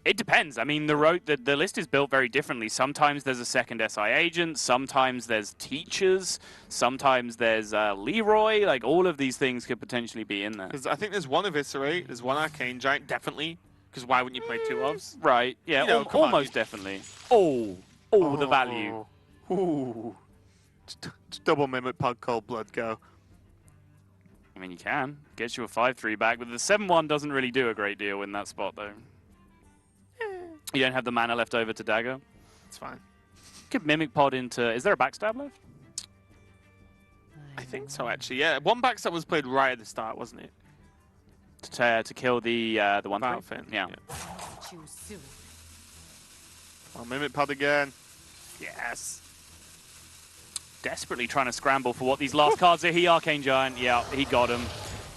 It depends. I mean, the list is built very differently. Sometimes there's a second SI agent, sometimes there's teachers, sometimes there's Leroy. Like, all of these things could potentially be in there. Because I think there's one Eviscerate, there's one Arcane Giant, definitely. Because why wouldn't you play 2 ofs? Right, yeah, You know, come on, almost definitely. Oh, the value. Ooh. Just double Mimic Pod, Cold Blood, go. I mean, you can. Gets you a 5-3 back, but the 7-1 doesn't really do a great deal in that spot, though. You don't have the mana left over to dagger. It's fine. Could Mimic Pod into... Is there a backstab left? I think so, actually. Yeah, one backstab was played right at the start, wasn't it? To kill the one Battlefield. Yeah. Choose soon. Oh, Mimic Pod again. Yes. Desperately trying to scramble for what these last cards are. He Arcane Giant. Yeah, he got him.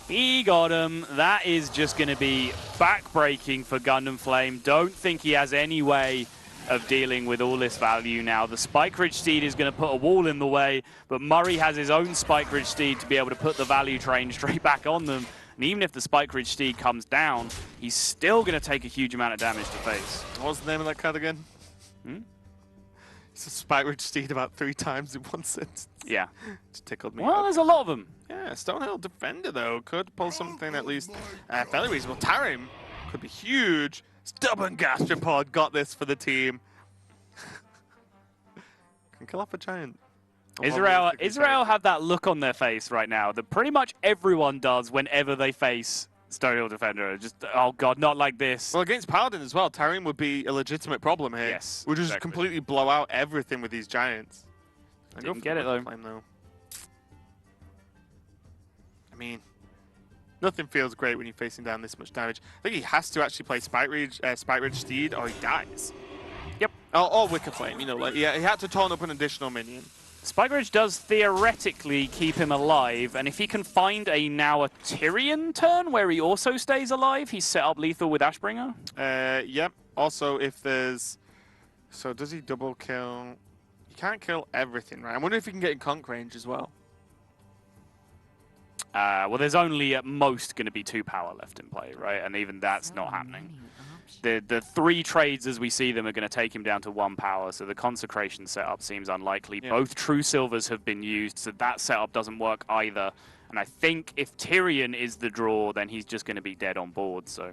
He got him. That is just going to be backbreaking for Gundam Flame. Don't think he has any way of dealing with all this value now. The Spike Ridge Steed is going to put a wall in the way, but Murray has his own Spike Ridge Steed to be able to put the value train straight back on them. And even if the Spike Ridge Steed comes down, he's still going to take a huge amount of damage to face. What was the name of that card again? It's a Spike Ridge Steed about 3 times in one sentence. Yeah. Just tickled me. Well, there's a lot of them. Yeah, Stonehill Defender, though, could pull something at least fairly reasonable. Tarim could be huge. Stubborn Gastropod got this for the team. Can kill off a giant. Israel have that look on their face right now that pretty much everyone does whenever they face Stonehill Defender. Just, oh god, not like this. Well, against Paladin as well, Tarim would be a legitimate problem here. Yes, We'll just exactly. completely blow out everything with these giants. Didn't get it, though. Flame, though. I mean, nothing feels great when you're facing down this much damage. I think he has to actually play Spike Ridge Steed or he dies. Yep. Or Wicker Flame, you know, like, yeah, he had to taunt up an additional minion. Spike Ridge does theoretically keep him alive, and if he can find now a Tyrion turn where he also stays alive, he's set up lethal with Ashbringer. Yep. Also, if there's... So does he double kill? He can't kill everything, right? I wonder if he can get in conk range as well. Well, there's only at most going to be 2 power left in play, right? And even that's not happening. The 3 trades as we see them are going to take him down to 1 power, so the Consecration setup seems unlikely. Yeah. Both True Silvers have been used, so that setup doesn't work either. And I think if Tyrion is the draw, then he's just going to be dead on board, so...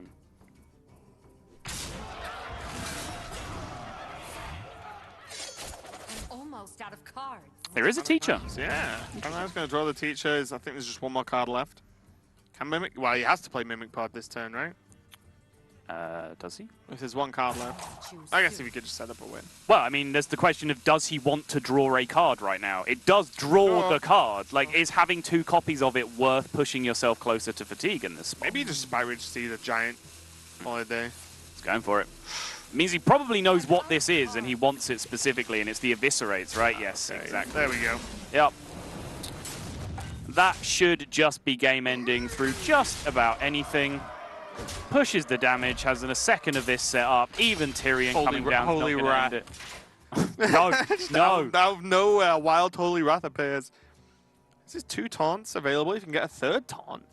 Almost out of cards. There is a teacher. Yeah. I was going to draw the teacher. I think there's just 1 more card left. Can Mimic... Well, he has to play Mimic Pod this turn, right? Does he? If there's 1 card left. I guess if he could just set up a win. Well, I mean, there's the question of does he want to draw a card right now? It does draw the card. Like, is having 2 copies of it worth pushing yourself closer to fatigue in this spot? Maybe just Spike Ridge Steed a giant all day. He's going for it. It means he probably knows what this is and he wants it specifically, and it's the Eviscerates, right? Yes, okay, exactly. There we go. Yep. That should just be game ending through just about anything. Pushes the damage, has a second of this set up. Even Tyrion coming down. Holy Wrath. No. No wild Holy Wrath appears. This is 2 taunts available. You can get a 3rd taunt.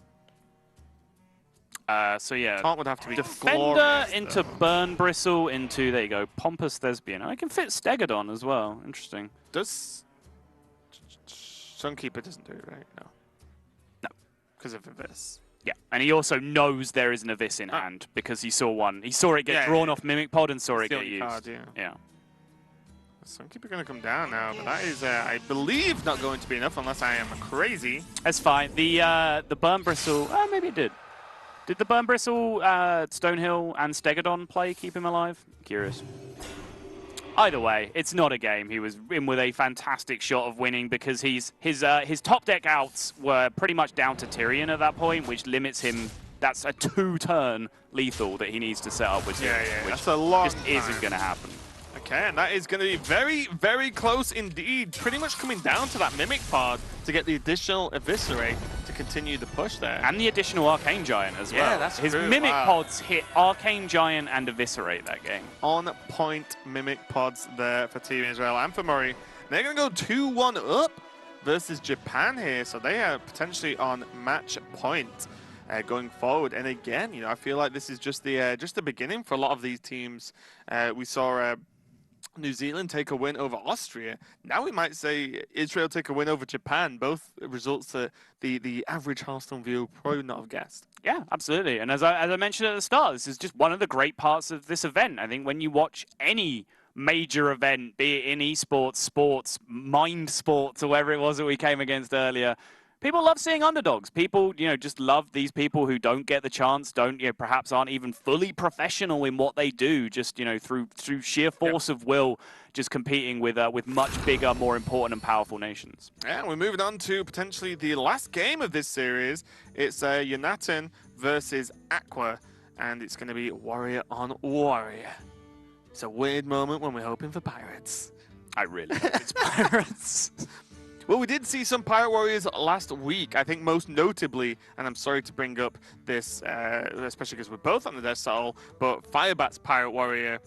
So yeah, Taunt would have to be Defender glorious, into Burn Bristle into, there you go, Pompous Thespian. I can fit Stegodon as well. Interesting. Does Sunkeeper doesn't do it, right? No. No. Because of this. Yeah, and he also knows there is an Abyss in hand because he saw one. He saw it get drawn off Mimic Pod and saw it get used. Card, yeah. Sunkeeper going to come down now, but that is, I believe, not going to be enough unless I am crazy. That's fine. The Burn Bristle, maybe it did. Did the Burn Bristle, Stonehill, and Stegodon play keep him alive? Curious. Either way, it's not a game. He was in with a fantastic shot of winning because his top deck outs were pretty much down to Tyrion at that point, which limits him. That's a 2-turn lethal that he needs to set up with Tyrion, which that's a long just isn't going to happen. Okay, and that is going to be very, very close indeed. Pretty much coming down to that Mimic pod to get the additional Eviscerate to continue the push there. And the additional Arcane Giant as well. Yeah, that's His true. Mimic Wow. pods hit Arcane Giant and Eviscerate that game. On point Mimic pods there for Team Israel and for Murray. They're going to go 2-1 up versus Japan here, so they are potentially on match point going forward. And again, I feel like this is just the beginning for a lot of these teams. We saw New Zealand take a win over Austria. Now we might say Israel take a win over Japan. Both results that the average Hearthstone viewer probably not have guessed. Yeah, absolutely. And as I mentioned at the start, this is just one of the great parts of this event. I think when you watch any major event, be it in esports, sports, mind sports, or whatever it was that we came against earlier, people love seeing underdogs. People, just love these people who don't get the chance, perhaps aren't even fully professional in what they do, just, through sheer force of will, just competing with much bigger, more important and powerful nations. Yeah, we're moving on to potentially the last game of this series. It's Yonatan versus Aqua, and it's going to be warrior on warrior. It's a weird moment when we're hoping for pirates. I really hope it's pirates. Well, we did see some Pirate Warriors last week. I think most notably, and I'm sorry to bring up this, especially because we're both on the Death Soul, but Firebat's Pirate Warrior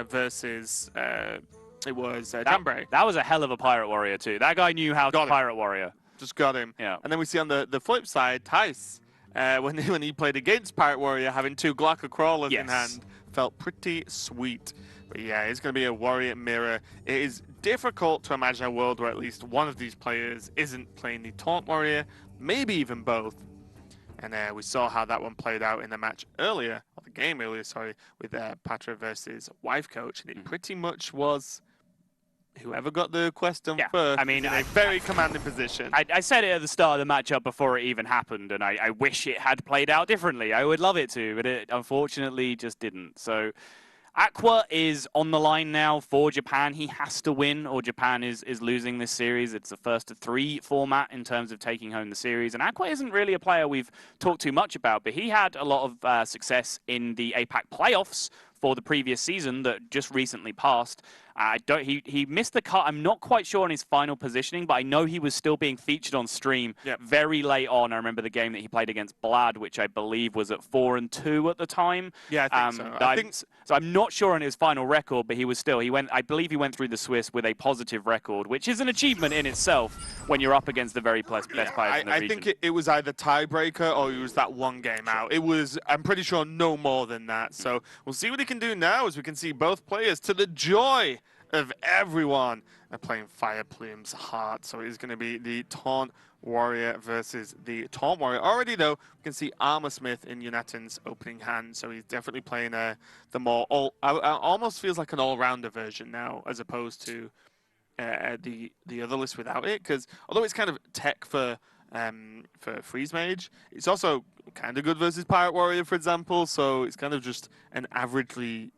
versus, it was Jambray. That was a hell of a Pirate Warrior too. That guy knew how to Pirate Warrior. Just got him. Yeah. And then we see on the flip side, Tice, when he played against Pirate Warrior, having 2 Glocker Crawlers in hand, felt pretty sweet. But yeah, it's going to be a Warrior mirror. It is difficult to imagine a world where at least one of these players isn't playing the Taunt Warrior, maybe even both. And we saw how that one played out in the match earlier, or the game earlier, sorry, with Patra versus Wife Coach. And it pretty much was whoever got the quest done first. I mean, in a very commanding position. I said it at the start of the matchup before it even happened, and I wish it had played out differently. I would love it to, but it unfortunately just didn't. So Aqua is on the line now for Japan. He has to win, or Japan is losing this series. It's a first of 3 format in terms of taking home the series. And Aqua isn't really a player we've talked too much about, but he had a lot of success in the APAC playoffs for the previous season that just recently passed. He missed the cut. I'm not quite sure on his final positioning, but I know he was still being featured on stream very late on. I remember the game that he played against Blad, which I believe was at 4-2 at the time. Yeah, I think so. So I'm not sure on his final record, but he was still. I believe he went through the Swiss with a positive record, which is an achievement in itself when you're up against the very best players in the region. I think it was either tiebreaker or it was that one game out. It was, I'm pretty sure, no more than that. So we'll see what he can do now, as we can see both players, to the joy of everyone, are playing Fire Plume's Heart. So it is going to be the Taunt Warrior versus the Taunt Warrior. Already, though, we can see Armor Smith in Yonatan's opening hand. So he's definitely playing the more almost feels like an all-rounder version now, as opposed to the other list without it. Because although it's kind of tech for Freeze Mage, it's also kind of good versus Pirate Warrior, for example. So it's kind of just an averagely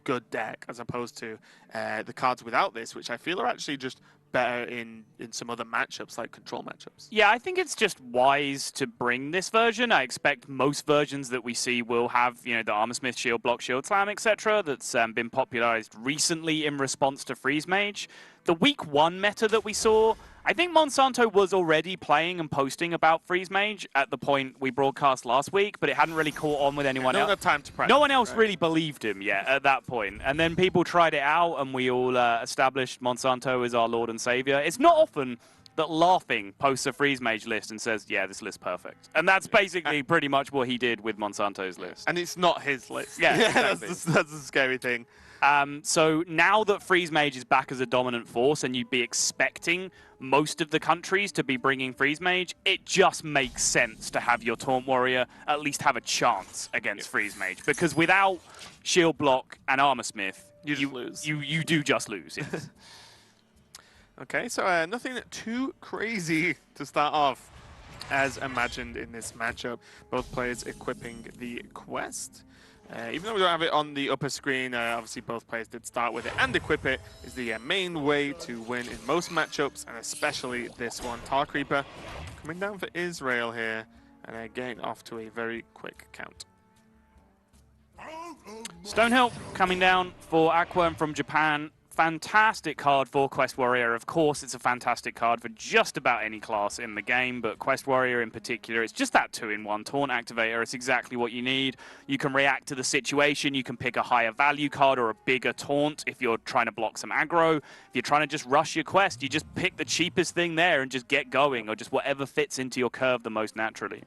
good deck, as opposed to the cards without this, which I feel are actually just better in some other matchups, like control matchups. Yeah, I think it's just wise to bring this version. I expect most versions that we see will have, the Armor Smith Shield, Block Shield Slam, etc. that's been popularized recently in response to Freeze Mage. The week 1 meta that we saw, I think Monsanto was already playing and posting about Freeze Mage at the point we broadcast last week, but it hadn't really caught on with anyone else. No time to practice. No one else really believed him yet at that point. And then people tried it out, and we all established Monsanto as our Lord and Savior. It's not often that Laughing posts a Freeze Mage list and says, yeah, this list's perfect. And that's basically pretty much what he did with Monsanto's list. And it's not his list. Yeah, exactly. That's the scary thing. So now that Freeze Mage is back as a dominant force, and you'd be expecting most of the countries to be bringing Freeze Mage, it just makes sense to have your Taunt Warrior at least have a chance against Freeze Mage. Because without Shield Block and Armor Smith, you lose. You do just lose, yes. Okay, so nothing too crazy to start off, as imagined in this matchup. Both players equipping the quest. Even though we don't have it on the upper screen, obviously both players did start with it and equip it. Is the main way to win in most matchups, and especially this one. Tar Creeper coming down for Israel here, and getting off to a very quick count. Stonehill coming down for Aqua and from Japan. Fantastic card for Quest Warrior. Of course, it's a fantastic card for just about any class in the game, but Quest Warrior in particular, it's just that 2-in-1 taunt activator. It's exactly what you need. You can react to the situation. You can pick a higher value card or a bigger taunt if you're trying to block some aggro. If you're trying to just rush your quest, you just pick the cheapest thing there and just get going, or just whatever fits into your curve the most naturally.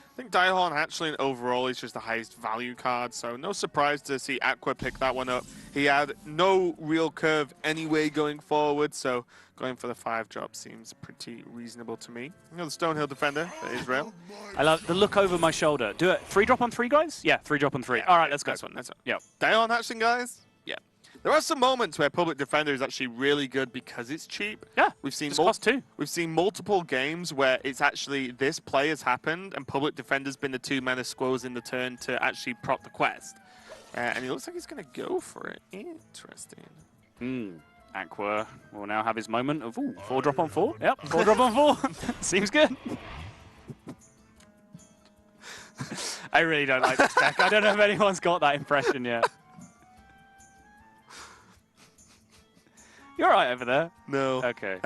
I think Daihon actually overall is just the highest value card, so no surprise to see Aqua pick that one up. He had no real curve anyway going forward, so going for the 5-drop seems pretty reasonable to me. You know, the Stonehill defender for Israel. I love the look over my shoulder. Do it. 3-drop on 3, guys? Yeah, 3-drop on 3. Yeah, all right, let's go. That's one. That's one. Yep. Daihon action, guys. Yeah. There are some moments where Public Defender is actually really good because it's cheap. Yeah, we've seen cost 2. We've seen multiple games where it's actually this play has happened and Public Defender's been the 2-mana squoze in the turn to actually prop the quest. And he looks like he's going to go for it. Interesting. Aqua will now have his moment of 4-drop on 4. Yep, 4-drop on 4. Seems good. I really don't like this deck. I don't know if anyone's got that impression yet. You're right over there. No. Okay.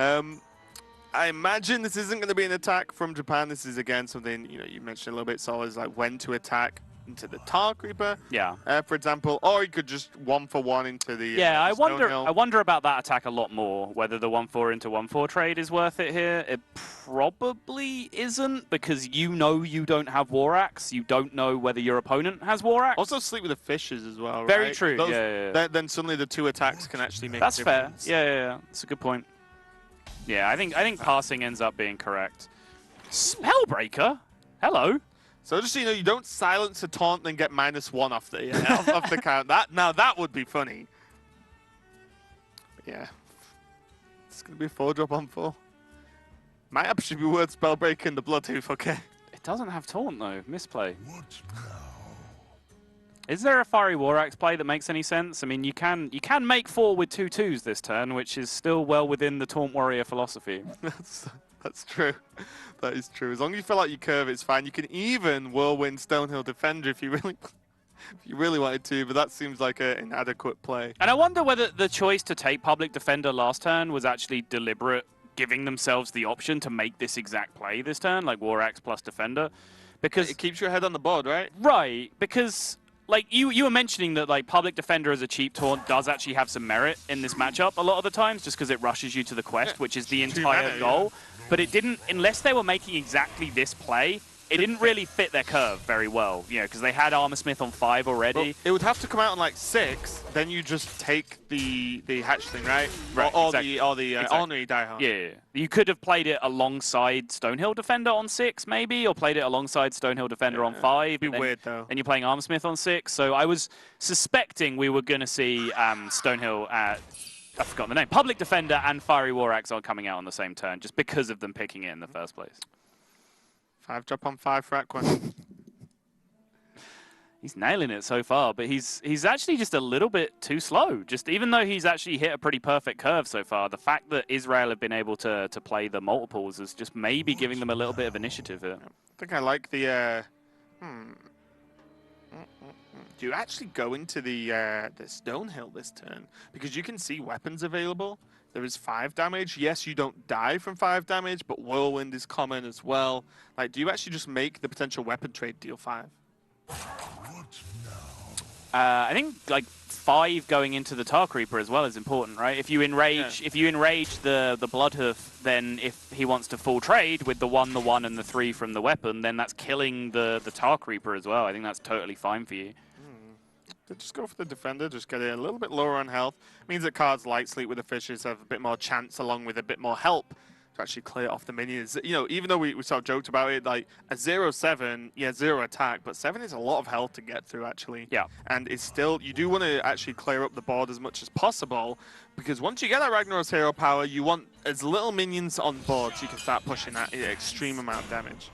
I imagine this isn't going to be an attack from Japan. This is, again, something, you know, you mentioned a little bit, Sol, is like when to attack into the Tar Creeper, yeah. For example, or you could just 1-for-1 into the yeah. I Stonehill. wonder about that attack a lot more. Whether the 1-4 into 1-4 trade is worth it here. It probably isn't because you know you don't have War Axe. You don't know whether your opponent has War Axe. Also, sleep with the fishes as well. Very right? true. Those, yeah. Then suddenly the 2 attacks can actually make. That's a fair. difference. Yeah. That's a good point. Yeah, I think passing ends up being correct. Spellbreaker. Hello. So just so you know, you don't silence a taunt and get -1 off the off the count. That would be funny. But yeah, it's gonna be a 4-drop on 4. Might actually be worth Spellbreaker and the Bloodhoof. Okay. It doesn't have taunt though. Misplay. Is there a Fiery War Axe play that makes any sense? I mean, you can make 4 with 2/2s this turn, which is still well within the Taunt Warrior philosophy. That's true. That is true. As long as you feel like you curve, it's fine. You can even Whirlwind Stonehill Defender if you really wanted to, but that seems like an inadequate play. And I wonder whether the choice to take Public Defender last turn was actually deliberate, giving themselves the option to make this exact play this turn, like War Axe plus Defender, because it keeps your head on the board, right? Right, because like you were mentioning that like Public Defender as a cheap taunt does actually have some merit in this matchup a lot of the times, just because it rushes you to the quest, which is the entire goal. But it didn't, unless they were making exactly this play, it didn't really fit their curve very well, you know, because they had Armor Smith on 5 already. Well, it would have to come out on like 6, then you just take the hatchling, right? Right, or exactly. the ornery Daihon. Yeah, you could have played it alongside Stonehill Defender on 6, maybe, or played it alongside Stonehill Defender on 5. It'd be weird though. And you're playing Armor Smith on 6, so I was suspecting we were going to see Stonehill I've forgotten the name. Public Defender and Fiery War Axe are coming out on the same turn, just because of them picking it in the first place. 5-drop on 5 for Aqua. He's nailing it so far, but he's actually just a little bit too slow. Just even though he's actually hit a pretty perfect curve so far, the fact that Israel have been able to play the multiples is just maybe giving them a little bit of initiative here. I think I like the. Do you actually go into the Stonehill this turn? Because you can see weapons available. There is 5 damage. Yes, you don't die from 5 damage, but Whirlwind is common as well. Like, do you actually just make the potential weapon trade deal 5? I think like 5 going into the Tar Creeper as well is important, right? If you enrage, the Bloodhoof, then if he wants to full trade with the 1, and the 3 from the weapon, then that's killing the Tar Creeper as well. I think that's totally fine for you. Just go for the defender, just get it a little bit lower on health. Means that cards like Sleep with the Fishes have a bit more chance along with a bit more help to actually clear off the minions. You know, even though we sort of joked about it, like a 0-7, yeah, 0 attack, but 7 is a lot of health to get through actually. Yeah. And it's still, you do want to actually clear up the board as much as possible, because once you get that Ragnaros hero power, you want as little minions on board so you can start pushing that extreme amount of damage.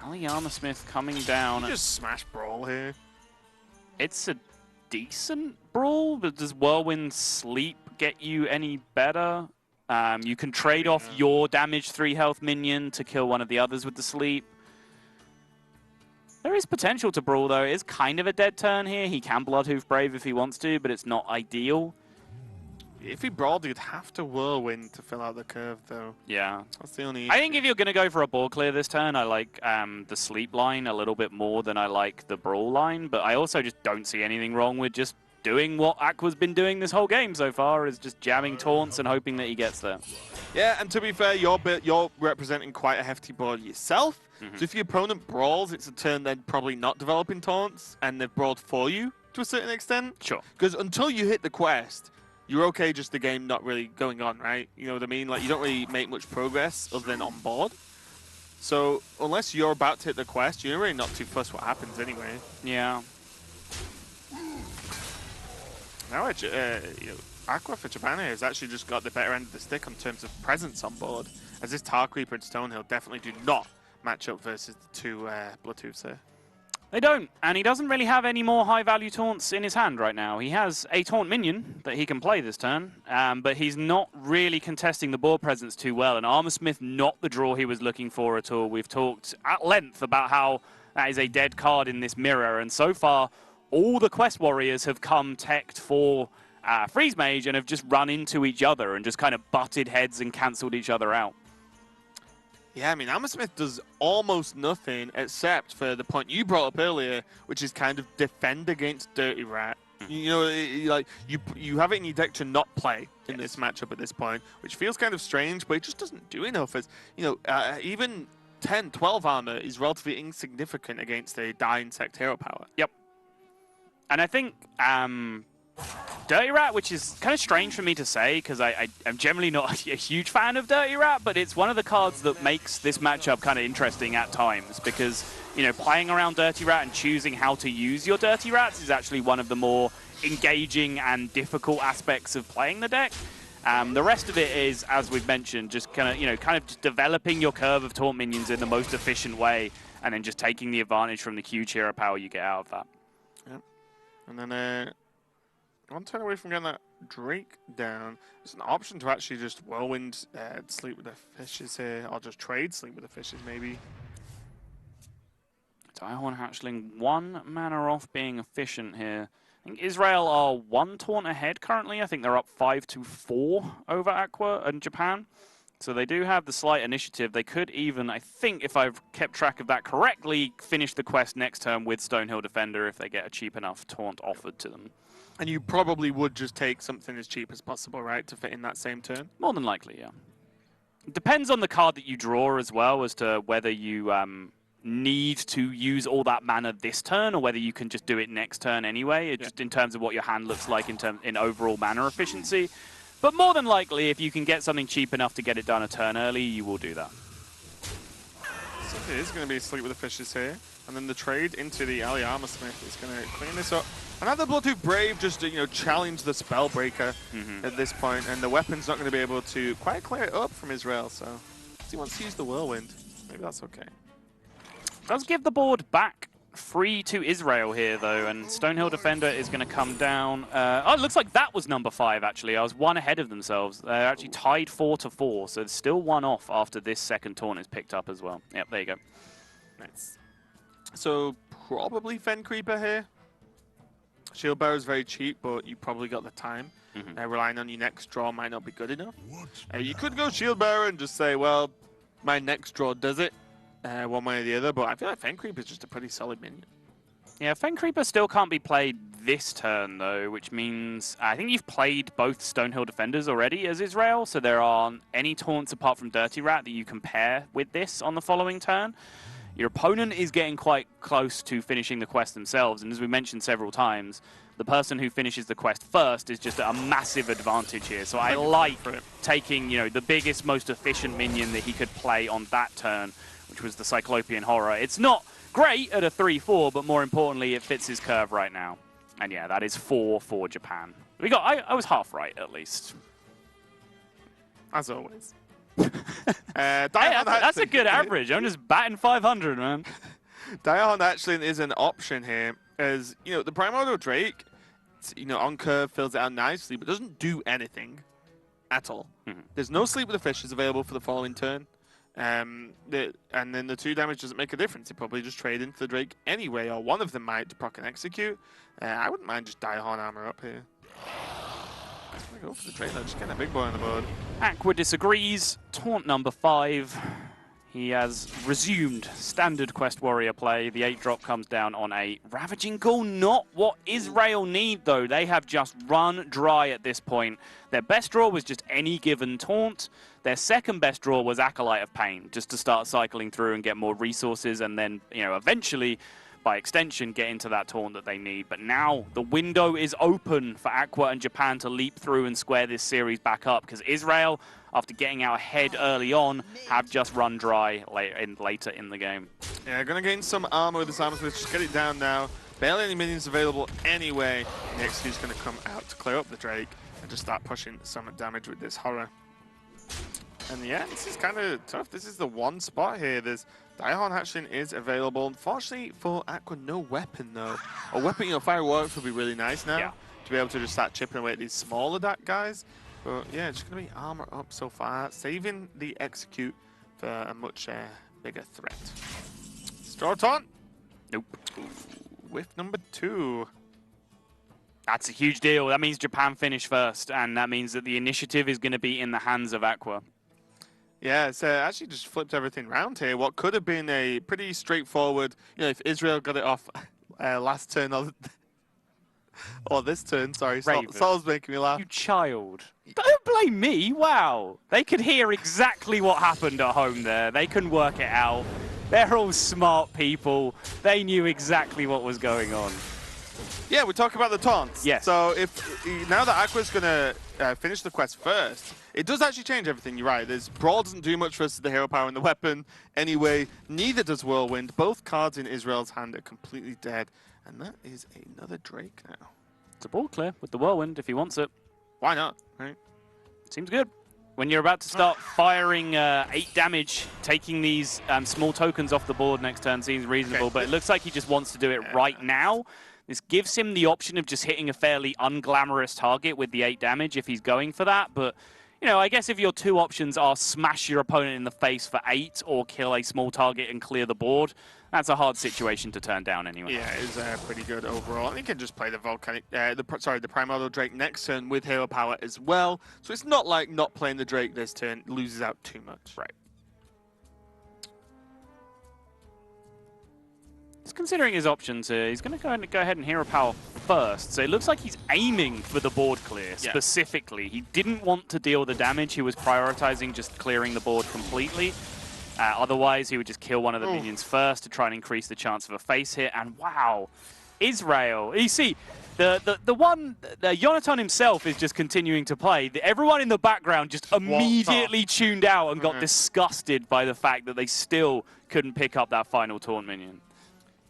Ali Armor Smith coming down. You just smash Brawl here. It's a decent Brawl, but does Whirlwind Sleep get you any better? You can trade off your damage 3 health minion to kill one of the others with the Sleep. There is potential to brawl, though. It is kind of a dead turn here. He can Bloodhoof Brave if he wants to, but it's not ideal. If he brawled, he'd have to Whirlwind to fill out the curve, though. Yeah. That's the only I think if you're going to go for a ball clear this turn, I like the sleep line a little bit more than I like the brawl line, but I also just don't see anything wrong with just doing what Aqua's been doing this whole game so far, is just jamming taunts and hoping that he gets there. Yeah, and to be fair, you're representing quite a hefty board yourself. So if your opponent brawls, it's a turn then probably not developing taunts, and they've brawled for you to a certain extent. Sure. Because until you hit the quest, you're okay just the game not really going on, right? You know what I mean? Like, you don't really make much progress other than on board. So unless you're about to hit the quest, you're really not too fussed what happens anyway. Yeah. Now, you know, Aqua for Japan here has actually just got the better end of the stick in terms of presence on board, as this Tar Creeper and Stonehill definitely do not match up versus the two Bloodhoofs here. They don't, and he doesn't really have any more high-value taunts in his hand right now. He has a taunt minion that he can play this turn, but he's not really contesting the board presence too well, and Armor Smith not the draw he was looking for at all. We've talked at length about how that is a dead card in this mirror, and so far, all the Quest Warriors have come teched for Freeze Mage and have just run into each other and just kind of butted heads and cancelled each other out. Yeah, I mean, Armor Smith does almost nothing except for the point you brought up earlier, which is kind of defend against Dirty Rat. You know, like you have it in your deck to not play in this matchup at this point, which feels kind of strange, but it just doesn't do enough. As you know, even 10, 12 armor is relatively insignificant against a Die Insect hero power. Yep. And I think Dirty Rat, which is kind of strange for me to say because I'm generally not a huge fan of Dirty Rat, but it's one of the cards that makes this matchup kind of interesting at times because, you know, playing around Dirty Rat and choosing how to use your Dirty Rats is actually one of the more engaging and difficult aspects of playing the deck. The rest of it is, as we've mentioned, just kind of just developing your curve of taunt minions in the most efficient way and then just taking the advantage from the huge hero power you get out of that. Yep. And then one turn away from getting that Drake down. There's an option to actually just Whirlwind Sleep with the Fishes here, or just trade Sleep with the Fishes, maybe. Direhorn Hatchling, 1 mana off being efficient here. I think Israel are 1 taunt ahead currently. I think they're up 5-4 over Aqua and Japan. So they do have the slight initiative. They could even, I think, if I've kept track of that correctly, finish the quest next turn with Stonehill Defender if they get a cheap enough taunt offered to them. And you probably would just take something as cheap as possible, right, to fit in that same turn? More than likely, yeah. It depends on the card that you draw as well as to whether you need to use all that mana this turn or whether you can just do it next turn anyway, just in terms of what your hand looks like in overall mana efficiency. But more than likely, if you can get something cheap enough to get it done a turn early, you will do that. So it is going to be Sleep with the Fishes here. And then the trade into the Ali Armor Smith is going to clean this up. Another Bloodhoof Brave just to, you know, challenge the Spellbreaker at this point, and the weapon's not going to be able to quite clear it up from Israel, so he wants to use the Whirlwind. Maybe that's okay. Does give the board back free to Israel here, though, and Stonehill Defender is going to come down. Oh, it looks like that was number 5, actually. I was 1 ahead of themselves. They're actually tied 4-4, so it's still 1 off after this second taunt is picked up as well. Yep, there you go. Nice. So probably Fen Creeper here. Shield Bearer is very cheap, but you probably got the time. Relying on your next draw might not be good enough. You could go Shield Bearer and just say, well, my next draw does it, one way or the other, but I feel like Fen Creeper is just a pretty solid minion. Yeah, Fen Creeper still can't be played this turn, though, which means I think you've played both Stonehill Defenders already as Israel, so there aren't any taunts apart from Dirty Rat that you can pair with this on the following turn. Your opponent is getting quite close to finishing the quest themselves, and as we mentioned several times, the person who finishes the quest first is just a massive advantage here. So I like taking, you know, the biggest, most efficient minion that he could play on that turn, which was the Cyclopean Horror. It's not great at a 3-4, but more importantly, it fits his curve right now. And yeah, that is 4 for Japan. I was half right, at least. As always. Hey, that's a good average. I'm just batting 500, man. Direhorn Hatchling is an option here, as you know the Primordial Drake, you know, on curve fills it out nicely, but doesn't do anything at all. There's no Sleep with the Fishes available for the following turn. And then the 2 damage doesn't make a difference. They probably just trade into the Drake anyway, or one of them might to proc and execute. I wouldn't mind just Diehorn armor up here. I'm going to go for the Drake though, just getting a big boy on the board. Aqua disagrees. Taunt number 5. He has resumed standard Quest Warrior play. The 8-drop comes down on a Ravaging Ghoul. Not what Israel need, though. They have just run dry at this point. Their best draw was just any given taunt. Their second best draw was Acolyte of Pain, just to start cycling through and get more resources, and then, eventually, by extension, get into that taunt that they need. But now the window is open for Aqua and Japan to leap through and square this series back up, because Israel, after getting out ahead early on, have just run dry later in the game. Yeah, gonna gain some armor with this armor switch. Just get it down now. Barely any minions available anyway. And the execute's gonna come out to clear up the Drake and just start pushing some damage with this horror. And yeah, this is kind of tough. This is the one spot here. There's Diehorn Hatchling is available. Unfortunately for Aqua, no weapon though. A weapon, Fire Warwick would be really nice now to be able to just start chipping away at these smaller guys. But yeah, it's just going to be armor up so far, saving the execute for a much bigger threat. Straw taunt? Nope. Ooh, whiff number 2. That's a huge deal. That means Japan finish first, and that means that the initiative is going to be in the hands of Aqua. Yeah, it's actually just flipped everything around here. What could have been a pretty straightforward, if Israel got it off last turn or this turn, sorry. Saul's making me laugh. You child. Don't blame me. Wow. They could hear exactly what happened at home there. They can work it out. They're all smart people. They knew exactly what was going on. Yeah, we're talking about the taunts. Yes. So now that Aqua's going to finish the quest first, it does actually change everything. You're right. Brawl doesn't do much versus the hero power and the weapon. Anyway, neither does Whirlwind. Both cards in Israel's hand are completely dead. And that is another Drake now. It's a ball clear with the Whirlwind if he wants it. Why not, right? Seems good. When you're about to start firing 8 damage, taking these small tokens off the board next turn seems reasonable, but it looks like he just wants to do it right now. This gives him the option of just hitting a fairly unglamorous target with the 8 damage if he's going for that, but I guess if your 2 options are smash your opponent in the face for 8 or kill a small target and clear the board, that's a hard situation to turn down anyway. Yeah, it's pretty good overall. I think he can just play the the Primordial Drake next turn with hero power as well. So it's not like not playing the Drake this turn loses out too much. Right. He's considering his options here. He's going to go ahead and hero power first. So it looks like he's aiming for the board clear specifically. He didn't want to deal the damage. He was prioritizing just clearing the board completely. Otherwise, he would just kill one of the minions first to try and increase the chance of a face hit. And wow, Israel. You see, Jonathan himself is just continuing to play. Everyone in the background just immediately tuned out and got disgusted by the fact that they still couldn't pick up that final taunt minion.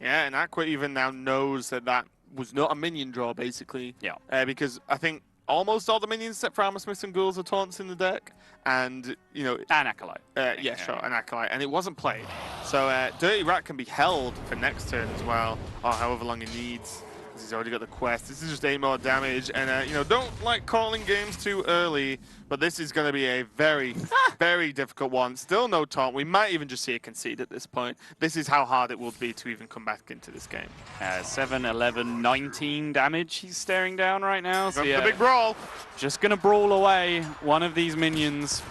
Yeah, and Aqua even now knows that was not a minion draw, basically. Yeah. Because I think almost all the minions except for Armor Smiths and Ghouls are taunts in the deck. And, And Acolyte. Yeah, sure, an Acolyte. And it wasn't played. So Dirty Rat can be held for next turn as well, or however long he needs. He's already got the quest. This is just 8 more damage. And, don't like calling games too early, but this is going to be a very, very difficult one. Still no taunt. We might even just see a concede at this point. This is how hard it will be to even come back into this game. 7, 11, 19 damage he's staring down right now. So the big brawl. Just going to brawl away one of these minions.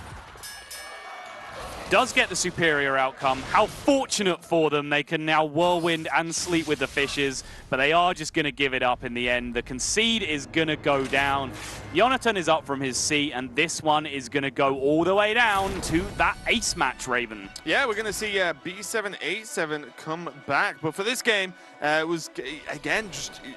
Does get the superior outcome. How fortunate for them. They can now Whirlwind and Sleep with the Fishes, but they are just going to give it up in the end. The concede is going to go down. Jonathan is up from his seat, and this one is going to go all the way down to that ace match, Raven. Yeah, we're going to see B787 come back, but for this game, it was, again,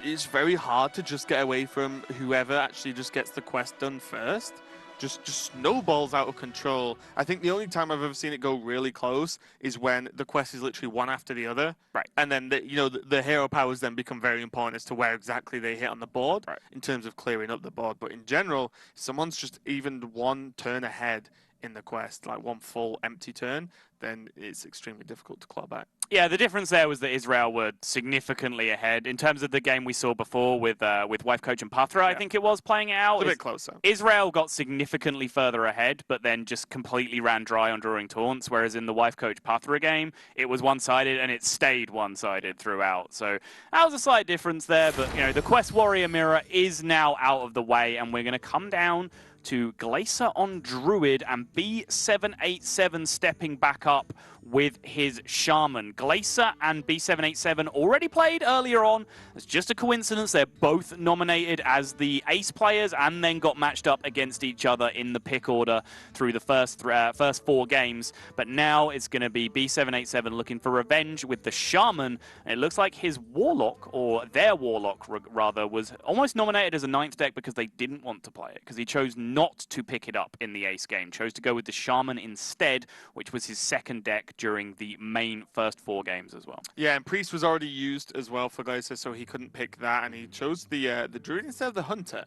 it's very hard to just get away from whoever actually just gets the quest done first. Just snowballs out of control. I think the only time I've ever seen it go really close is when the quest is literally one after the other. Right. And then, the hero powers then become very important as to where exactly they hit on the board in terms of clearing up the board. But in general, if someone's just even one turn ahead in the quest, like one full empty turn, then it's extremely difficult to claw back. Yeah, the difference there was that Israel were significantly ahead in terms of the game we saw before with Wife Coach and Pathra. I think it was playing it out. It's a bit closer. Israel got significantly further ahead, but then just completely ran dry on drawing taunts. Whereas in the Wife Coach Pathra game, it was one-sided and it stayed one-sided throughout. So that was a slight difference there. But you know, the Quest Warrior mirror is now out of the way, and we're going to come down to Glacier on Druid and B787 stepping back up with his Shaman. Glacier and B787 already played earlier on. It's just a coincidence. They're both nominated as the ace players and then got matched up against each other in the pick order through the first 4 games. But now it's going to be B787 looking for revenge with the Shaman. And it looks like his Warlock, or their Warlock rather, was almost nominated as a 9th deck because they didn't want to play it, because he chose not to pick it up in the ace game. Chose to go with the Shaman instead, which was his 2nd deck during the main first 4 games as well. Yeah, and Priest was already used as well for Glacier, so he couldn't pick that, and he chose the Druid instead of the Hunter.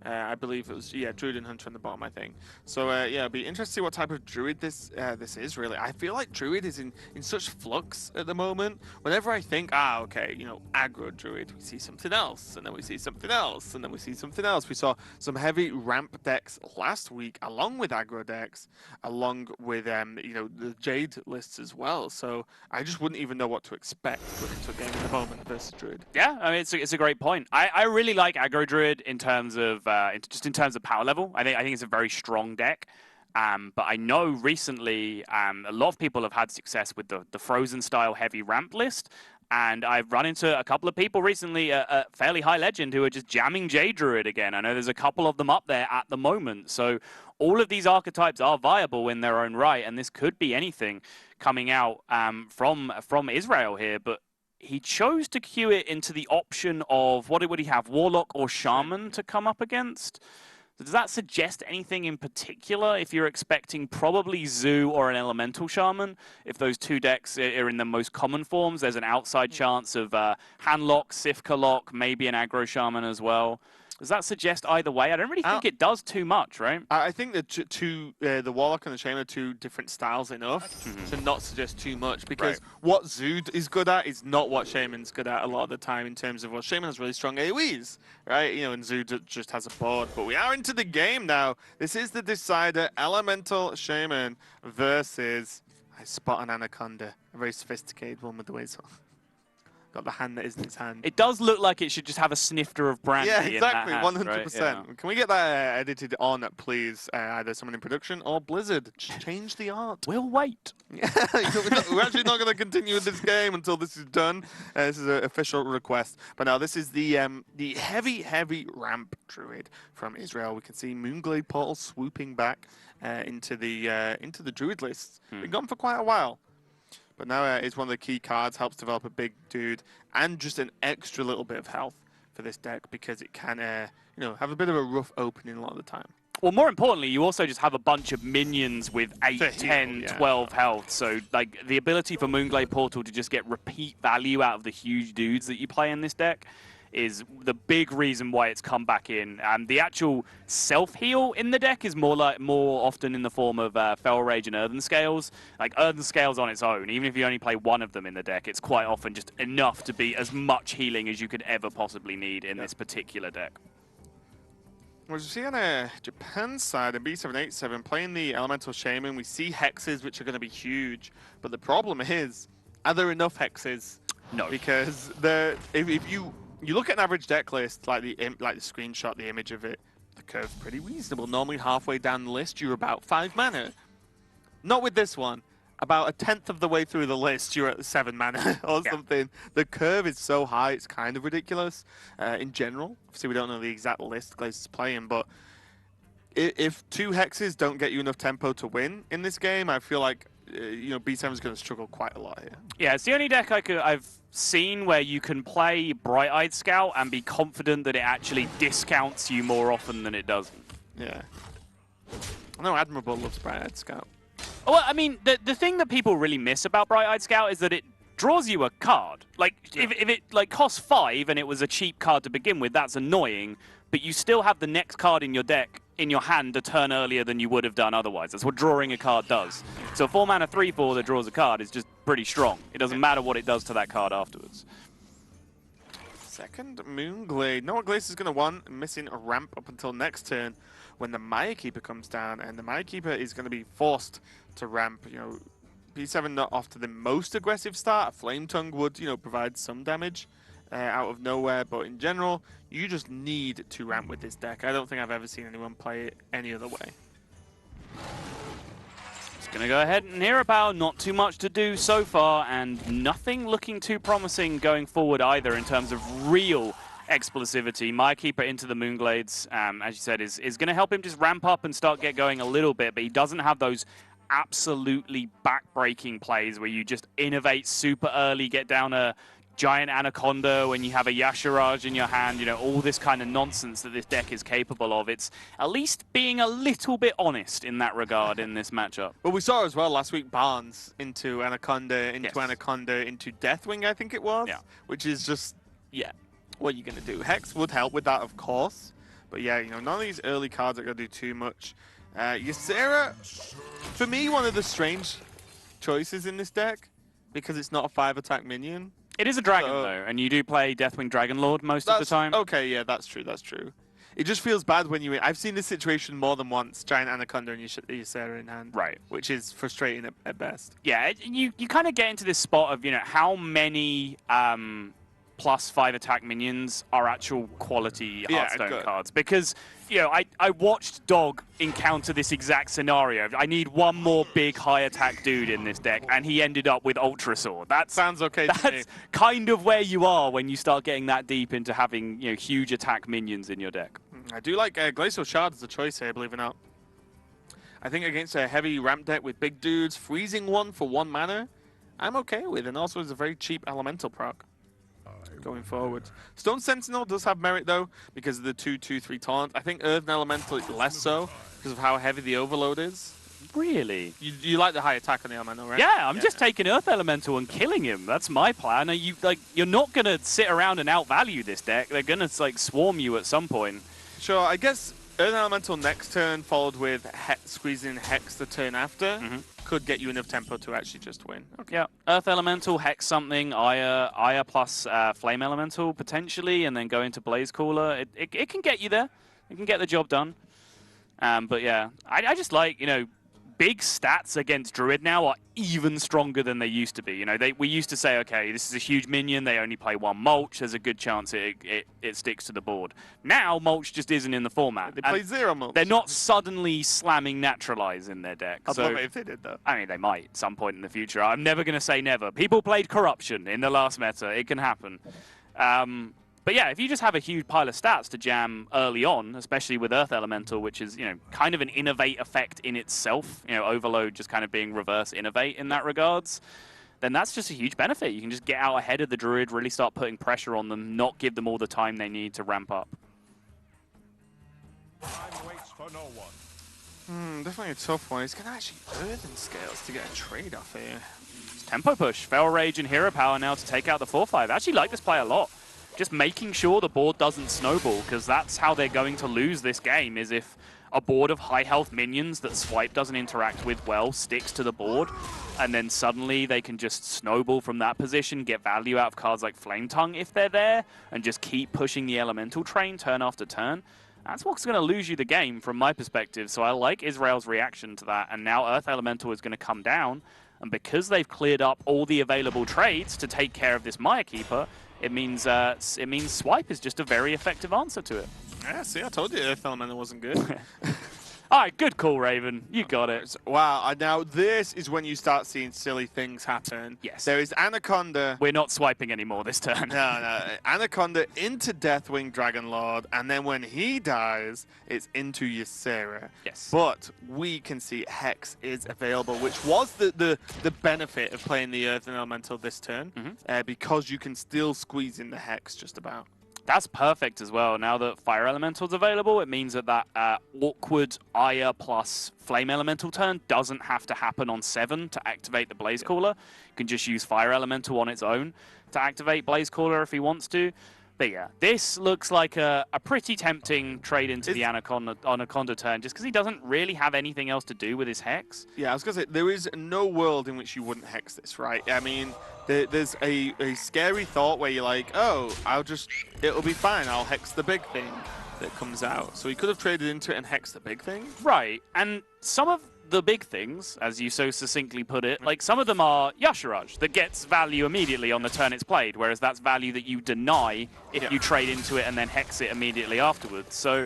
I believe it was, yeah, Druid and Hunter on the bottom, I think. So, yeah, it'll be interesting to see what type of Druid this is, really. I feel like Druid is in such flux at the moment. Whenever I think, okay, you know, aggro Druid, we see something else, and then we see something else, and then we see something else. We saw some heavy ramp decks last week, along with aggro decks, along with, you know, the Jade lists as well. So, I just wouldn't even know what to expect going into a game at the moment versus Druid. Yeah, I mean, it's a great point. I really like aggro Druid in terms of just in terms of power level. I think it's a very strong deck. But I know recently a lot of people have had success with the Frozen style heavy ramp list. And I've run into a couple of people recently at fairly high legend who are just jamming Jade Druid again. I know there's a couple of them up there at the moment. So all of these archetypes are viable in their own right. And this could be anything coming out from Israel here. But he chose to queue it into the option of, what would he have, Warlock or Shaman to come up against? Does that suggest anything in particular if you're expecting probably Zoo or an Elemental Shaman? If those 2 decks are in the most common forms, there's an outside chance of Handlock, Sifka Lock, maybe an Aggro Shaman as well. Does that suggest either way? I don't really think it does too much, right? I think that the Warlock and the Shaman are 2 different styles enough to not suggest too much, because what Zood is good at is not what Shaman's good at a lot of the time, in terms of, well, Shaman has really strong AoEs, right? You know, and Zood just has a board. But we are into the game now. This is the decider. Elemental Shaman versus, I spot an Anaconda, a very sophisticated one with the ways on. Got the hand that isn't its hand. It does look like it should just have a snifter of brandy. Yeah, exactly, in that hand, 100%. Right? Yeah. Can we get that edited on, please? Either someone in production or Blizzard. Change the art. We'll wait. Yeah, we're actually not going to continue with this game until this is done. This is an official request. But now this is the heavy ramp Druid from Israel. We can see Moonglade Portal swooping back into the Druid lists. Been gone for quite a while. But now it's one of the key cards, helps develop a big dude, and just an extra little bit of health for this deck, because it can, you know, have a bit of a rough opening a lot of the time. Well, more importantly, you also just have a bunch of minions with 8, 10, 12 health. So, like, the ability for Moonglade Portal to just get repeat value out of the huge dudes that you play in this deck is the big reason why it's come back in. And the actual self-heal in the deck is more often in the form of Fel Rage and Earthen Scales. Like, Earthen Scales on its own, even if you only play one of them in the deck, it's quite often just enough to be as much healing as you could ever possibly need in this particular deck. Well, as you see on Japan's side, in B787, playing the Elemental Shaman, we see hexes, which are going to be huge. But the problem is, are there enough hexes? No. Because if you look at an average deck list, like the screenshot, the image of it, the curve's pretty reasonable. Normally halfway down the list, you're about 5 mana. Not with this one. About 1/10 of the way through the list, you're at 7 mana or something. The curve is so high, it's kind of ridiculous in general. Obviously, we don't know the exact list Glaze is playing, but if 2 hexes don't get you enough tempo to win in this game, I feel like you know, B7 is going to struggle quite a lot here. Yeah, it's the only deck I've seen where you can play Bright-Eyed Scout and be confident that it actually discounts you more often than it doesn't. Yeah. I know Admirable loves Bright-Eyed Scout. Well, I mean, the thing that people really miss about Bright-Eyed Scout is that it draws you a card. Like, if it like costs 5 and it was a cheap card to begin with, that's annoying, but you still have the next card in your deck in your hand a turn earlier than you would have done otherwise. That's what drawing a card does. So a 4-mana 3/4 that draws a card is just pretty strong. It doesn't matter what it does to that card afterwards. Second Moonglade. Know what Glacier is going to want? Missing a ramp up until next turn when the Maya Keeper comes down, and the Maya Keeper is going to be forced to ramp. You know, P7 not off to the most aggressive start. Flame Tongue would, you know, provide some damage out of nowhere, but in general, you just need to ramp with this deck. I don't think I've ever seen anyone play it any other way. Just going to go ahead and Hero Power. Not too much to do so far, and nothing looking too promising going forward either in terms of real explosivity. Maya Keeper into the Moonglades, as you said, is going to help him just ramp up and start get going a little bit, but he doesn't have those absolutely back-breaking plays where you just innovate super early, get down a giant Anaconda when you have a Yashiraj in your hand, you know, all this kind of nonsense that this deck is capable of. It's at least being a little bit honest in that regard in this matchup. Well, we saw as well last week Barnes into Anaconda, Yes. Anaconda, into Deathwing, I think it was. Yeah. Which is just, yeah, what are you going to do? Hex would help with that, of course. But yeah, you know, none of these early cards are going to do too much. Ysera, for me, one of the strange choices in this deck because it's not a 5-attack minion. It is a dragon, though, and you do play Deathwing Dragonlord most of the time. Okay, yeah, that's true, that's true. It just feels bad when you... I've seen this situation more than once, Giant Anaconda and Ysera in hand. Right. Which is frustrating at best. Yeah, you kind of get into this spot of, you know, how many plus 5-attack minions are actual quality Hearthstone cards. Because, you know, I watched Dog encounter this exact scenario. I need one more big high-attack dude in this deck, and he ended up with Ultra Sword. That sounds okay to me. That's kind of where you are when you start getting that deep into having, you know, huge attack minions in your deck. I do like Glacial Shard as a choice here, believe it or not. I think against a heavy ramp deck with big dudes, freezing one for 1 mana, I'm okay with, and also it's a very cheap elemental proc going forward. Stone Sentinel does have merit though, because of the 2/2/3 taunt. I think Earth and Elemental is less so, because of how heavy the overload is. Really? You like the high attack on the Elemental, right? Yeah, I'm just taking Earth Elemental and killing him. That's my plan. You're not gonna sit around and outvalue this deck. They're gonna like swarm you at some point. Sure, I guess Earth Elemental next turn, followed with squeezing Hex the turn after, could get you enough tempo to actually just win. Okay. Yeah, Earth Elemental, Hex something, Aya plus Flame Elemental potentially, and then go into Blaze Caller. It can get you there. It can get the job done. But yeah, I just like, you know, big stats against Druid now are even stronger than they used to be. You know, we used to say, okay, this is a huge minion, they only play 1 Mulch, there's a good chance it sticks to the board. Now, Mulch just isn't in the format. They play 0 Mulch. They're not suddenly slamming Naturalize in their deck. I'd love it if they did, though. I mean, they might at some point in the future. I'm never going to say never. People played Corruption in the last meta. It can happen. But yeah, if you just have a huge pile of stats to jam early on, especially with Earth Elemental, which is, you know, kind of an innovate effect in itself, you know, Overload just kind of being reverse innovate in that regards, then that's just a huge benefit. You can just get out ahead of the Druid, really start putting pressure on them, not give them all the time they need to ramp up. Time waits for no one. Definitely a tough one. He's going to actually Earthen Scales to get a trade off here. It's Tempo Push, Fel Rage and Hero Power now to take out the 4/5. I actually like this play a lot. Just making sure the board doesn't snowball, because that's how they're going to lose this game, is if a board of high health minions that Swipe doesn't interact with well sticks to the board, and then suddenly they can just snowball from that position, get value out of cards like Flame Tongue if they're there, and just keep pushing the elemental train turn after turn. That's what's going to lose you the game from my perspective, so I like Israel's reaction to that, and now Earth Elemental is going to come down, and because they've cleared up all the available trades to take care of this Maya Keeper, it means Swipe is just a very effective answer to it. Yeah, see, I told you Earth Elemental wasn't good. All right, good call, Raven. You got it. Wow, now this is when you start seeing silly things happen. Yes. There is Anaconda. We're not swiping anymore this turn. No. Anaconda into Deathwing Dragonlord, and then when he dies, it's into Ysera. Yes. But we can see Hex is available, which was the benefit of playing the Earth and Elemental this turn, because you can still squeeze in the Hex just about. That's perfect as well. Now that Fire Elemental's available, it means that awkward Aya plus Flame Elemental turn doesn't have to happen on 7 to activate the Blaze Caller. You can just use Fire Elemental on its own to activate Blaze Caller if he wants to. But yeah, this looks like a pretty tempting trade into the Anaconda turn, just because he doesn't really have anything else to do with his Hex. Yeah, I was going to say, there is no world in which you wouldn't Hex this, right? I mean, there's a scary thought where you're like, oh, it'll be fine, I'll Hex the big thing that comes out. So he could have traded into it and Hexed the big thing. Right, and some of the big things, as you so succinctly put it, like some of them are Yasharaj, that gets value immediately on the turn it's played, whereas that's value that you deny if you trade into it and then Hex it immediately afterwards. So,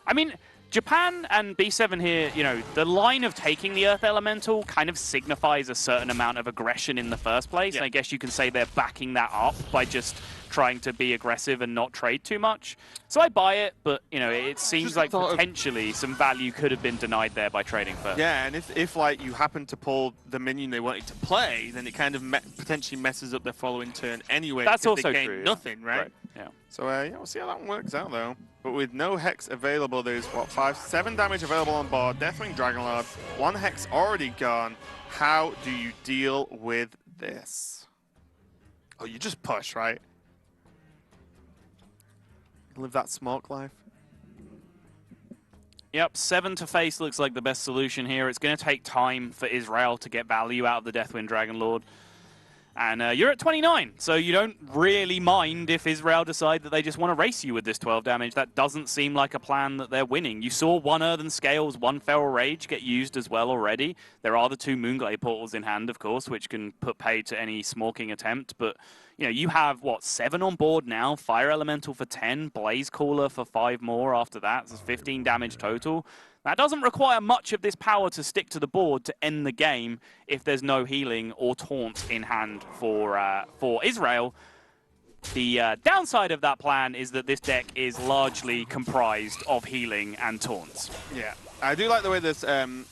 I mean, Japan and B7 here, you know, the line of taking the Earth Elemental kind of signifies a certain amount of aggression in the first place, and I guess you can say they're backing that up by just trying to be aggressive and not trade too much. So I buy it, but, you know, it seems like potentially some value could have been denied there by trading first. Yeah, and if like, you happen to pull the minion they wanted to play, then it kind of potentially messes up their following turn anyway. That's also they gain true. Nothing, right? Yeah. So yeah, we'll see how that one works out though. But with no Hex available, there's what, 7 damage available on board. Deathwing Dragonlord, 1 Hex already gone. How do you deal with this? Oh, you just push, right? Live that smoke life. Yep, 7 to face looks like the best solution here. It's going to take time for Israel to get value out of the Deathwind Dragonlord. And you're at 29, so you don't really mind if Israel decide that they just want to race you with this 12 damage. That doesn't seem like a plan that they're winning. You saw 1 Earthen Scales, 1 Feral Rage get used as well already. There are the 2 Moonglade portals in hand, of course, which can put paid to any smorking attempt. But, you know, you have, what, 7 on board now, Fire Elemental for 10, Blaze Caller for 5 more after that. So it's 15 damage total. That doesn't require much of this power to stick to the board to end the game if there's no healing or taunt in hand for Israel. The downside of that plan is that this deck is largely comprised of healing and taunts. Yeah, I do like the way this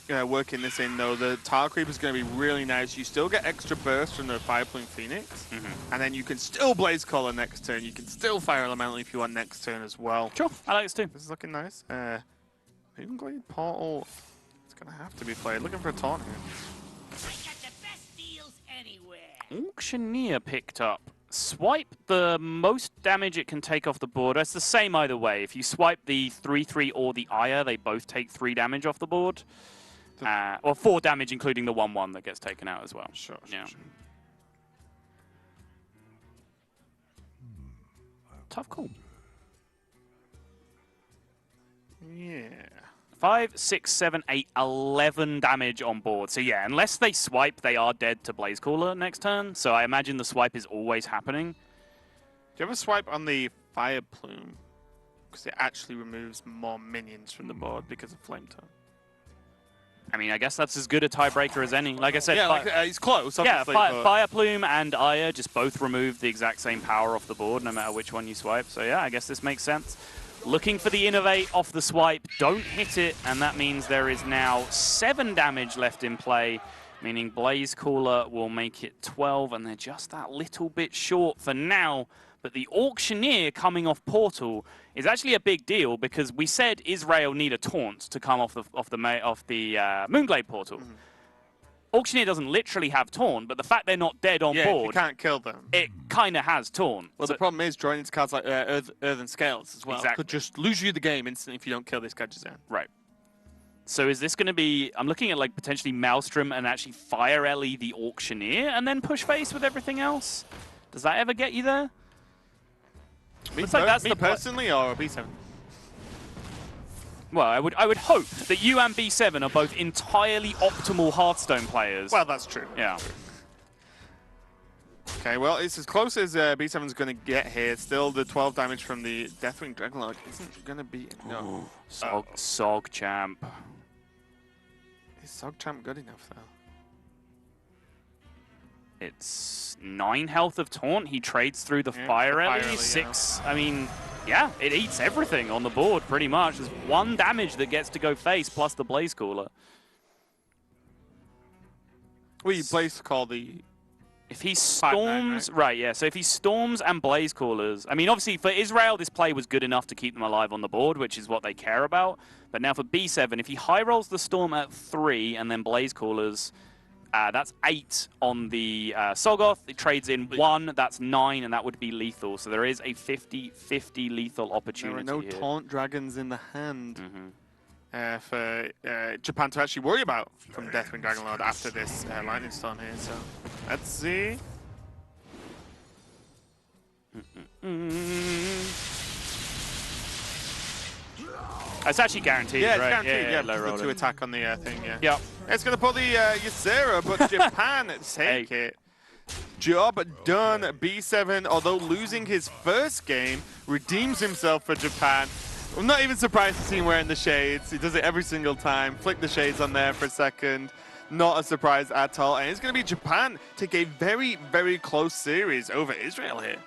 working this in though. The Tar Creep is going to be really nice. You still get extra burst from the Fire Plume Phoenix, and then you can still Blaze Caller next turn. You can still Fire Elemental if you want next turn as well. Sure, I like this too. This is looking nice. Moonglade Portal, it's going to have to be played. Looking for a taunt here. I got the best deals anywhere. Auctioneer picked up. Swipe the most damage it can take off the board. It's the same either way. If you swipe the 3/3 or the Ire, they both take 3 damage off the board. Or 4 damage, including the 1/1 that gets taken out as well. Sure. Tough call. Yeah. 5, 6, 7, 8, 11 damage on board. So yeah, unless they swipe, they are dead to Blaze Caller next turn. So I imagine the swipe is always happening. Do you ever swipe on the Fire Plume? Because it actually removes more minions from the board because of Flame Tongue. I mean, I guess that's as good a tiebreaker as any. Like I said, yeah, it's close. Obviously, yeah, Fire Plume and Ire just both remove the exact same power off the board, no matter which one you swipe. So yeah, I guess this makes sense. Looking for the Innovate off the swipe, don't hit it, and that means there is now 7 damage left in play, meaning Blaze Caller will make it 12, and they're just that little bit short for now. But the Auctioneer coming off Portal is actually a big deal because we said Israel need a taunt to come off the Moonglade Portal. Auctioneer doesn't literally have taunt, but the fact they're not dead on board, you can't kill them. It kind of has taunt. Well, the problem is drawing into cards like Earthen Scales as well. Exactly. Could just lose you the game instantly if you don't kill this Gadgetzan. Right. So is this going to be... I'm looking at like potentially Maelstrom and actually Fire Ellie the Auctioneer and then push face with everything else? Does that ever get you there? Me personally or B7? Well, I would hope that you and B7 are both entirely optimal Hearthstone players. Well, that's true. Yeah. Okay, well, it's as close as B7's going to get here. Still, the 12 damage from the Deathwing Dragonlord isn't going to be enough. Sogchamp. Is Sogchamp good enough, though? It's 9 health of taunt. He trades through the Fire Ellie. 6. Yeah. I mean, yeah, it eats everything on the board pretty much. There's 1 damage that gets to go face plus the Blaze Caller. Well, you Blaze Call the... If he storms... Right, yeah. So if he storms and Blaze Callers... I mean, obviously, for Israel, this play was good enough to keep them alive on the board, which is what they care about. But now for B7, if he high rolls the Storm at 3 and then Blaze Callers... That's 8 on the Sogoth. It trades in 1, that's 9, and that would be lethal. So there is a 50-50 lethal opportunity. There are no here. taunt dragons in the hand for Japan to actually worry about from Deathwing Dragonlord after this Lightning Storm here. So let's see. It's actually guaranteed, Yeah, it's right? guaranteed. Yeah, low the roll. 2 attack on the thing. Yeah. Yep. It's gonna pull the Ysera, but Japan take it. Job done. B7, although losing his first game, redeems himself for Japan. I'm not even surprised to see him wearing the shades. He does it every single time. Flick the shades on there for a second. Not a surprise at all. And it's going to be Japan take a very, very close series over Israel here.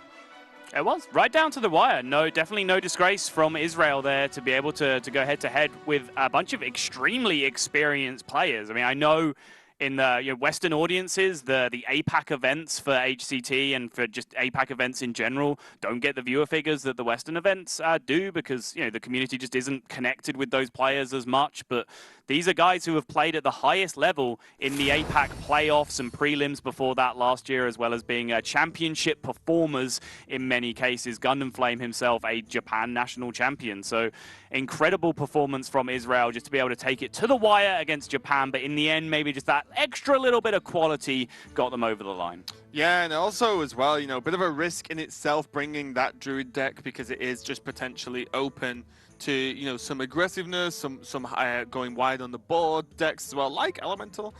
It was right down to the wire. No, definitely no disgrace from Israel there to be able to go head-to-head with a bunch of extremely experienced players. I mean, I know in the Western audiences, the APAC events for HCT and for just APAC events in general don't get the viewer figures that the Western events do because the community just isn't connected with those players as much. But these are guys who have played at the highest level in the APAC playoffs and prelims before that last year, as well as being championship performers in many cases. Gundam Flame himself, a Japan national champion. So incredible performance from Israel just to be able to take it to the wire against Japan. But in the end, maybe just that extra little bit of quality got them over the line. Yeah, and also as well, a bit of a risk in itself bringing that Druid deck because it is just potentially open to, some aggressiveness, some going wide on the board decks as well, like Elemental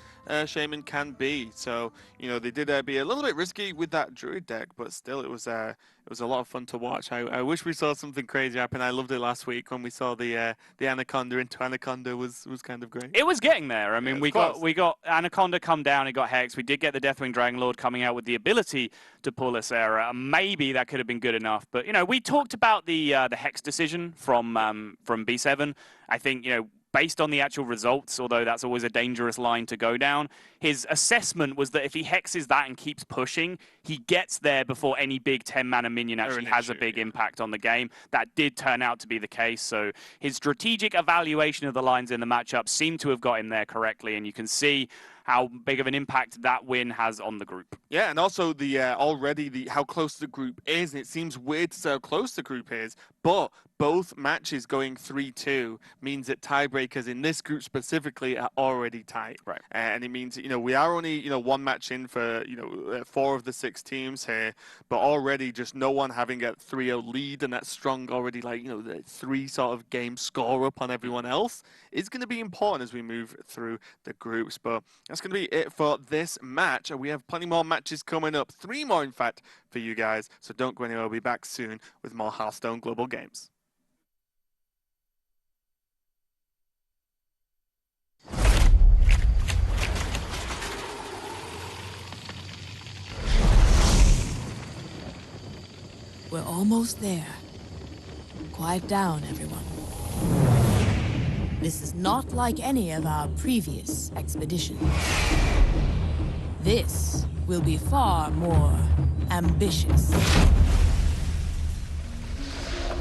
Shaman can be. So, they did be a little bit risky with that Druid deck, but still it was a lot of fun to watch. I wish we saw something crazy happen. I loved it last week when we saw the Anaconda into Anaconda was kind of great. It was getting there. I mean, yeah, we got Anaconda come down, it got Hex. We did get the Deathwing Dragonlord coming out with the ability to pull Ysera. Maybe that could have been good enough. But we talked about the Hex decision from B7. I think based on the actual results, although that's always a dangerous line to go down, his assessment was that if he hexes that and keeps pushing, he gets there before any big 10-mana minion actually has a big impact on the game. That did turn out to be the case, so his strategic evaluation of the lines in the matchup seemed to have got him there correctly, and you can see how big of an impact that win has on the group. Yeah, and also the how close the group is, and it seems weird to say how close the group is, but both matches going 3-2 means that tiebreakers in this group specifically are already tight. Right. And it means, we are only, one match in for, 4 of the 6 teams here, but already just no one having a 3-0 lead and that strong already, the 3 sort of game score up on everyone else is going to be important as we move through the groups. But that's going to be it for this match. We have plenty more matches coming up, 3 more in fact, for you guys. So don't go anywhere. We'll be back soon with more Hearthstone Global Games. We're almost there. Quiet down, everyone. This is not like any of our previous expeditions. This will be far more ambitious.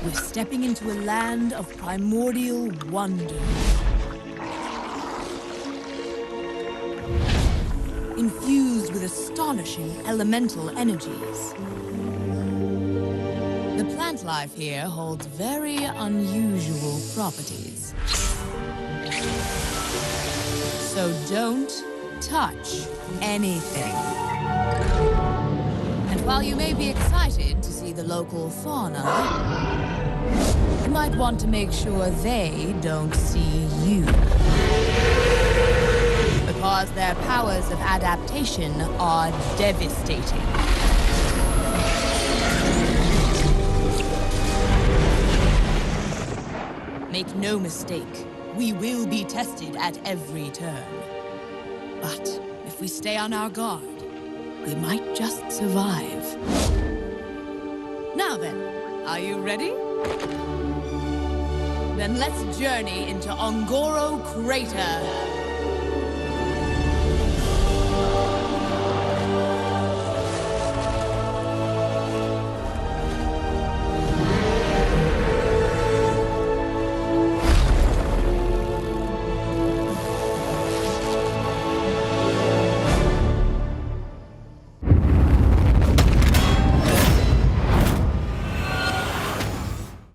We're stepping into a land of primordial wonder. Infused with astonishing elemental energies. The plant life here holds very unusual properties. So don't touch anything. And while you may be excited to see the local fauna, you might want to make sure they don't see you. Because their powers of adaptation are devastating. Make no mistake, we will be tested at every turn. But if we stay on our guard, we might just survive. Now then, are you ready? Then let's journey into Ongoro Crater.